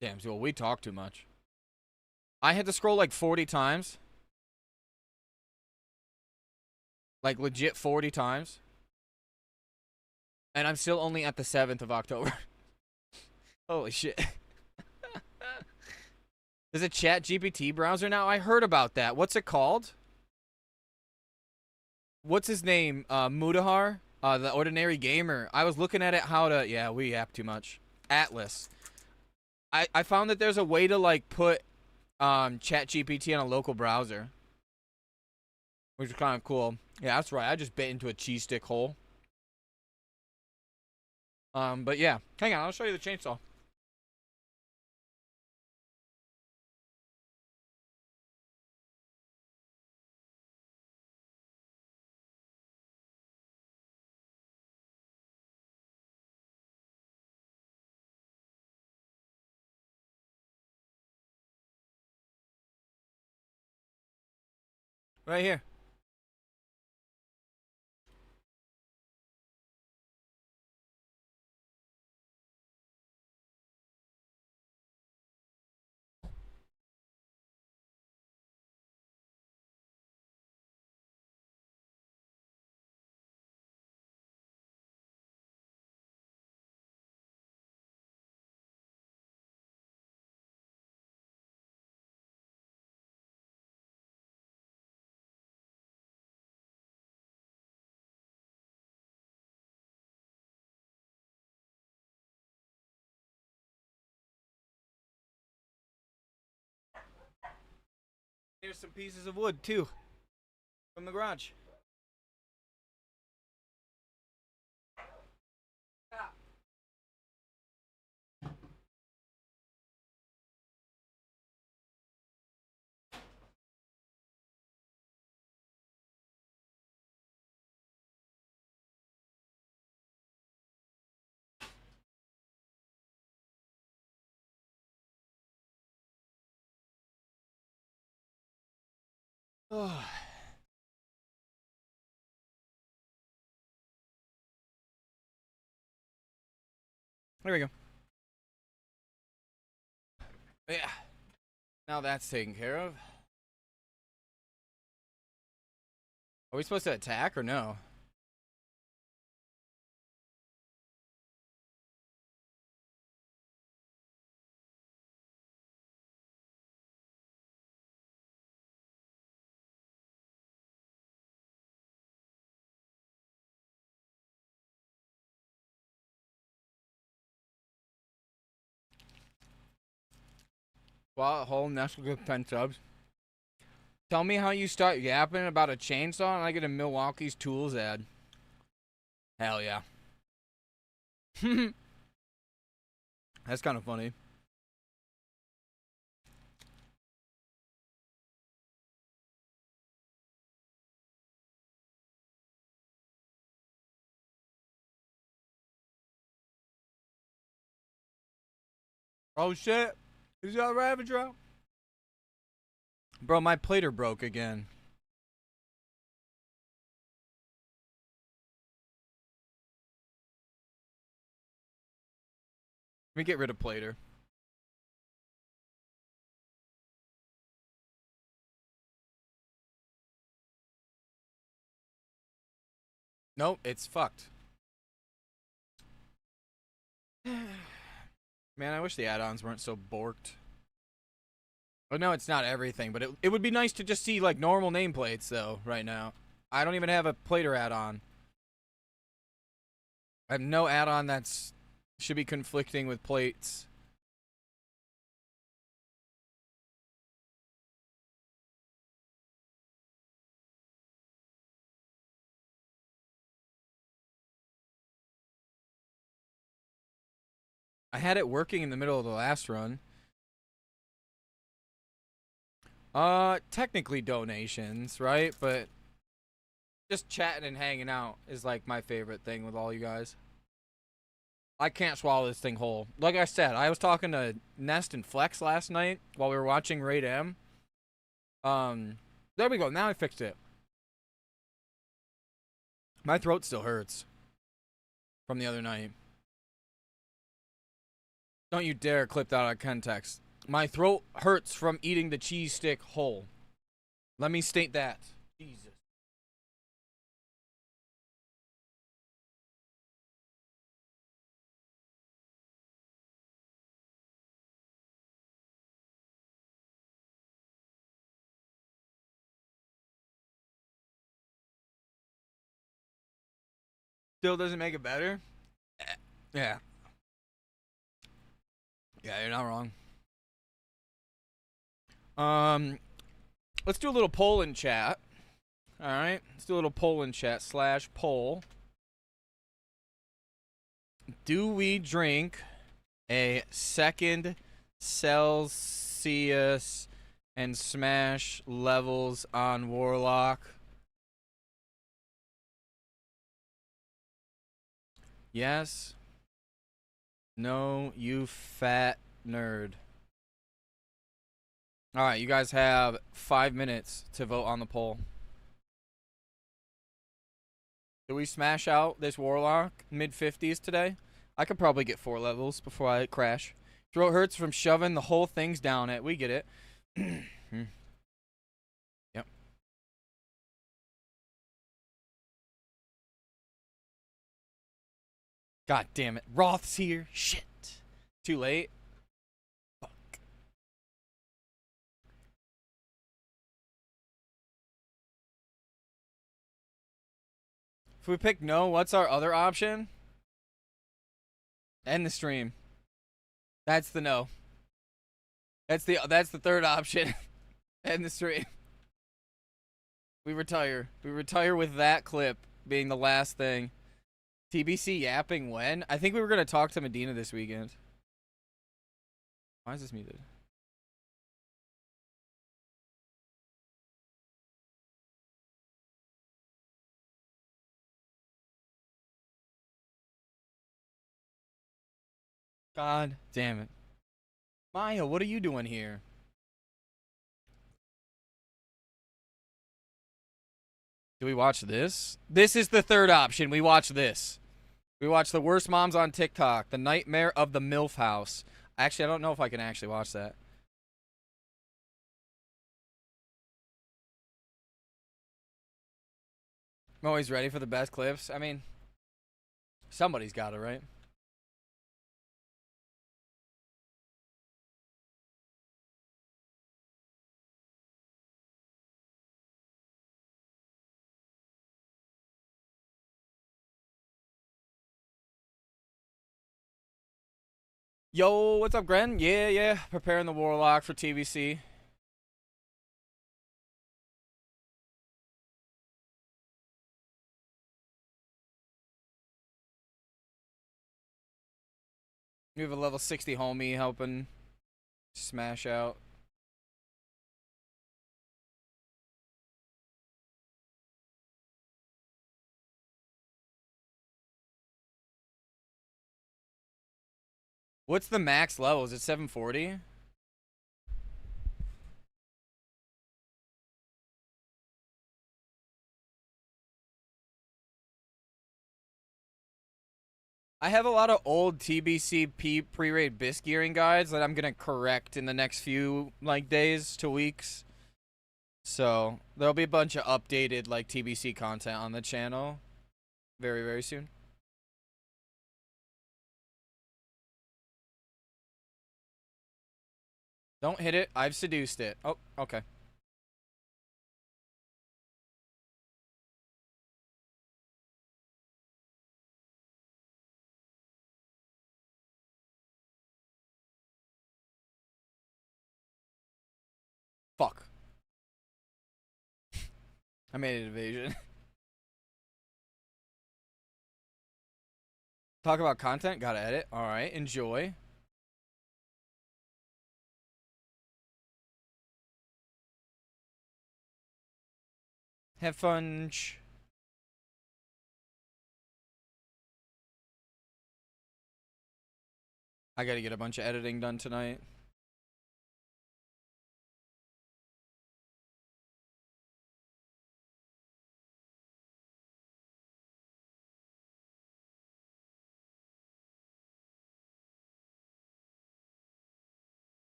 Damn, Zool, we talk too much. I had to scroll like 40 times. Like legit 40 times. And I'm still only at the 7th of October. Holy shit. There's a chat GPT browser now? I heard about that. What's it called? What's his name? Mudahar? The Ordinary Gamer. I was looking at it how to... Yeah, we app too much. Atlas. I found that there's a way to, like, put chat GPT on a local browser. Which is kind of cool. Yeah, that's right. I just bit into a cheese stick hole. But yeah. Hang on, I'll show you the chainsaw. Right here. Here's some pieces of wood too from the garage. Oh. There we go. Yeah. Now that's taken care of. Are we supposed to attack or no? Well, whole National Good 10 subs. Tell me how you start yapping about a chainsaw and I get a Milwaukee's Tools ad. Hell yeah. That's kind of funny. Oh shit. Is that Ravager? Bro, my plater broke again. Let me get rid of plater. Nope, it's fucked. Man, I wish the add-ons weren't so borked. But no, it's not everything, but it would be nice to just see, like, normal nameplates, though, right now. I don't even have a plater add-on. I have no add-on that's should be conflicting with plates. I had it working in the middle of the last run. Technically donations, right? But just chatting and hanging out is like my favorite thing with all you guys. I can't swallow this thing whole. Like I said, I was talking to Nest and Flex last night while we were watching Raid M. There we go. Now I fixed it. My throat still hurts from the other night. Don't you dare clip that out of context. My throat hurts from eating the cheese stick whole. Let me state that. Jesus. Still doesn't make it better? Yeah. Yeah, you're not wrong. Let's do a little poll in chat. Alright, let's do a little poll in chat. /poll. Do we drink a second Celsius and smash levels on Warlock? Yes. No, you fat nerd. Alright, you guys have 5 minutes to vote on the poll. Do we smash out this Warlock mid-50s today? I could probably get 4 levels before I crash. Throat hurts from shoving the whole things down it. We get it. Yep. God damn it. Roth's here. Shit. Too late. Fuck. If we pick no, what's our other option? End the stream. That's the no. That's the third option. End the stream. We retire. We retire with that clip being the last thing. TBC yapping when? I think we were going to talk to Medina this weekend. Why is this muted? God damn it. Maya, what are you doing here? Do we watch this? This is the third option. We watch this. We watch The Worst Moms on TikTok. The Nightmare of the MILF House. Actually, I don't know if I can actually watch that. I'm always ready for the best clips. I mean, somebody's got it, right? Yo, what's up, Gren? Yeah. Preparing the Warlock for TBC. We have a level 60 homie helping smash out. What's the max level? Is it 740? I have a lot of old TBC pre-raid bisc gearing guides that I'm gonna correct in the next few days to weeks. So there'll be a bunch of updated TBC content on the channel very, very soon. Don't hit it. I've seduced it. Oh, okay. Fuck. I made an evasion. Talk about content. Gotta edit. Alright, enjoy. Have fun. I gotta get a bunch of editing done tonight.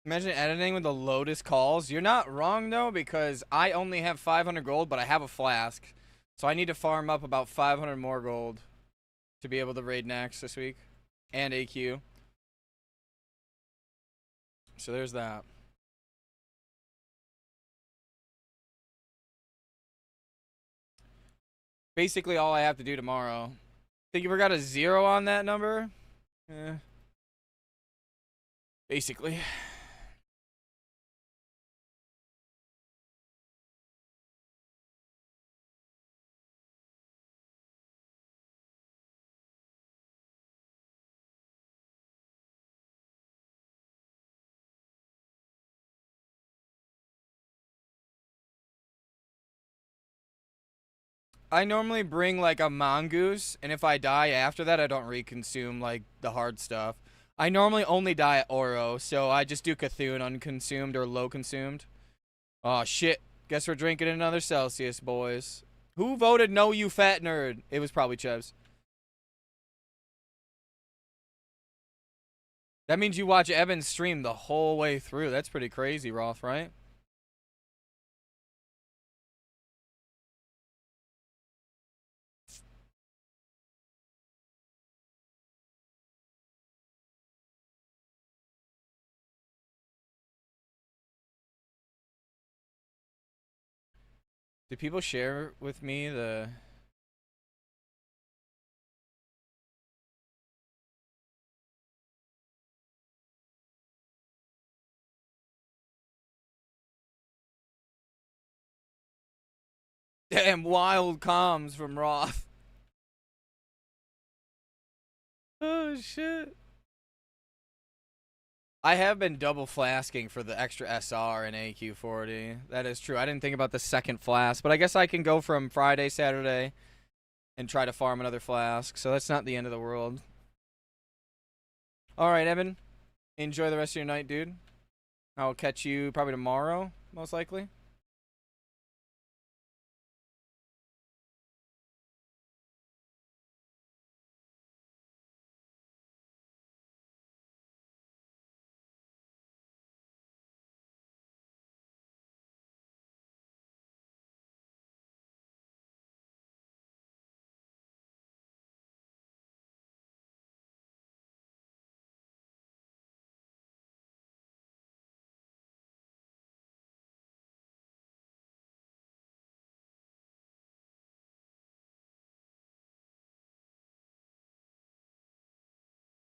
Imagine editing with the Lotus calls. You're not wrong, though, because I only have 500 gold, but I have a flask. So I need to farm up about 500 more gold to be able to raid next this week. And AQ. So there's that. Basically all I have to do tomorrow. Think you ever got a 0 on that number? Eh. Basically. I normally bring a mongoose, and if I die after that, I don't reconsume the hard stuff. I normally only die at Oro, so I just do Cthulhu unconsumed or low consumed. Oh shit. Guess we're drinking another Celsius, boys. Who voted no, you fat nerd? It was probably Chevs. That means you watch Evan's stream the whole way through. That's pretty crazy, Roth, right? Do people share with me the... Damn wild comms from Roth. Oh, shit. I have been double flasking for the extra SR and AQ40. That is true. I didn't think about the second flask, but I guess I can go from Friday, Saturday, and try to farm another flask, so that's not the end of the world. Alright, Evan. Enjoy the rest of your night, dude. I'll catch you probably tomorrow, most likely.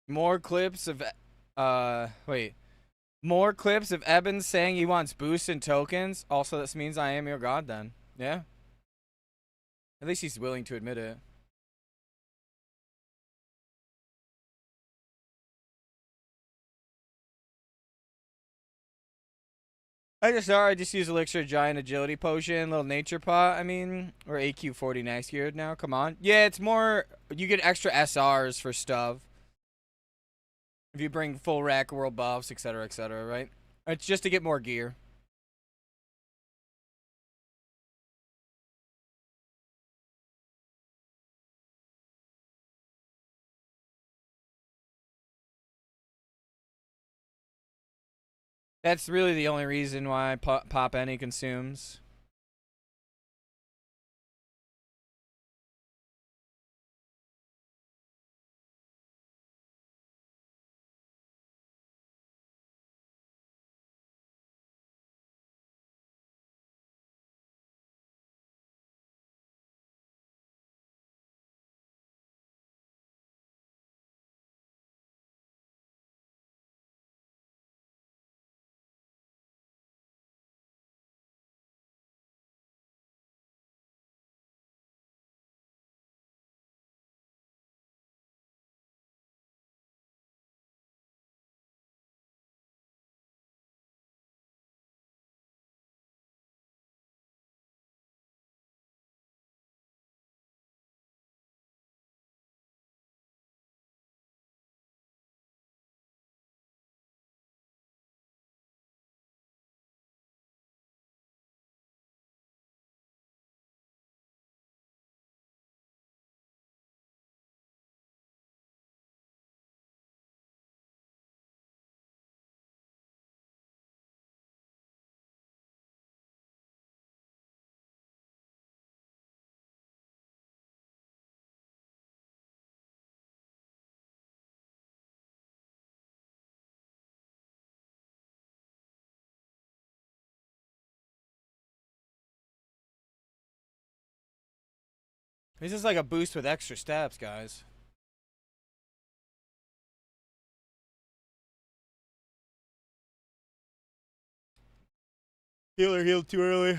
More clips of... wait. More clips of Evan saying he wants boosts and tokens. Also, this means I am your god then. Yeah. At least he's willing to admit it. I just use Elixir Giant Agility Potion, little Nature Pot. I mean, or AQ40 next year now. Come on. Yeah, it's more... You get extra SRs for stuff. If you bring full rack world buffs, etc., right? It's just to get more gear. That's really the only reason why Pop Anni consumes. This is like a boost with extra steps, guys. Healer healed too early.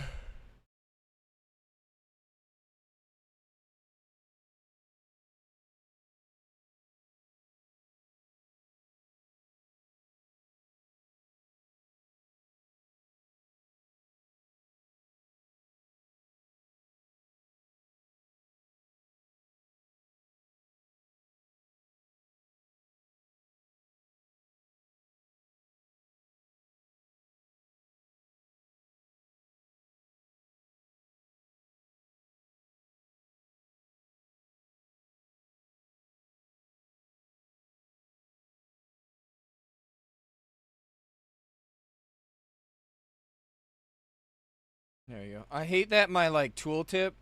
There you go. I hate that my, like, tooltip.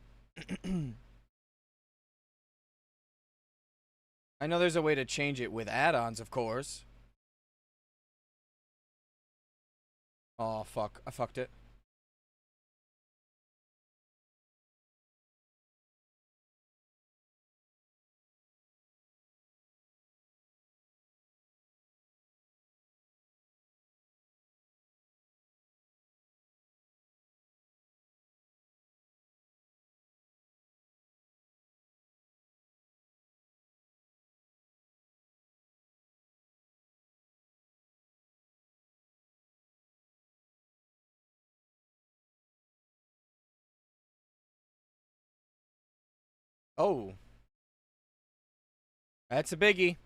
I know there's a way to change it with add-ons, of course. Oh, fuck. I fucked it. Oh. That's a biggie.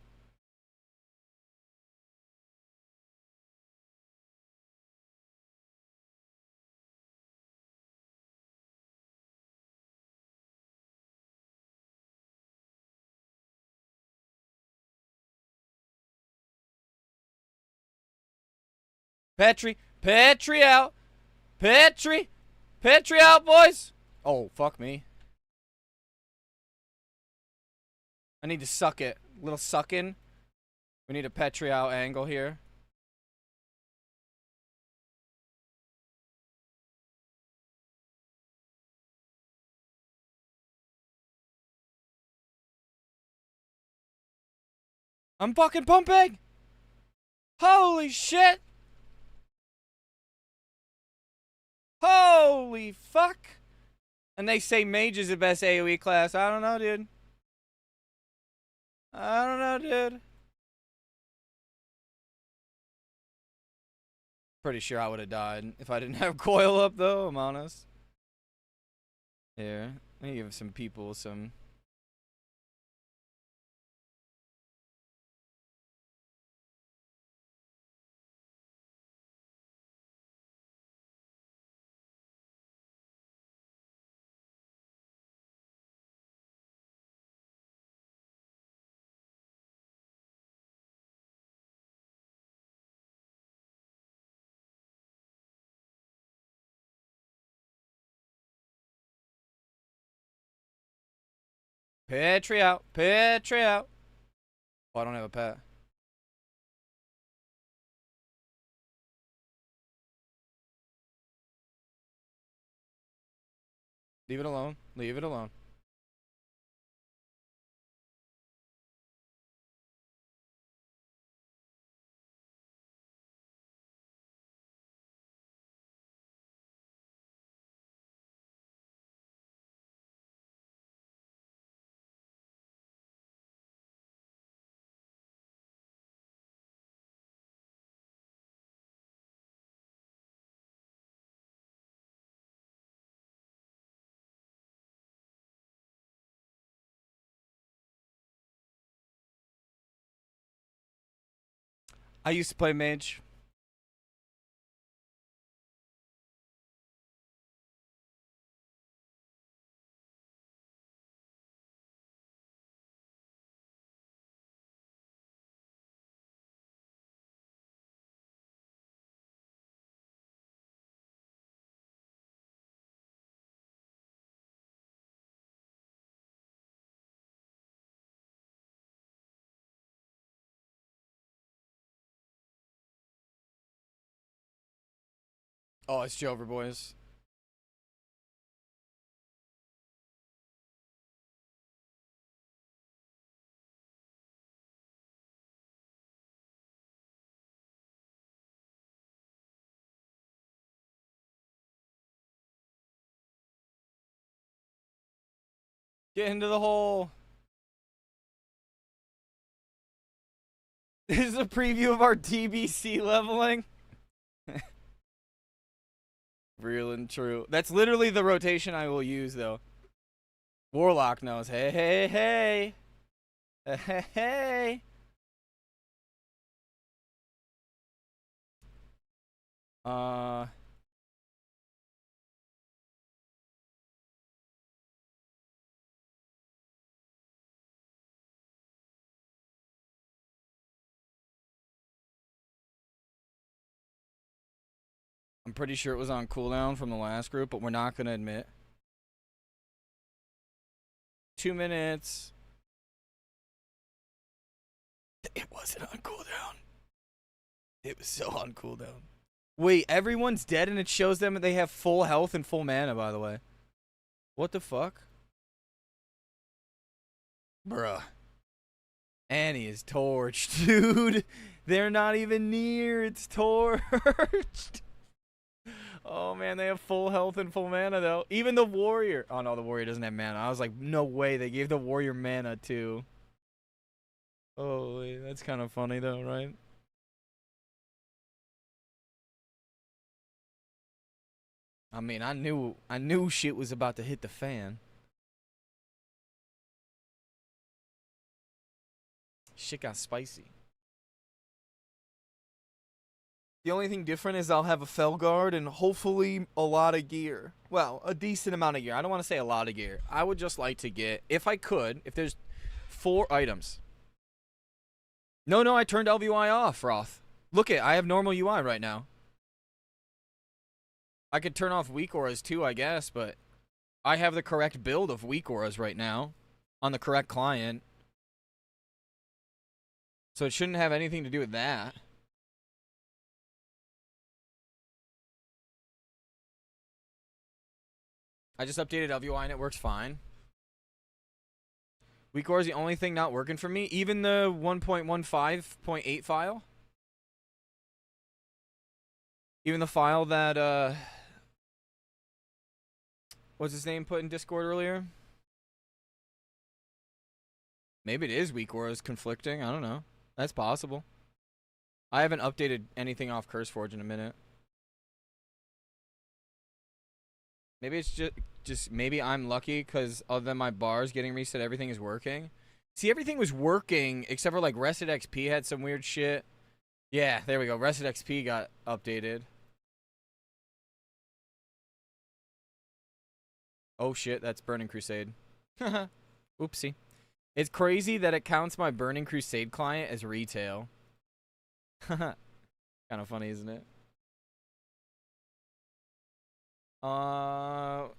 Petri. Petri out. Petri. Petri out, boys. Oh, fuck me. I need to suck it. Little suck in. We need a Petri out angle here. I'm fucking pumping. Holy shit. Holy fuck. And they say Mage is the best AoE class. I don't know, dude. I don't know, dude. Pretty sure I would have died if I didn't have coil up, though. I'm honest. Here, let me give some people some. Petri out. Petri out. Oh, I don't have a pet. Leave it alone. Leave it alone. I used to play Mage. Oh, it's Jover, boys. Get into the hole. This is a preview of our TBC leveling. Real and true. That's literally the rotation I will use, though. Warlock knows. Hey, hey, hey. Hey, hey, hey. Uh... I'm pretty sure it was on cooldown from the last group, but we're not gonna admit. 2 minutes. It wasn't on cooldown. It was so on cooldown. Wait, everyone's dead and it shows them they have full health and full mana, by the way. What the fuck? Bruh. Annie is torched, dude. They're not even near. It's torched. Oh, man, they have full health and full mana, though. Even the warrior. Oh, no, the warrior doesn't have mana. I was like, no way. They gave the warrior mana, too. Oh, that's kind of funny, though, right? I mean, I knew shit was about to hit the fan. Shit got spicy. The only thing different is I'll have a fell guard and hopefully a lot of gear. Well, a decent amount of gear. I don't want to say a lot of gear. I would just like to get, if I could, if there's 4 items. No, I turned LVY off, Roth. Look I have normal UI right now. I could turn off weak auras too, I guess, but I have the correct build of weak auras right now on the correct client. So it shouldn't have anything to do with that. I just updated LVY and it works fine. Weak aura is the only thing not working for me. Even the 1.15.8 file. Even the file that, what's his name put in Discord earlier? Maybe it is weak auras conflicting. I don't know. That's possible. I haven't updated anything off CurseForge in a minute. Maybe it's just maybe I'm lucky because other than my bars getting reset, everything is working. See, everything was working except for like Rested XP had some weird shit. Yeah, there we go. Rested XP got updated. Oh shit, that's Burning Crusade. Oopsie. It's crazy that it counts my Burning Crusade client as retail. Kind of funny, isn't it? Oh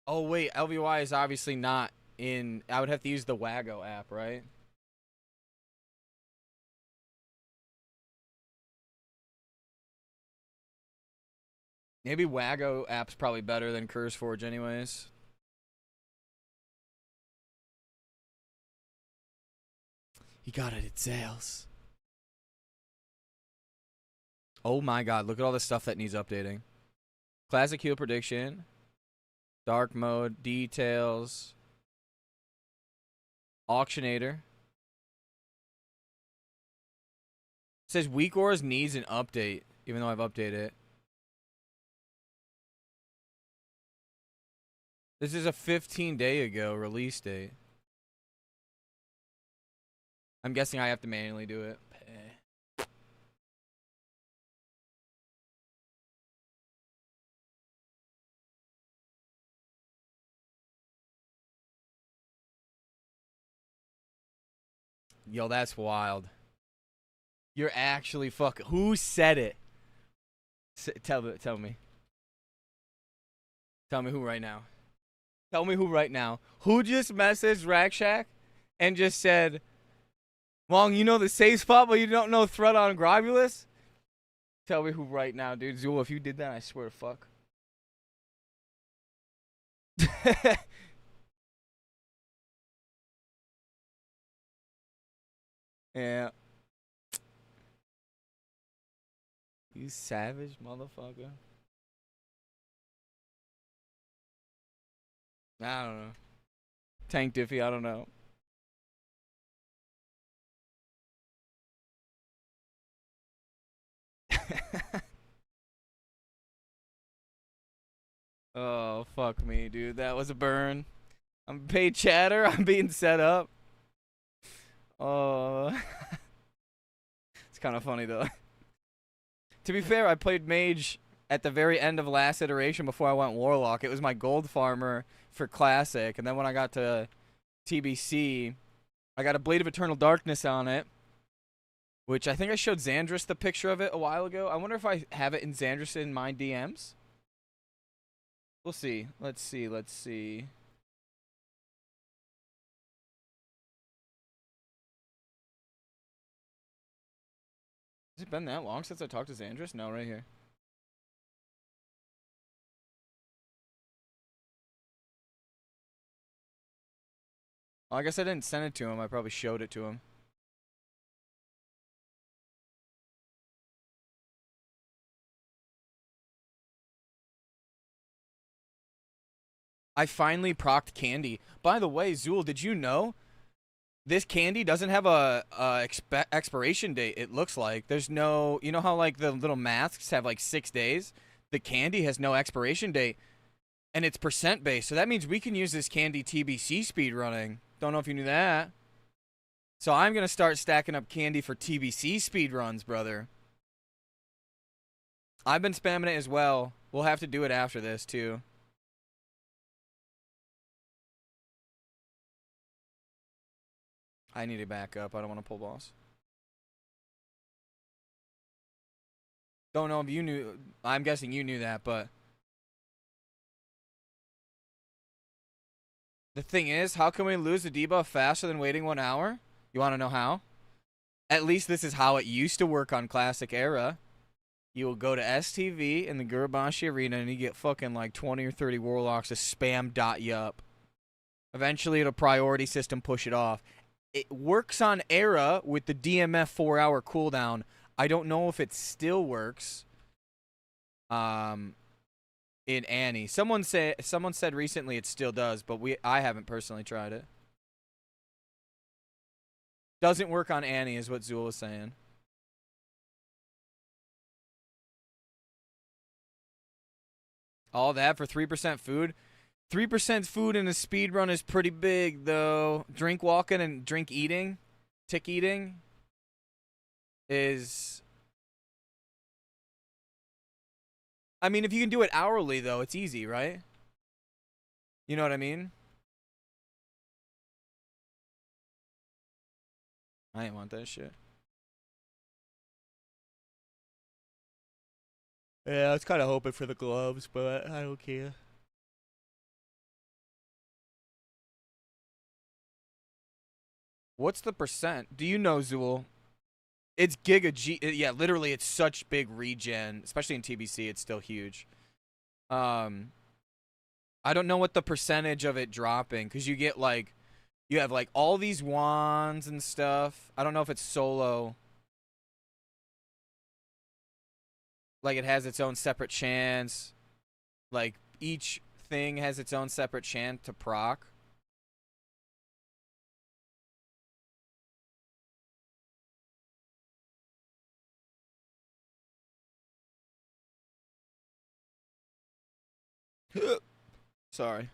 wait, LVY is obviously not in. I would have to use the Wago app, right? Maybe Wago app's probably better than CurseForge anyways. He got it at sales. Oh my god, look at all the stuff that needs updating. Classic heal prediction. Dark mode. Details. Auctionator. It says weak auras needs an update, even though I've updated it. This is a 15-day ago release date. I'm guessing I have to manually do it. Yo, that's wild. You're actually fucking. Who said it? Tell me. Tell me who right now. Tell me who right now. Who just messaged Rack Shack and just said, Wong, you know the safe spot, but you don't know threat on Globulus? Tell me who right now, dude. Zool, if you did that, I swear to fuck. Yeah. You savage motherfucker. I don't know. Tank Diffie, I don't know. Oh, fuck me, dude. That was a burn. I'm paid chatter. I'm being set up. Oh. It's kind of funny, though. To be fair, I played Mage at the very end of last iteration before I went Warlock. It was my gold farmer for Classic. And then when I got to TBC, I got a Blade of Eternal Darkness on it. Which I think I showed Xandris the picture of it a while ago. I wonder if I have it in Xandris in my DMs. We'll see. Let's see. Let's see. Has it been that long since I talked to Xandris? No, right here. Well, I guess I didn't send it to him. I probably showed it to him. I finally procced candy. By the way, Zool, did you know this candy doesn't have a expiration date? It looks like there's no. You know how like the little masks have like 6 days? The candy has no expiration date, and it's percent based. So that means we can use this candy TBC speed running. Don't know if you knew that. So I'm gonna start stacking up candy for TBC speed runs, brother. I've been spamming it as well. We'll have to do it after this too. I need to back up. I don't want to pull balls. Don't know if you knew. I'm guessing you knew that, but the thing is, how can we lose the debuff faster than waiting 1 hour? You want to know how? At least this is how it used to work on Classic Era. You will go to STV in the Gurabashi Arena and you get fucking like 20 or 30 Warlocks to spam dot you up. Eventually, it'll priority system push it off. It works on Era with the DMF 4-hour cooldown. I don't know if it still works. In Anni, someone said recently it still does, but I haven't personally tried it. Doesn't work on Anni, is what Zool was saying. All that for 3% food. 3% food in a speed run is pretty big, though. Drink walking and drink eating, tick eating, is. I mean, if you can do it hourly, though, it's easy, right? You know what I mean? I didn't want that shit. Yeah, I was kind of hoping for the gloves, but I don't care. What's the percent? Do you know, Zool? It's Giga G. Yeah, literally, it's such big regen, especially in TBC. It's still huge. I don't know what the percentage of it dropping, because you get like, you have like all these wands and stuff. I don't know if it's solo. Like it has its own separate chance. Like each thing has its own separate chance to proc. Sorry.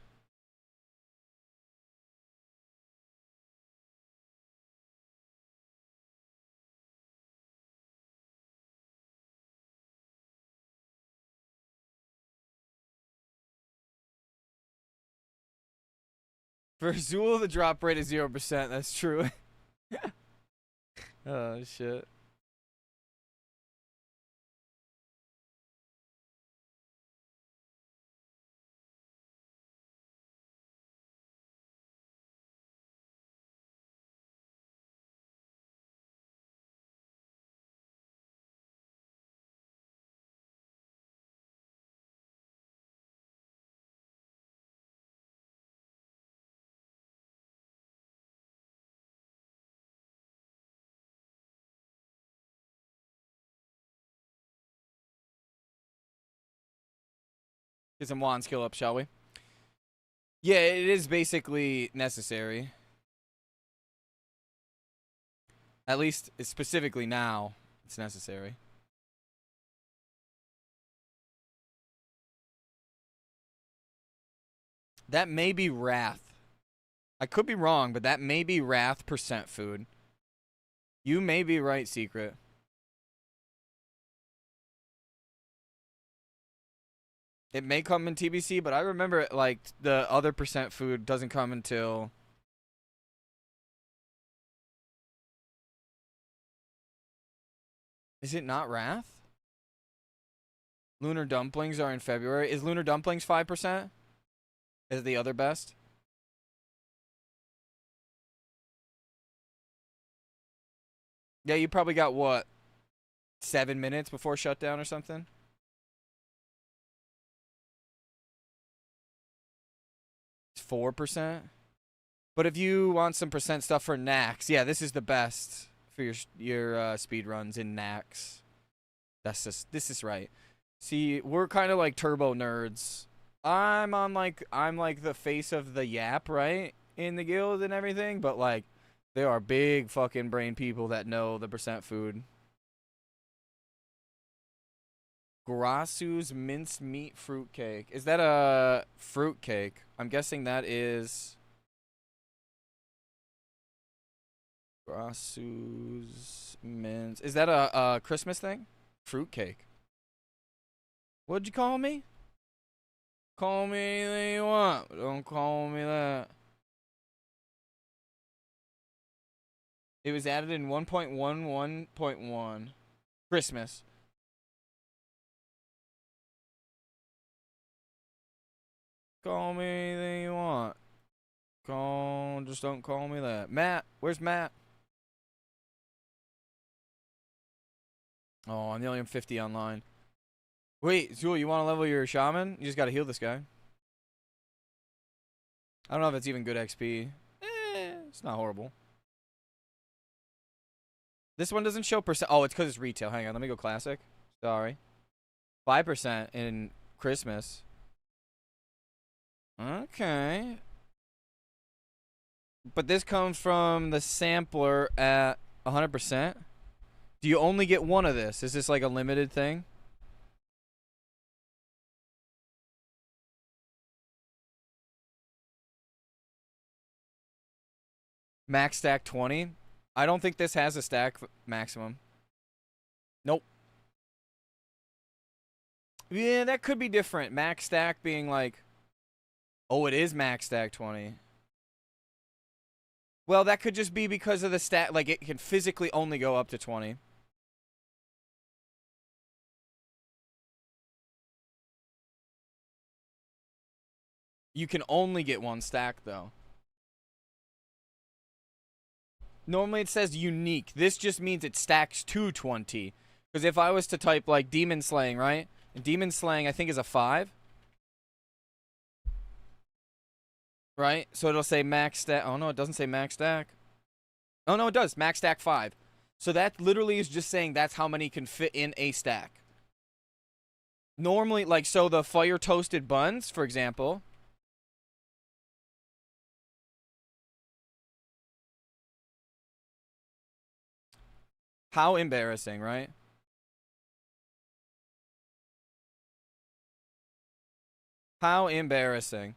For Zool, the drop rate is 0%. That's true. Oh, shit. Get some wand skill up, shall we? Yeah, it is basically necessary. At least, specifically now, it's necessary. That may be Wrath. I could be wrong, but that may be Wrath percent food. You may be right, Secret. It may come in TBC, but I remember like the other percent food doesn't come until. Is it not Wrath? Lunar Dumplings are in February. Is Lunar Dumplings 5%? Is the other best? Yeah, you probably got what? 7 minutes before shutdown or something? It's 4%. But if you want some percent stuff for Nax, yeah, this is the best for your speed runs in Nax. This is right. See, we're kind of like turbo nerds. I'm like the face of the yap, right? In the guild and everything, but like there are big fucking brain people that know the percent food. Grasu's minced meat fruitcake. Is that a fruitcake? I'm guessing that is Grasu's mince. Is that a Christmas thing? Fruitcake. What'd you call me? Call me anything you want, but don't call me that. It was added in 1.11.1. Christmas. Call me anything you want. Just don't call me that. Matt, where's Matt? Oh, I'm only 50 online. Wait, Zool, you want to level your shaman? You just got to heal this guy. I don't know if it's even good XP. It's not horrible. This one doesn't show percent. Oh, it's because it's retail. Hang on, let me go classic. Sorry. 5% in Christmas. Okay. But this comes from the sampler at 100%. Do you only get one of this? Is this like a limited thing? Max stack 20? I don't think this has a stack maximum. Nope. Yeah, that could be different. Max stack being like... Oh, it is max stack 20. Well, that could just be because of the stat. Like, it can physically only go up to 20. You can only get one stack, though. Normally it says unique. This just means it stacks to 20. Because if I was to type, like, Demon Slaying, right? And Demon Slaying, I think, is a 5. Right? So it'll say max stack. Oh, no, it doesn't say max stack. Oh, no, it does. Max stack 5. So that literally is just saying that's how many can fit in a stack. Normally, like, so the fire toasted buns, for example. How embarrassing, right? How embarrassing.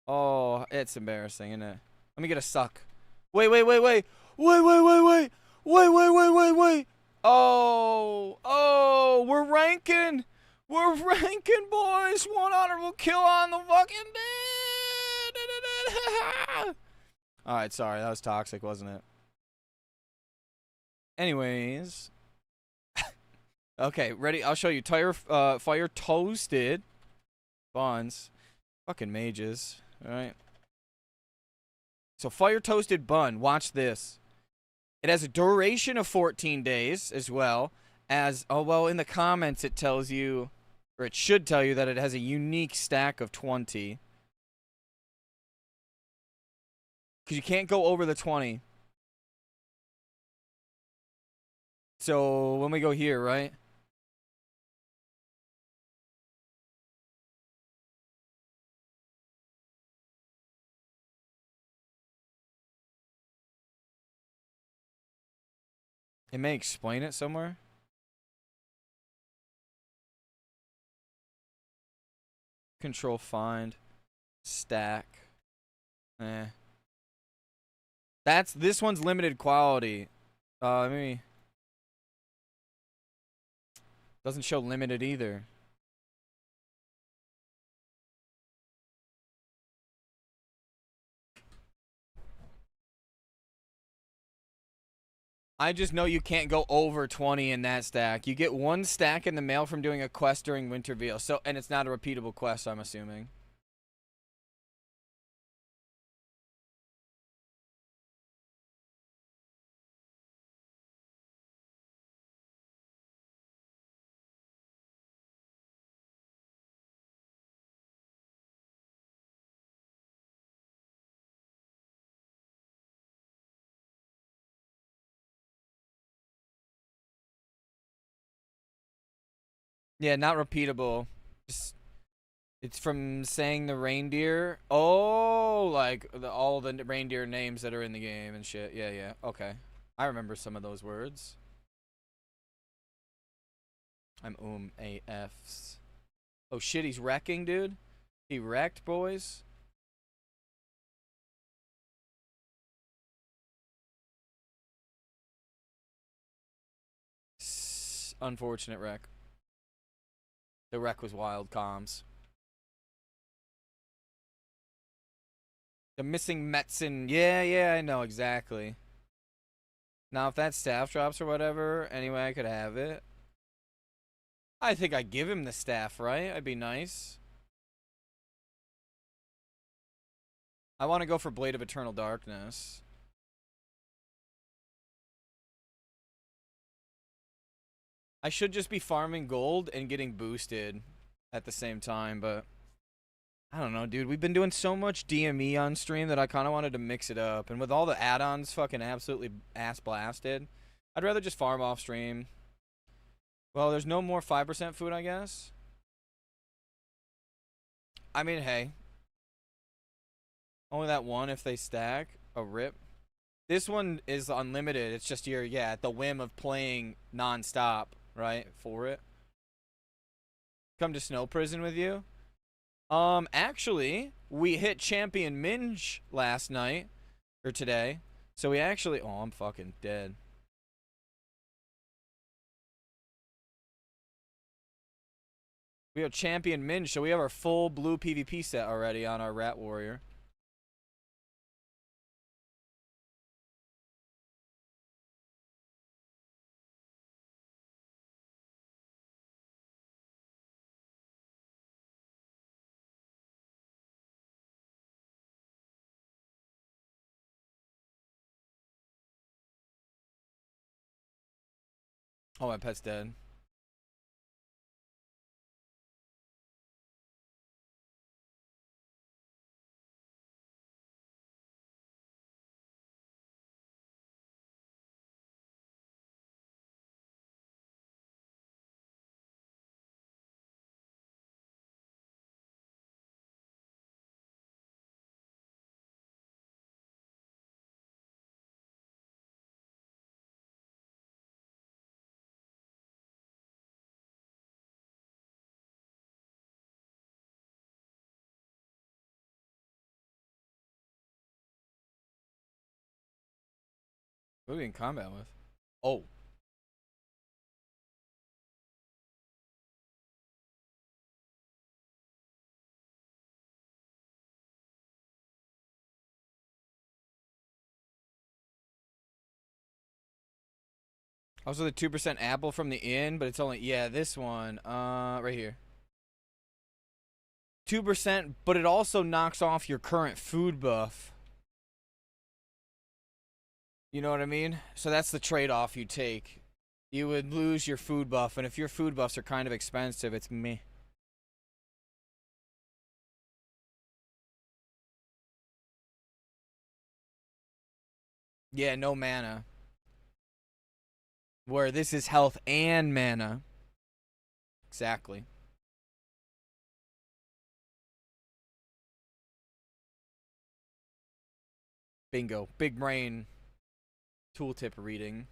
Oh, it's embarrassing, isn't it? Let me get a suck. Wait, wait, wait, wait. Wait, wait, wait, wait. Wait, wait, wait, wait, wait. Oh, oh, we're ranking. We're ranking, boys. One honorable kill on the fucking dead. Alright, sorry. That was toxic, wasn't it? Anyways. Okay, ready? I'll show you. Fire toasted buns. Fucking mages. Alright. So fire toasted bun. Watch this. It has a duration of 14 days as well as, oh, well, in the comments it tells you, or it should tell you that it has a unique stack of 20. Because you can't go over the 20. So when we go here, right? It may explain it somewhere. Control find. Stack. Eh. This one's limited quality. Maybe. Doesn't show limited either. I just know you can't go over 20 in that stack. You get one stack in the mail from doing a quest during Winter Veil. So, and it's not a repeatable quest, I'm assuming. Yeah, not repeatable. Just, it's from saying the reindeer. Oh, like all the reindeer names that are in the game and shit. Yeah, yeah. Okay. I remember some of those words. I'm AFs. Oh shit, he's wrecking, dude. He wrecked, boys. Unfortunate wreck. The wreck was wild comms. The missing Metzen. Yeah, yeah, I know exactly. Now, if that staff drops or whatever, anyway, I could have it. I think I'd give him the staff, right? I'd be nice. I want to go for Blade of Eternal Darkness. I should just be farming gold and getting boosted at the same time, but I don't know, dude. We've been doing so much DME on stream that I kind of wanted to mix it up. And with all the add-ons fucking absolutely ass blasted, I'd rather just farm off stream. Well, there's no more 5% food, I guess. I mean, hey. Only that one if they stack. A rip. This one is unlimited. It's just you're, yeah, at the whim of playing non-stop, right? For it. Come to Snow Prison with you? Actually, we hit Champion Minge last night. Or today. So we actually... Oh, I'm fucking dead. We have Champion Minge, so we have our full blue PvP set already on our Rat Warrior. Oh, my pet's dead. Who are we in combat with? Oh. Also the 2% apple from the inn, but it's only... Yeah, this one. Right here. 2%, but it also knocks off your current food buff. You know what I mean? So that's the trade-off you take. You would lose your food buff, and if your food buffs are kind of expensive, it's meh. Yeah, no mana. Where this is health and mana. Exactly. Bingo. Big brain tooltip reading.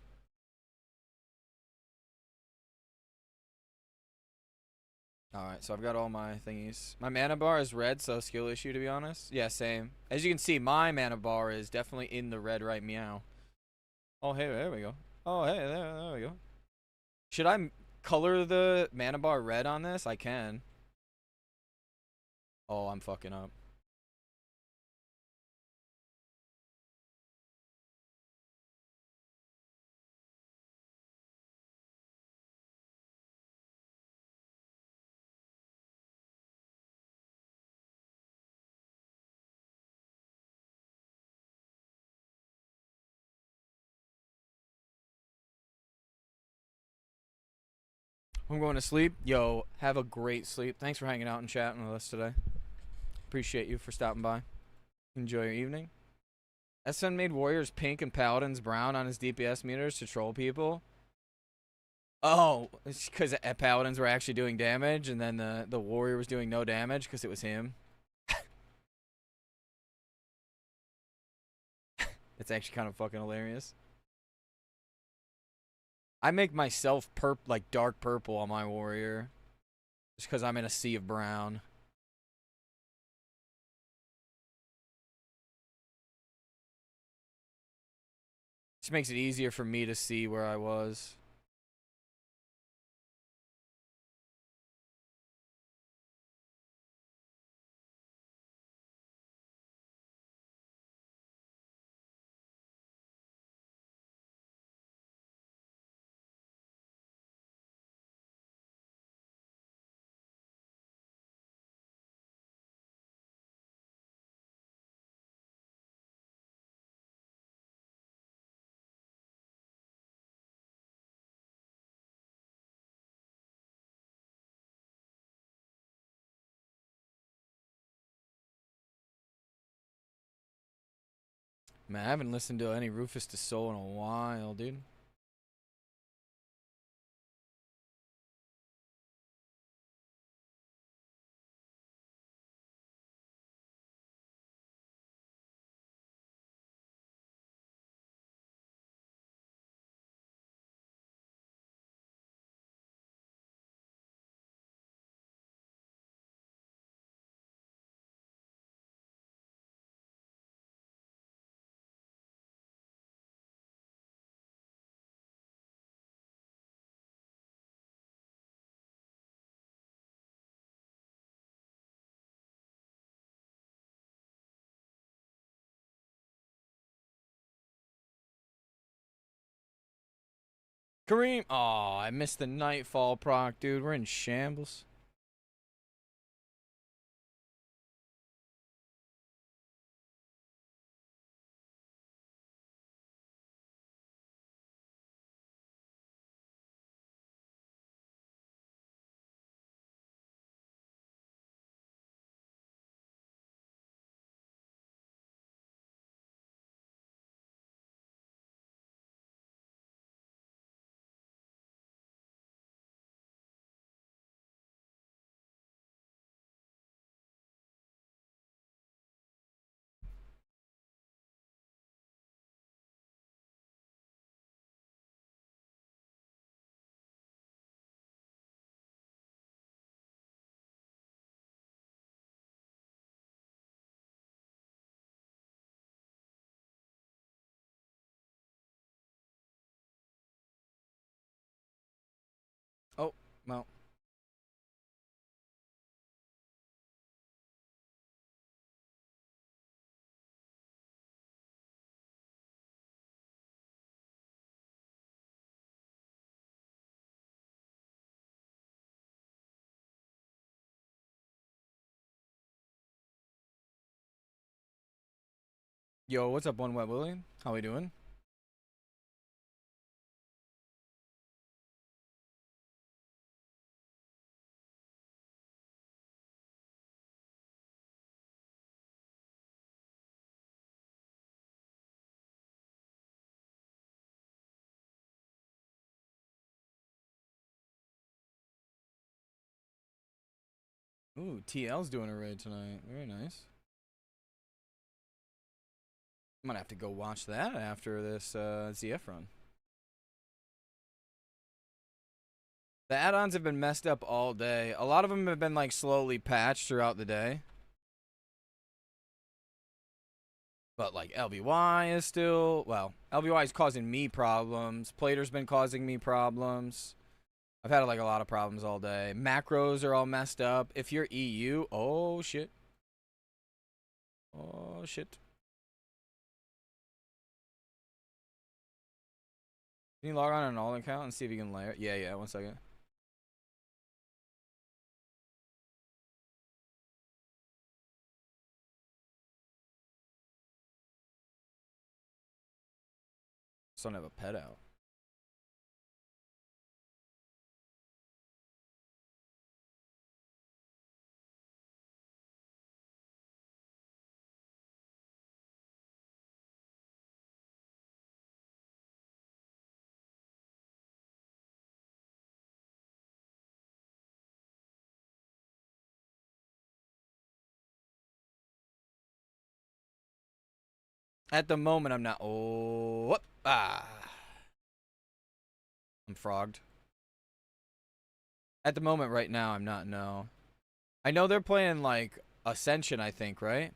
Alright, so I've got all my thingies. My mana bar is red, so skill issue, to be honest. Yeah, same. As you can see, my mana bar is definitely in the red right meow. Oh, hey, there we go. Oh, hey, there we go. Should I color the mana bar red on this? I can. Oh, I'm fucking up. I'm going to sleep. Yo, have a great sleep. Thanks for hanging out and chatting with us today. Appreciate you for stopping by. Enjoy your evening. SN made warriors pink and paladins brown on his DPS meters to troll people. Oh, it's because paladins were actually doing damage, and then the warrior was doing no damage because it was him. It's actually kind of fucking hilarious. I make myself like dark purple on my warrior, just because I'm in a sea of brown. Just makes it easier for me to see where I was. Man, I haven't listened to any Rufus to Soul in a while, dude. Kareem. Oh, I missed the Nightfall proc, dude. We're in shambles. Oh, well. Yo, what's up, One Wet Willie? How we doing? Ooh, TL's doing a raid tonight. Very nice. I'm gonna have to go watch that after this ZF run. The add-ons have been messed up all day. A lot of them have been like slowly patched throughout the day. But like LBY is still, well, LBY is causing me problems. Plater's been causing me problems. I've had like a lot of problems all day. Macros are all messed up. If you're EU, oh shit. Oh shit. Can you log on an alt account and see if you can layer? Yeah, 1 second. Just don't have a pet out. At the moment, I'm not. Oh, whoop, ah. I'm frogged. At the moment, right now, I'm not. No. I know they're playing like Ascension, I think, right?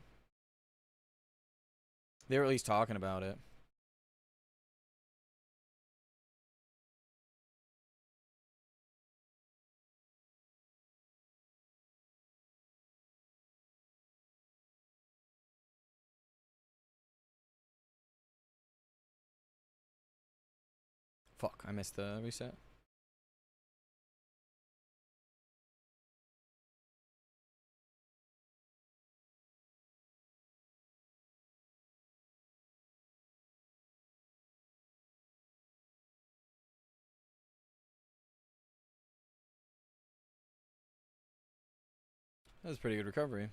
They were at least talking about it. Fuck, I missed the reset. That was a pretty good recovery.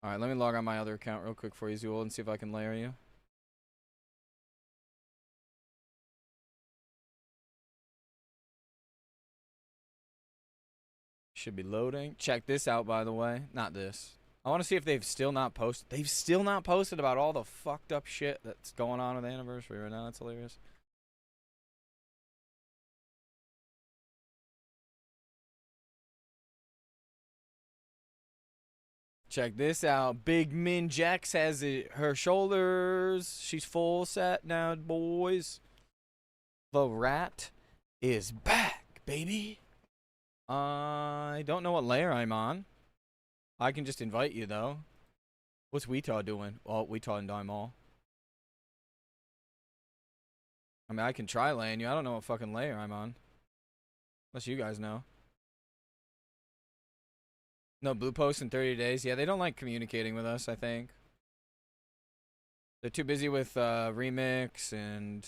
Alright, let me log on my other account real quick for you, Zool, and see if I can layer you. Should be loading. Check this out, by the way. Not this. I want to see if they've still not posted. They've still not posted about all the fucked up shit that's going on with the anniversary right now. That's hilarious. Check this out. Big Min Jax has her shoulders. She's full set now, boys. The rat is back, baby. I don't know what layer I'm on. I can just invite you, though. What's Weetaw doing? Well, Weetaw and Dime all. I mean, I can try laying you. I don't know what fucking layer I'm on. Unless you guys know. No blue posts in 30 days. Yeah, they don't like communicating with us, I think. They're too busy with remix and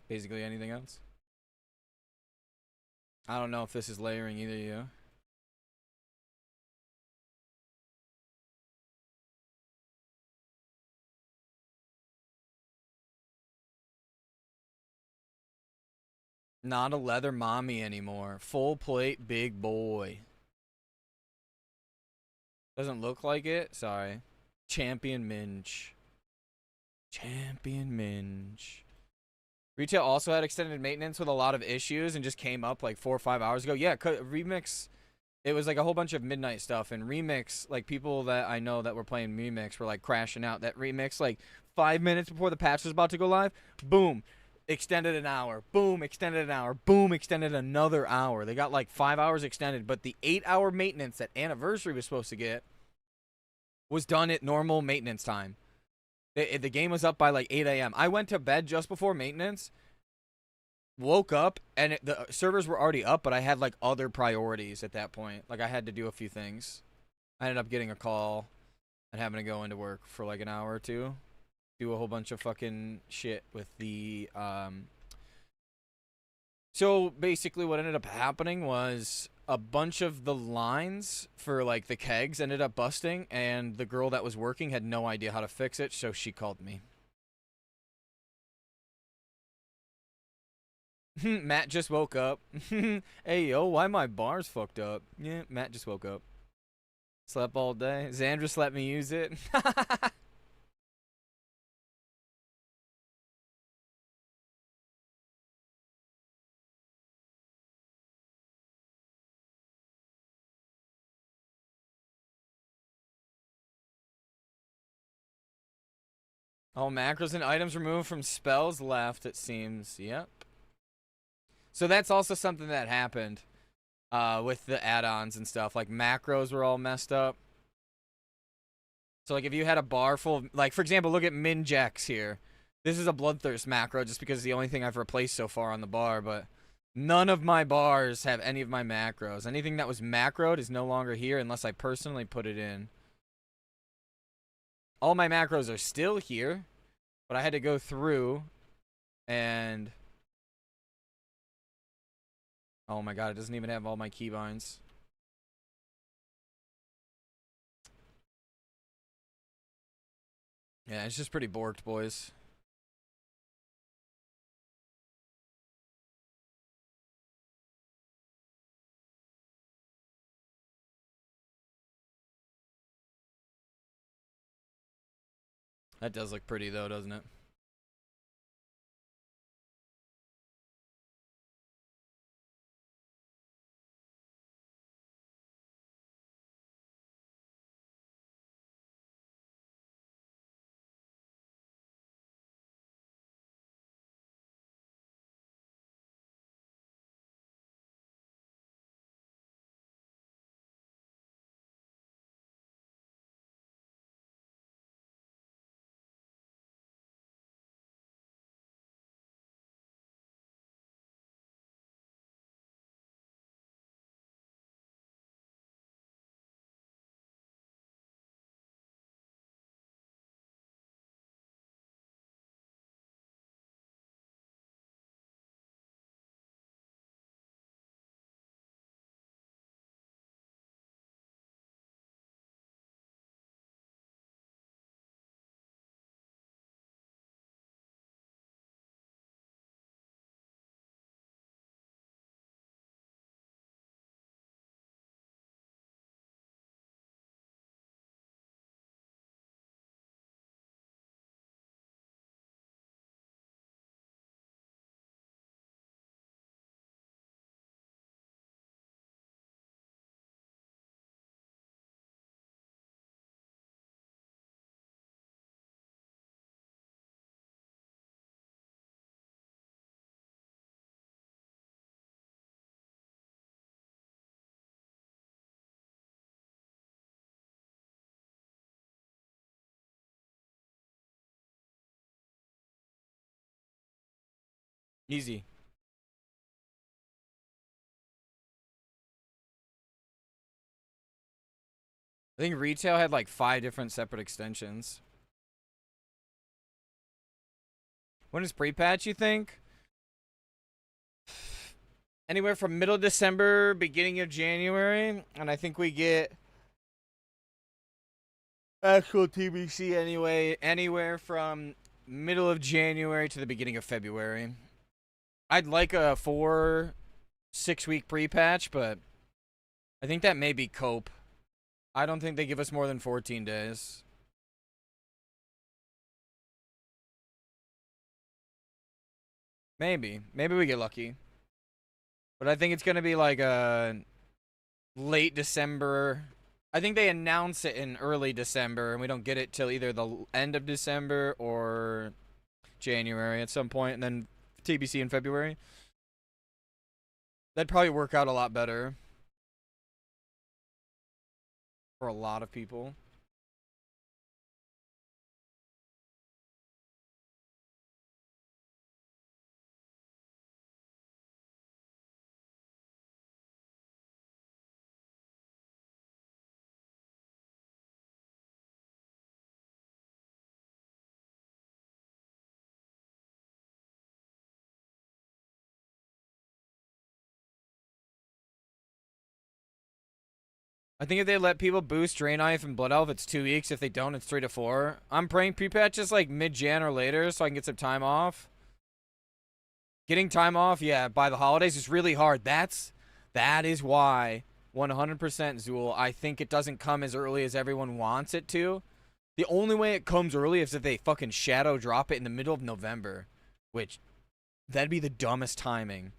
basically anything else. I don't know if this is layering either of you. Not a leather mommy anymore. Full plate big boy. Doesn't look like it. Sorry. Champion Minch. Champion Minch. Retail also had extended maintenance with a lot of issues and just came up like 4 or 5 hours ago. Yeah, Remix, it was like a whole bunch of midnight stuff. And Remix, like people that I know that were playing Remix were like crashing out. That Remix, like 5 minutes before the patch was about to go live, boom, extended an hour. Boom, extended an hour. Boom, extended another hour. They got like 5 hours extended. But the 8-hour maintenance that Anniversary was supposed to get was done at normal maintenance time. The game was up by like 8 a.m. I went to bed just before maintenance, woke up, and the servers were already up, but I had like other priorities at that point. Like I had to do a few things. I ended up getting a call and having to go into work for like an hour or two. Do a whole bunch of fucking shit with the So basically what ended up happening was a bunch of the lines for like the kegs ended up busting, and the girl that was working had no idea how to fix it, so she called me. Matt just woke up. Hey yo, why my bar's fucked up? Yeah, Matt just woke up. Slept all day. Xandris let me use it. All macros and items removed from spells left, it seems. Yep. So that's also something that happened with the add-ons and stuff. Like macros were all messed up. So like if you had a bar full of, like for example, look at Minjax here. This is a Bloodthirst macro just because it's the only thing I've replaced so far on the bar, but none of my bars have any of my macros. Anything that was macroed is no longer here unless I personally put it in. All my macros are still here, but I had to go through and oh my god, it doesn't even have all my keybinds. Yeah, it's just pretty borked, boys. That does look pretty though, doesn't it? Easy. I think retail had like 5 different separate extensions. When is pre-patch, you think? Anywhere from middle of December, beginning of January, and I think we get actual TBC anyway, anywhere from middle of January to the beginning of February. I'd like a 4-6 week pre-patch, but I think that may be cope. I don't think they give us more than 14 days. Maybe. Maybe we get lucky. But I think it's going to be like a late December. I think they announce it in early December, and we don't get it till either the end of December or January at some point, and then TBC in February. That'd probably work out a lot better for a lot of people. I think if they let people boost Drain Knife and Blood Elf, it's 2 weeks. If they don't, it's 3 to 4. I'm praying pre-patches like mid-Jan or later so I can get some time off. Getting time off, yeah, by the holidays is really hard. That is why 100% Zool, I think it doesn't come as early as everyone wants it to. The only way it comes early is if they fucking shadow drop it in the middle of November, which that'd be the dumbest timing.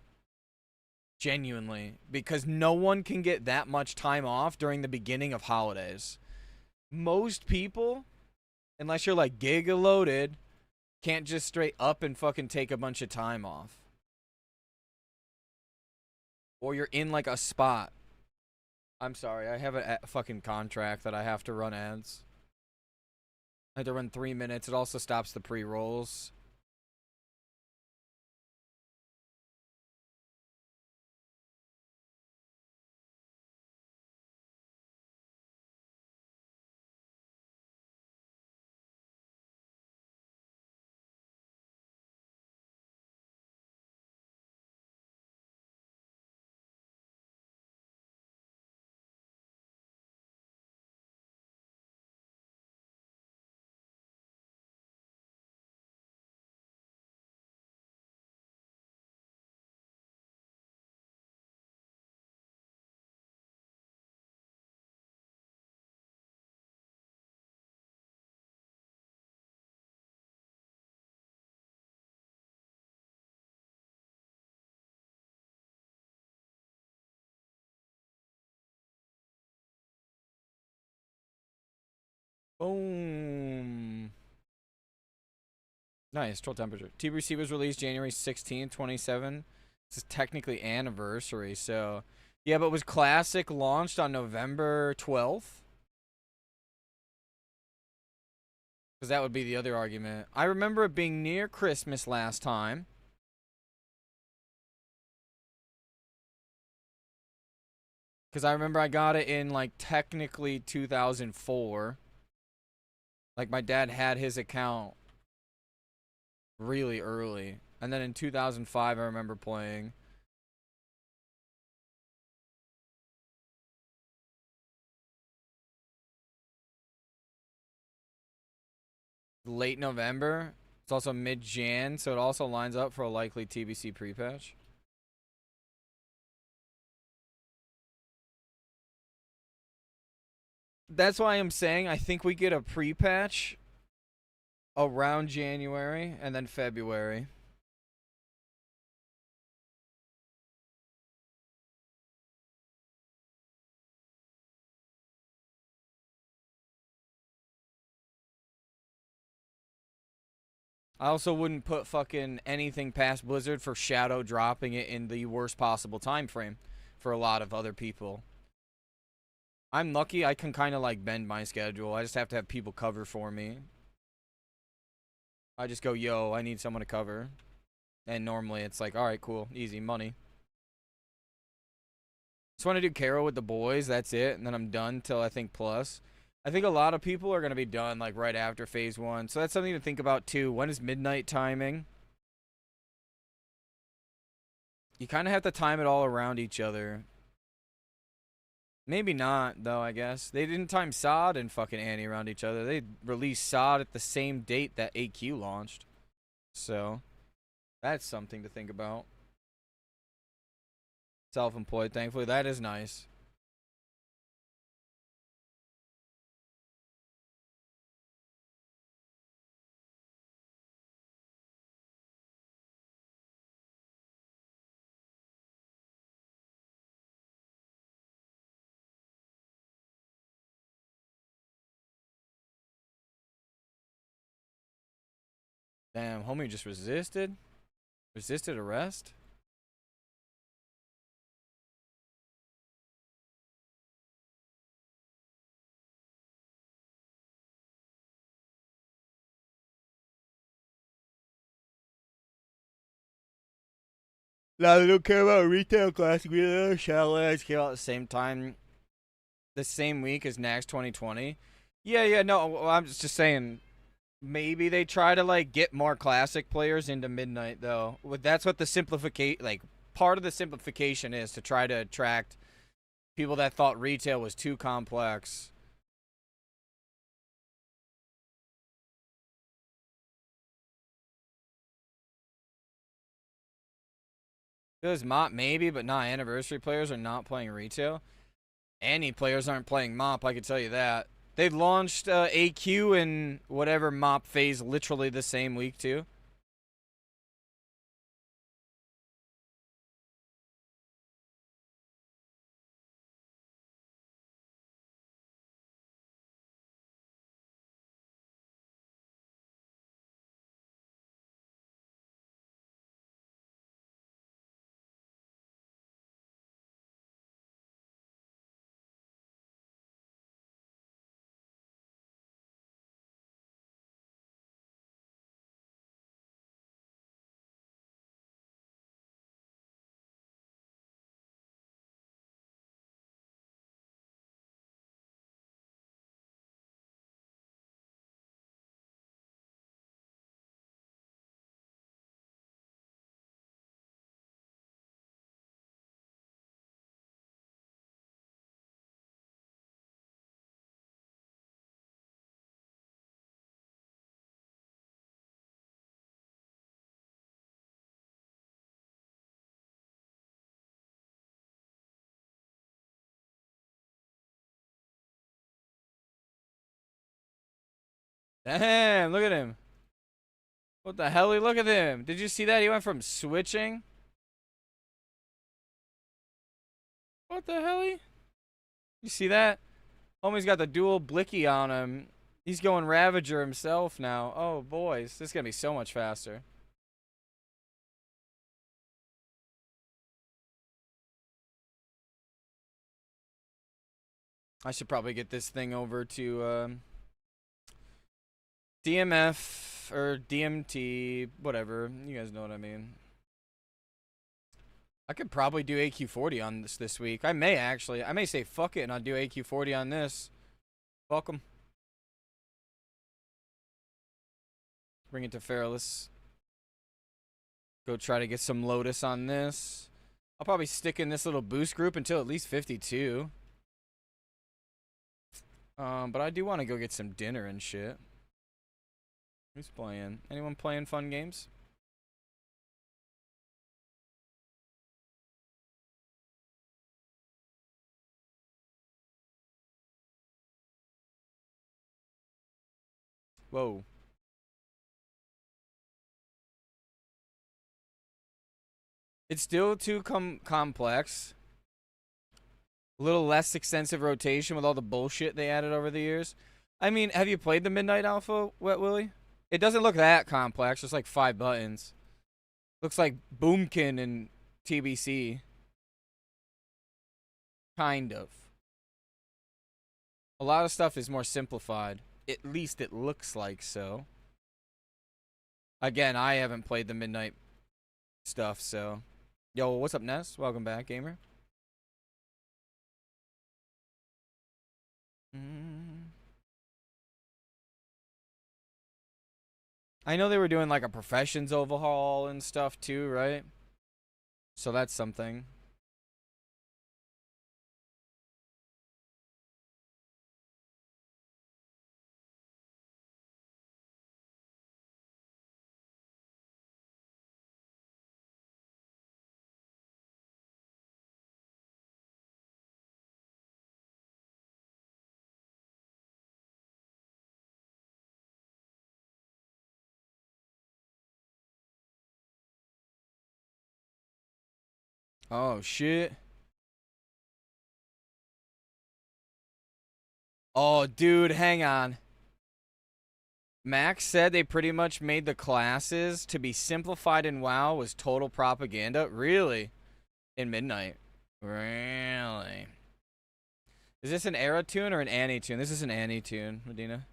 Genuinely, because no one can get that much time off during the beginning of holidays. Most people, unless you're like giga loaded, can't just straight up and fucking take a bunch of time off. Or you're in like a spot. I'm sorry, I have a fucking contract that I have to run ads. I have to run 3 minutes. It also stops the pre-rolls. Boom. Nice. Troll temperature. TBC was released January 16th, 27. This is technically anniversary, so. Yeah, but was Classic launched on November 12th? Because that would be the other argument. I remember it being near Christmas last time. Because I remember I got it in, like, technically 2004. Like, my dad had his account really early. And then in 2005, I remember playing. Late November. It's also mid-Jan, so it also lines up for a likely TBC pre-patch. That's why I'm saying I think we get a pre-patch around January and then February. I also wouldn't put fucking anything past Blizzard for shadow dropping it in the worst possible time frame for a lot of other people. I'm lucky I can kind of like bend my schedule. I just have to have people cover for me. I just go, yo, I need someone to cover. And normally it's like, alright, cool, easy, money. Just want to do Carol with the boys, that's it. And then I'm done till I think plus. I think a lot of people are going to be done like right after phase 1. So that's something to think about too. When is midnight timing? You kind of have to time it all around each other. Maybe not, though, I guess. They didn't time Sod and fucking Annie around each other. They released Sod at the same date that AQ launched. So, that's something to think about. Self-employed, thankfully. That is nice. Damn, homie just resisted? Resisted arrest? No, they don't care about retail classic. Shadowlands came out at the same time, the same week as Nax 2020. Yeah, no, well, I'm just saying, maybe they try to like get more classic players into Midnight though. That's what the simplification, like part of the simplification is to try to attract people that thought retail was too complex. Because MOP maybe, but not anniversary players are not playing retail. Anni players aren't playing MOP, I can tell you that. They launched AQ and whatever MOP phase literally the same week too. Damn, look at him. What the hell? Look at him. Did you see that? He went from switching. What the hell? You see that? Homie's got the dual blicky on him. He's going Ravager himself now. Oh, boys. This is going to be so much faster. I should probably get this thing over to DMF or DMT, whatever. You guys know what I mean. I could probably do AQ40 on this week. I may actually. I may say fuck it and I'll do AQ40 on this. Welcome. Bring it to Feralus. Go try to get some Lotus on this. I'll probably stick in this little boost group until at least 52. But I do want to go get some dinner and shit. Who's playing? Anyone playing fun games? Whoa. It's still too complex. A little less extensive rotation with all the bullshit they added over the years. I mean, have you played the Midnight Alpha, Wet Willie? It doesn't look that complex. It's like 5 buttons. Looks like Boomkin and TBC. Kind of. A lot of stuff is more simplified. At least it looks like so. Again, I haven't played the Midnight stuff, so. Yo, what's up, Ness? Welcome back, gamer. I know they were doing like a professions overhaul and stuff too, right? So that's something. Oh, shit. Oh, dude, hang on. Max said they pretty much made the classes to be simplified in WoW was total propaganda. Really? In Midnight. Really? Is this an Era tune or an Anni tune? This is an Anni tune, Medina.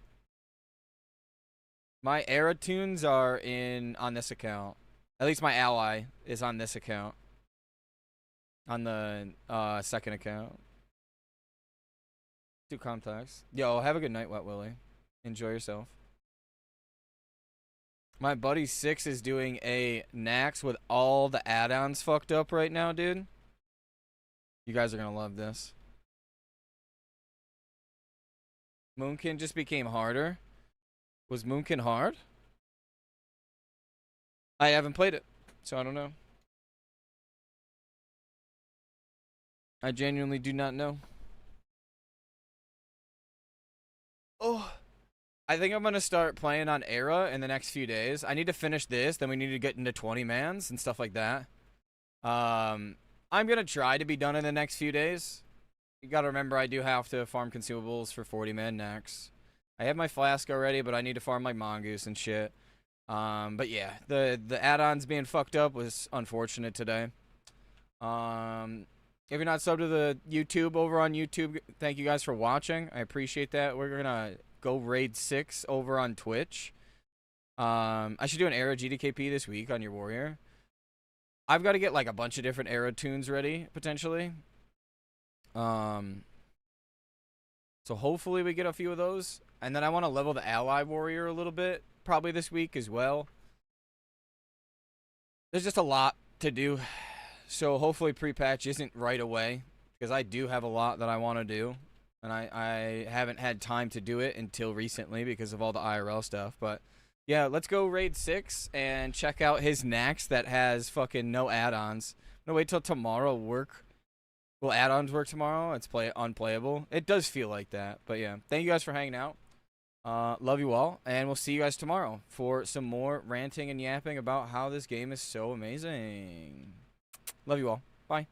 My Era tunes are on this account. At least my ally is on this account. On the second account. Too complex. Yo, have a good night, Wet Willie. Enjoy yourself. My buddy 6 is doing a Nax with all the add-ons fucked up right now, dude. You guys are gonna love this. Moonkin just became harder. Was Moonkin hard? I haven't played it, so I don't know. I genuinely do not know. Oh, I think I'm going to start playing on Era in the next few days. I need to finish this, then we need to get into 20-mans and stuff like that. I'm going to try to be done in the next few days. You got to remember I do have to farm consumables for 40-man next. I have my flask already, but I need to farm like Mongoose and shit. But yeah, the add-ons being fucked up was unfortunate today. If you're not subbed to the YouTube over on YouTube, thank you guys for watching. I appreciate that. We're gonna go raid 6 over on Twitch. I should do an Era GDKP this week on your warrior. I've got to get like a bunch of different Era tunes ready potentially. So hopefully we get a few of those, and then I want to level the ally warrior a little bit probably this week as well. There's just a lot to do. So hopefully pre-patch isn't right away, because I do have a lot that I want to do, and I haven't had time to do it until recently because of all the IRL stuff. But yeah, let's go raid 6 and check out his Nax that has fucking no add-ons. I'm gonna wait till tomorrow work. Will add-ons work tomorrow? It's unplayable. It does feel like that, but yeah. Thank you guys for hanging out. Love you all, and we'll see you guys tomorrow for some more ranting and yapping about how this game is so amazing. Love you all. Bye.